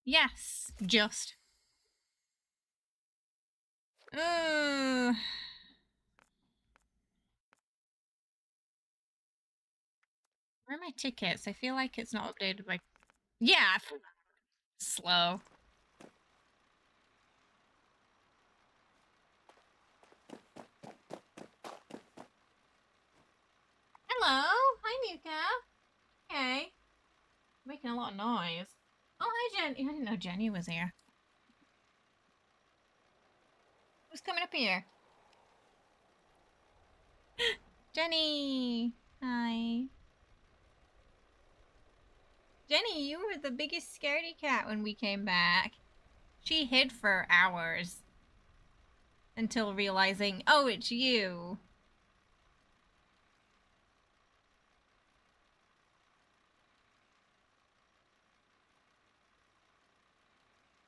Yes, just. Where are my tickets? I feel like it's not updated by... Yeah, slow. Hello! Hi, Nuka! Hey. Making a lot of noise. Oh, hi, Jenny. I didn't know Jenny was here. Who's coming up here? Jenny! Hi. Jenny, you were the biggest scaredy cat when we came back. She hid for hours. Until realizing, oh, it's you.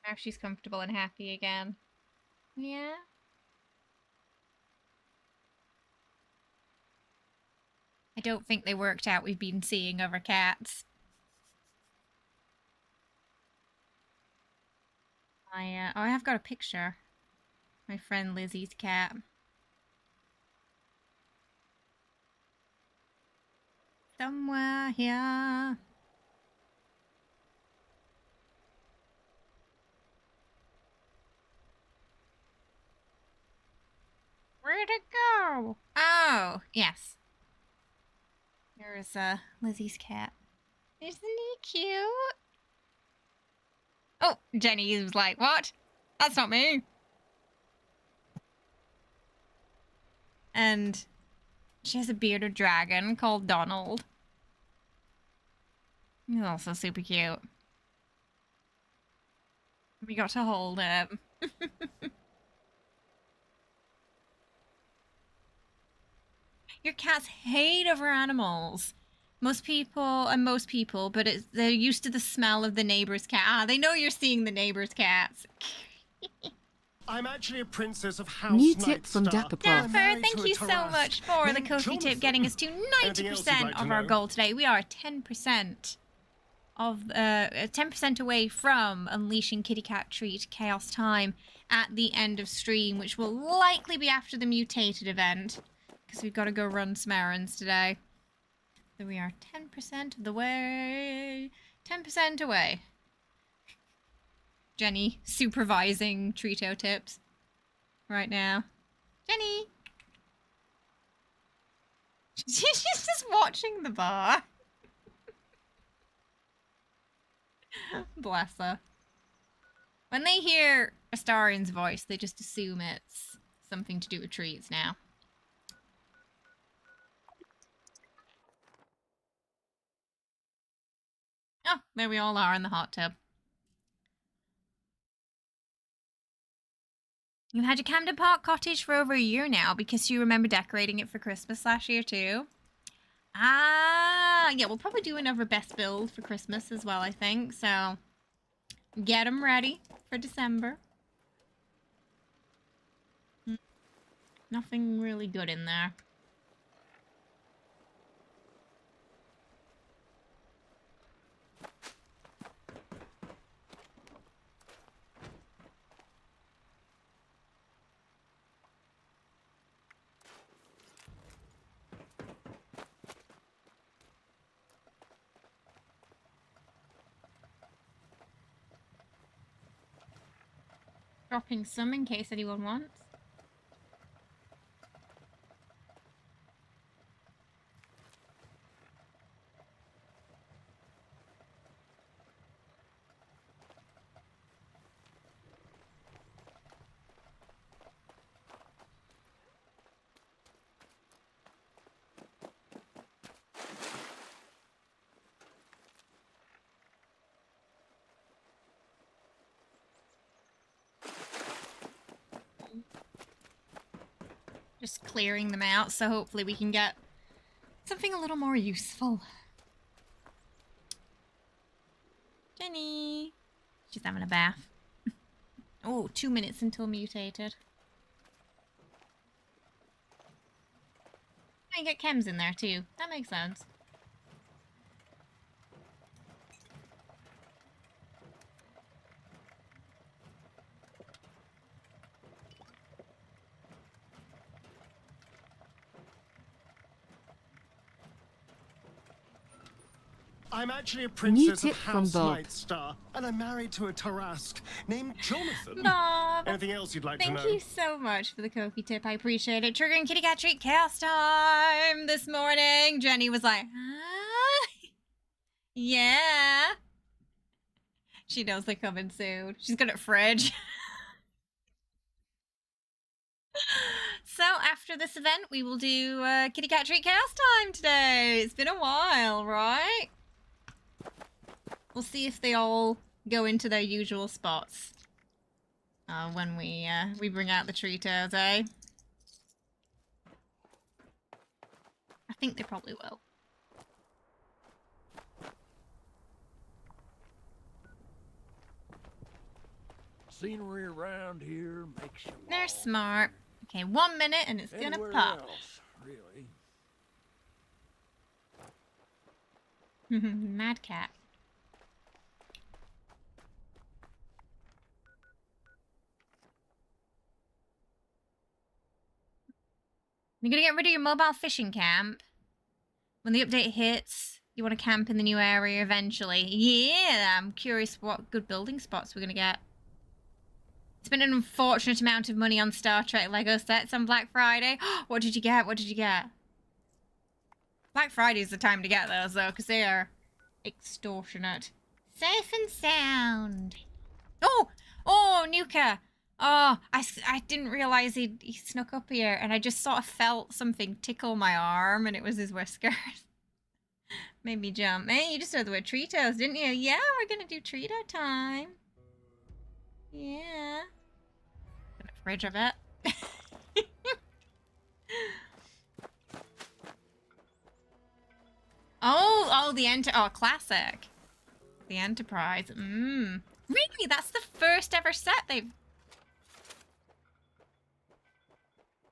Now she's comfortable and happy again. Yeah? I don't think they worked out we've been seeing other cats. I have got a picture. My friend Lizzie's cat. Somewhere here. Where'd it go? Oh, yes. Here's Lizzie's cat. Isn't he cute? Oh, Jenny was like, what? That's not me. And she has a bearded dragon called Donald. He's also super cute. We got to hold him. Your cats hate other animals. Most people, but they're used to the smell of the neighbor's cat. Ah, they know you're seeing the neighbor's cats. I'm actually a princess of House New tip from Nightstar. Dapper Pro. I'm Dapper, married thank to a you so Tarrasque much for the named Ko-fi tip, Jonathan. getting us to Anything else 90% you'd like to of our know? goal today. We are 10% of 10% away from unleashing Kitty Cat Treat Chaos Time at the end of stream, which will likely be after the mutated event, because we've got to go run some errands today. So we are 10% of the way. 10% away. Jenny supervising Trito tips right now. Jenny! She's just watching the bar. Bless her. When they hear Astarian's voice, they just assume it's something to do with treats now. Oh, there we all are in the hot tub. You've had your Camden Park cottage for over a year now because you remember decorating it for Christmas last year too. Ah, yeah, we'll probably do another best build for Christmas as well, I think. So, get them ready for December. Nothing really good in there. Dropping some in case anyone wants. Just clearing them out, so hopefully we can get something a little more useful. Jenny! She's having a bath. Oh, 2 minutes until mutated. I get chems in there too. That makes sense. I'm actually a princess tip of from House Bob. Nightstar, and I'm married to a Tarrasque named Jonathan. Bob! Anything else you'd like to Thank know? you so much for the Koki tip. I appreciate it. Triggering Kitty Cat Treat Chaos Time this morning. Jenny was like, huh? Yeah. She knows they're coming soon. She's good at fridge. So after this event, we will do Kitty Cat Treat Chaos Time today. It's been a while, right? We'll see if they all go into their usual spots when we bring out the Tritos, eh? I think they probably will. Scenery around here makes you They're long. smart. Okay, 1 minute and it's gonna Anywhere pop. else, really. Mad cat. You're gonna get rid of your mobile fishing camp. When the update hits, you want to camp in the new area eventually. Yeah, I'm curious what good building spots we're gonna get. Spent an unfortunate amount of money on Star Trek Lego sets on Black Friday. What did you get? What did you get? Black Friday is the time to get those, though, because they are extortionate. Safe and sound. Oh! Oh, Nuka! Oh, I didn't realize he snuck up here, and I just sort of felt something tickle my arm, and it was his whiskers. Made me jump. Hey, you just heard the word Tritos, didn't you? Yeah, we're gonna do Trito time. Yeah. Gonna fridge of it. Oh, oh, classic. The Enterprise. Really? That's the first ever set they've...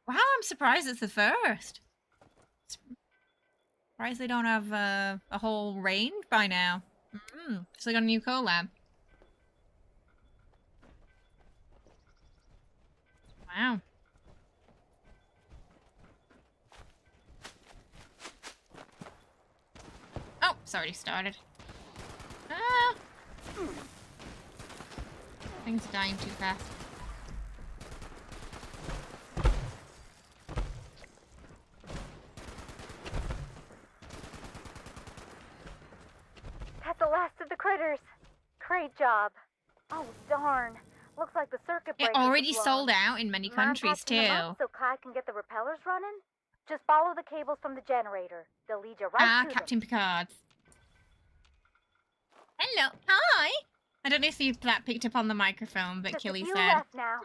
Wow, I'm surprised it's the first. Surprised they don't have a whole range by now. So they got a new collab. Wow. Oh, it's already started. Ah! Things are dying too fast. That's the last of the critters. Great job. Oh, darn. Looks like the circuit breaker It already is blown. sold out in many countries Mind patching them too. up so Kai can get the repellers running? Just follow the cables from the generator. They'll lead you right Ah, to Captain them. Picard. Hello. Hi. I don't know if you that picked up on the microphone, but Just Killy a few said, left now.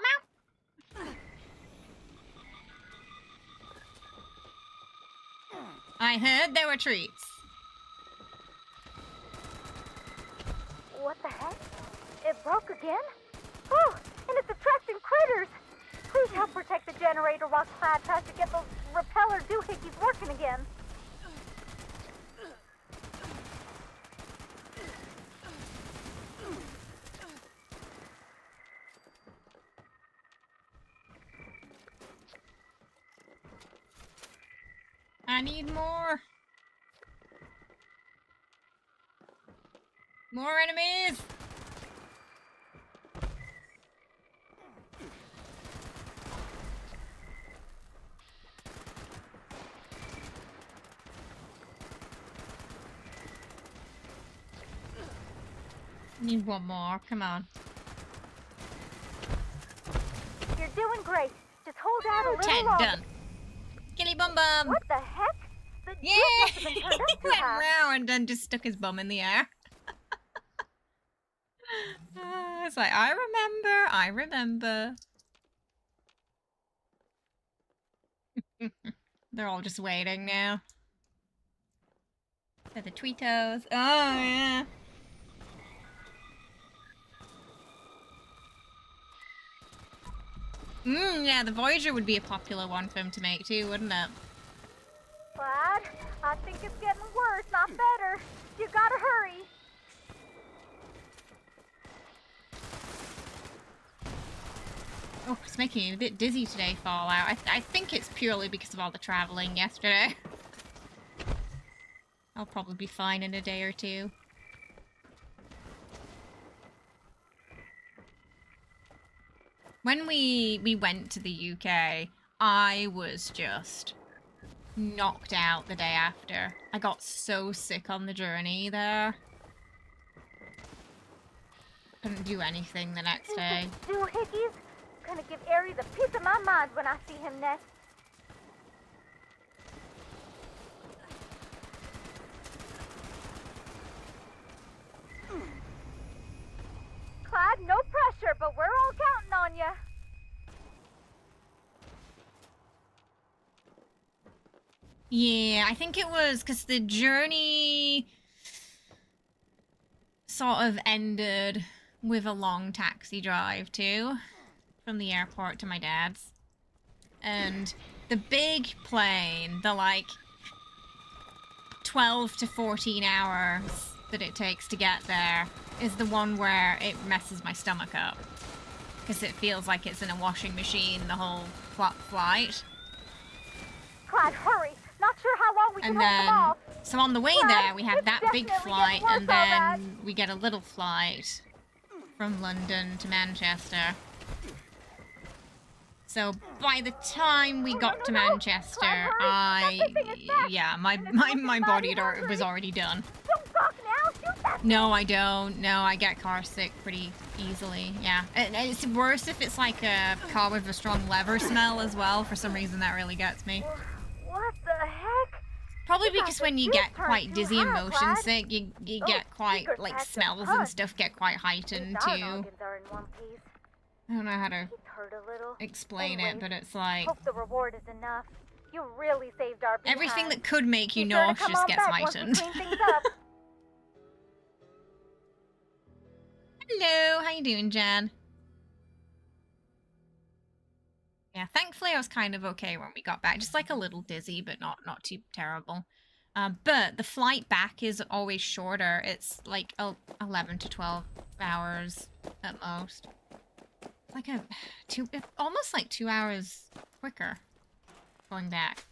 I heard there were treats. What the heck? It broke again? Oh, and it's attracting critters! Please help protect the generator while Clyde tries to get those repeller doohickeys working again. I need more. More enemies. Need one more. Come on. You're doing great. Just hold out a little 10 longer. done. Killy bum bum. What the heck? The Yeah! juice must have been turned up He too went high. round and just stuck his bum in the air. It's like, I remember. They're all just waiting now. For the Tweetos. Oh, yeah. Yeah, the Voyager would be a popular one for him to make too, wouldn't it? Clyde, I think it's getting worse, not better. You gotta hurry. Oh, it's making me a bit dizzy today, Fallout. I think it's purely because of all the traveling yesterday. I'll probably be fine in a day or two. When we went to the UK, I was just knocked out the day after. I got so sick on the journey there. Couldn't do anything the next day. Doohickeys? Gonna give Ares a piece of my mind when I see him next. Yeah, I think it was because the journey sort of ended with a long taxi drive too, from the airport to my dad's. And the big plane, the like 12 to 14 hours that it takes to get there, is the one where it messes my stomach up. Because it feels like it's in a washing machine the whole flight. Clyde, hurry! Not sure how long we can And hold them then, off. so on the way there, we have It's that big definitely flight, getting and worse, all right. then we get a little flight from London to Manchester. So by the time we got to Manchester, my body was already done. Don't gawk now! Shoot that! No, I don't. No, I get car sick pretty easily. Yeah. And it's worse if it's like a car with a strong leather smell as well. For some reason, that really gets me. What the heck? Probably You because got when the you juice get turned quite too dizzy and high, motion Clyde. sick, you Oh, get quite, secret like, active smells punch. and stuff get quite heightened These iron too. organs are in one piece. I don't know how to It hurt a little. explain it, Anyways, but it's like hope the reward is enough. You really saved our behind. everything that could make you Be sure to come nauseous on gets back once we heightened. clean things up. Hello, how you doing, Jan? Yeah, thankfully I was kind of okay when we got back. Just like a little dizzy, but not too terrible. But the flight back is always shorter. It's like 11 to 12 hours at most. Like almost like 2 hours quicker going back.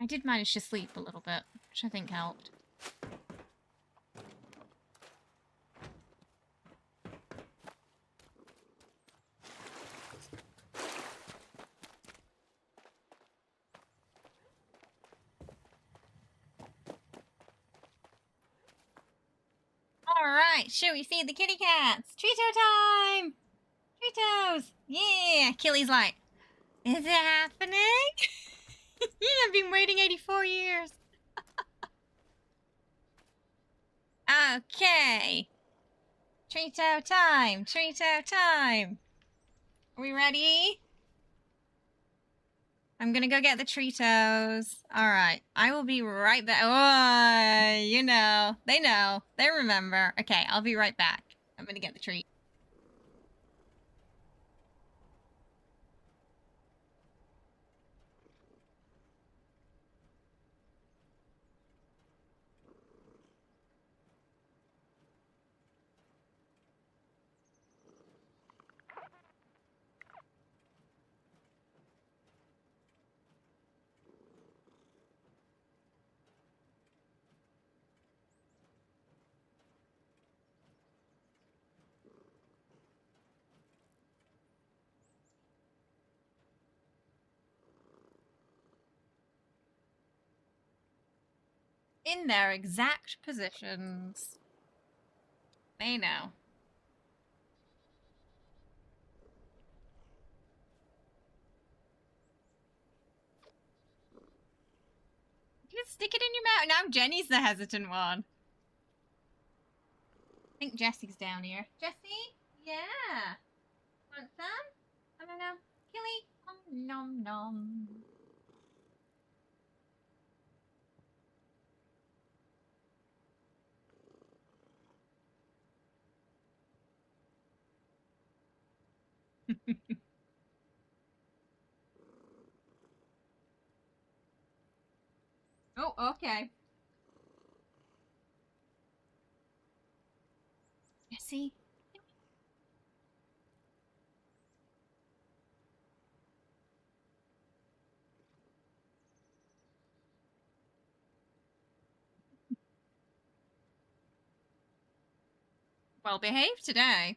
I did manage to sleep a little bit, which I think helped. Alright, shall we feed the kitty cats? Treato time! Treatos! Yeah! Killy's like, is it happening? Yeah, I've been waiting 84 years. Okay. Treato time! Treato time! Are we ready? I'm gonna go get the Treatos. Alright, I will be right back. Oh, you know. They remember. Okay, I'll be right back. I'm gonna get the treat. In their exact positions. They know. Just stick it in your mouth. Now Jenny's the hesitant one. I think Jessie's down here. Jessie? Yeah. Want some? I don't know. Killy? Oh, nom nom. Oh, okay. Jessie? Well behaved today.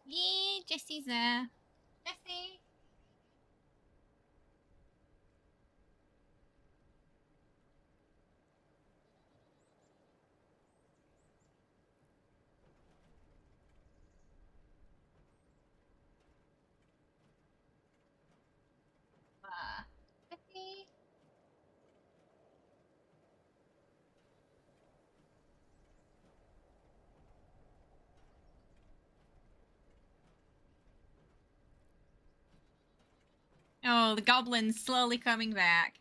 Yeah, Jessie's there. Jessie? Jessie? Oh, the goblin's slowly coming back.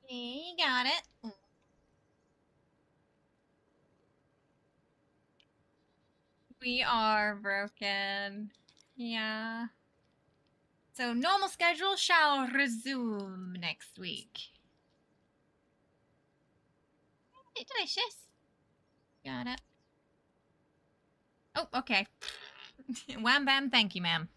Okay, you got it. We are broken. Yeah. So normal schedule shall resume next week. Delicious. Got it. Oh, okay. Wham bam, thank you, ma'am.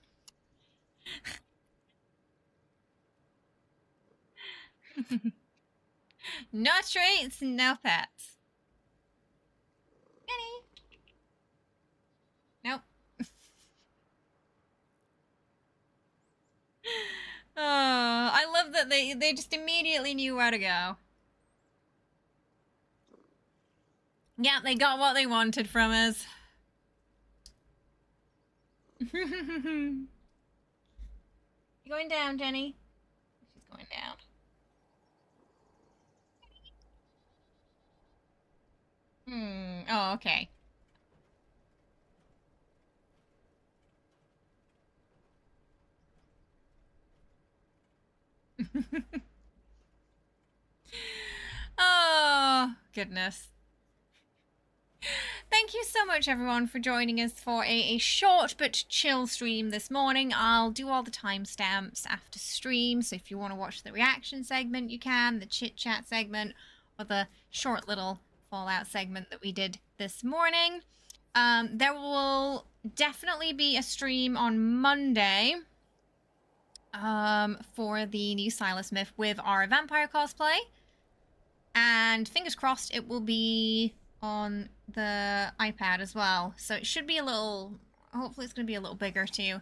No treats, no pets. Penny. Nope. Oh, I love that they just immediately knew where to go. Yeah, they got what they wanted from us. You going down, Jenny? She's going down. Oh, okay. Oh, goodness. Thank you so much, everyone, for joining us for a short but chill stream this morning. I'll do all the timestamps after stream, so if you want to watch the reaction segment, you can, the chit-chat segment, or the short little Fallout segment that we did this morning. There will definitely be a stream on Monday for the new Sylus myth with our vampire cosplay. And fingers crossed it will be on the iPad as well. So it should be a little, hopefully it's going to be a little bigger too.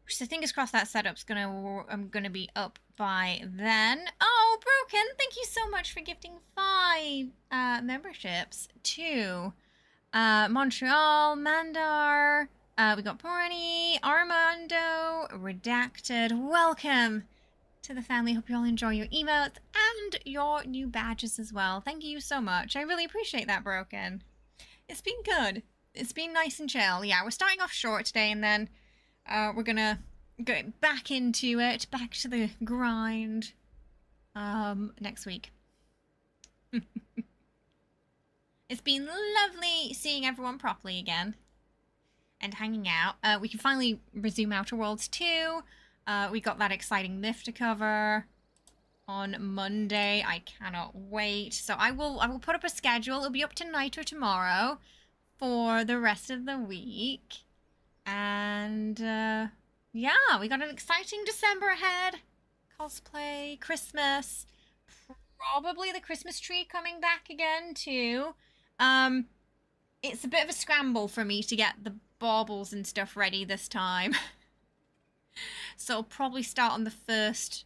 So fingers crossed that setup's gonna be up by then. Oh, Broken, thank you so much for gifting 5 memberships to Montreal, Mandar, we got Porny, Armando, Redacted. Welcome to the family. Hope you all enjoy your emotes and your new badges as well. Thank you so much. I really appreciate that, Broken. It's been good. It's been nice and chill. Yeah, we're starting off short today, and then we're gonna go back into it, back to the grind next week. It's been lovely seeing everyone properly again and hanging out. We can finally resume Outer Worlds 2. We got that exciting myth to cover on Monday. I cannot wait. So I will put up a schedule. It'll be up tonight or tomorrow for the rest of the week. And yeah, we got an exciting December ahead. Cosplay, Christmas, probably the Christmas tree coming back again too. It's a bit of a scramble for me to get the baubles and stuff ready this time. So I'll probably start on the 1st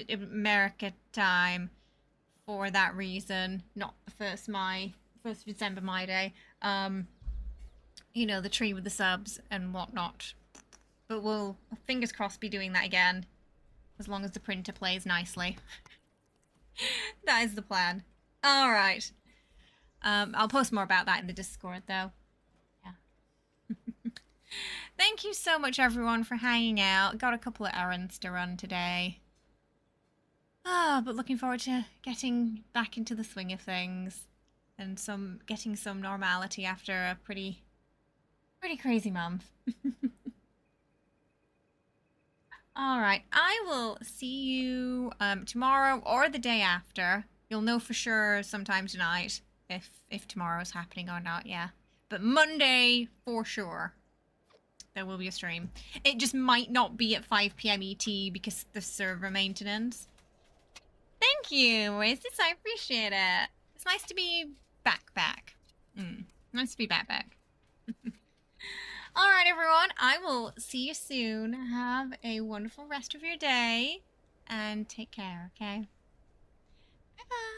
America time for that reason. Not the 1st December my day. You know, the tree with the subs and whatnot. But we'll, fingers crossed, be doing that again. As long as the printer plays nicely. That is the plan. Alright. I'll post more about that in the Discord, though. Yeah. Thank you so much, everyone, for hanging out. Got a couple of errands to run today. But looking forward to getting back into the swing of things. And getting some normality after a pretty crazy month. Alright, I will see you tomorrow or the day after. You'll know for sure sometime tonight if tomorrow's happening or not, yeah. But Monday, for sure, there will be a stream. It just might not be at 5 PM ET because the server maintenance. Thank you, Oasis, I appreciate it. It's nice to be back. Nice to be back. All right, everyone. I will see you soon. Have a wonderful rest of your day and take care, okay? Bye-bye.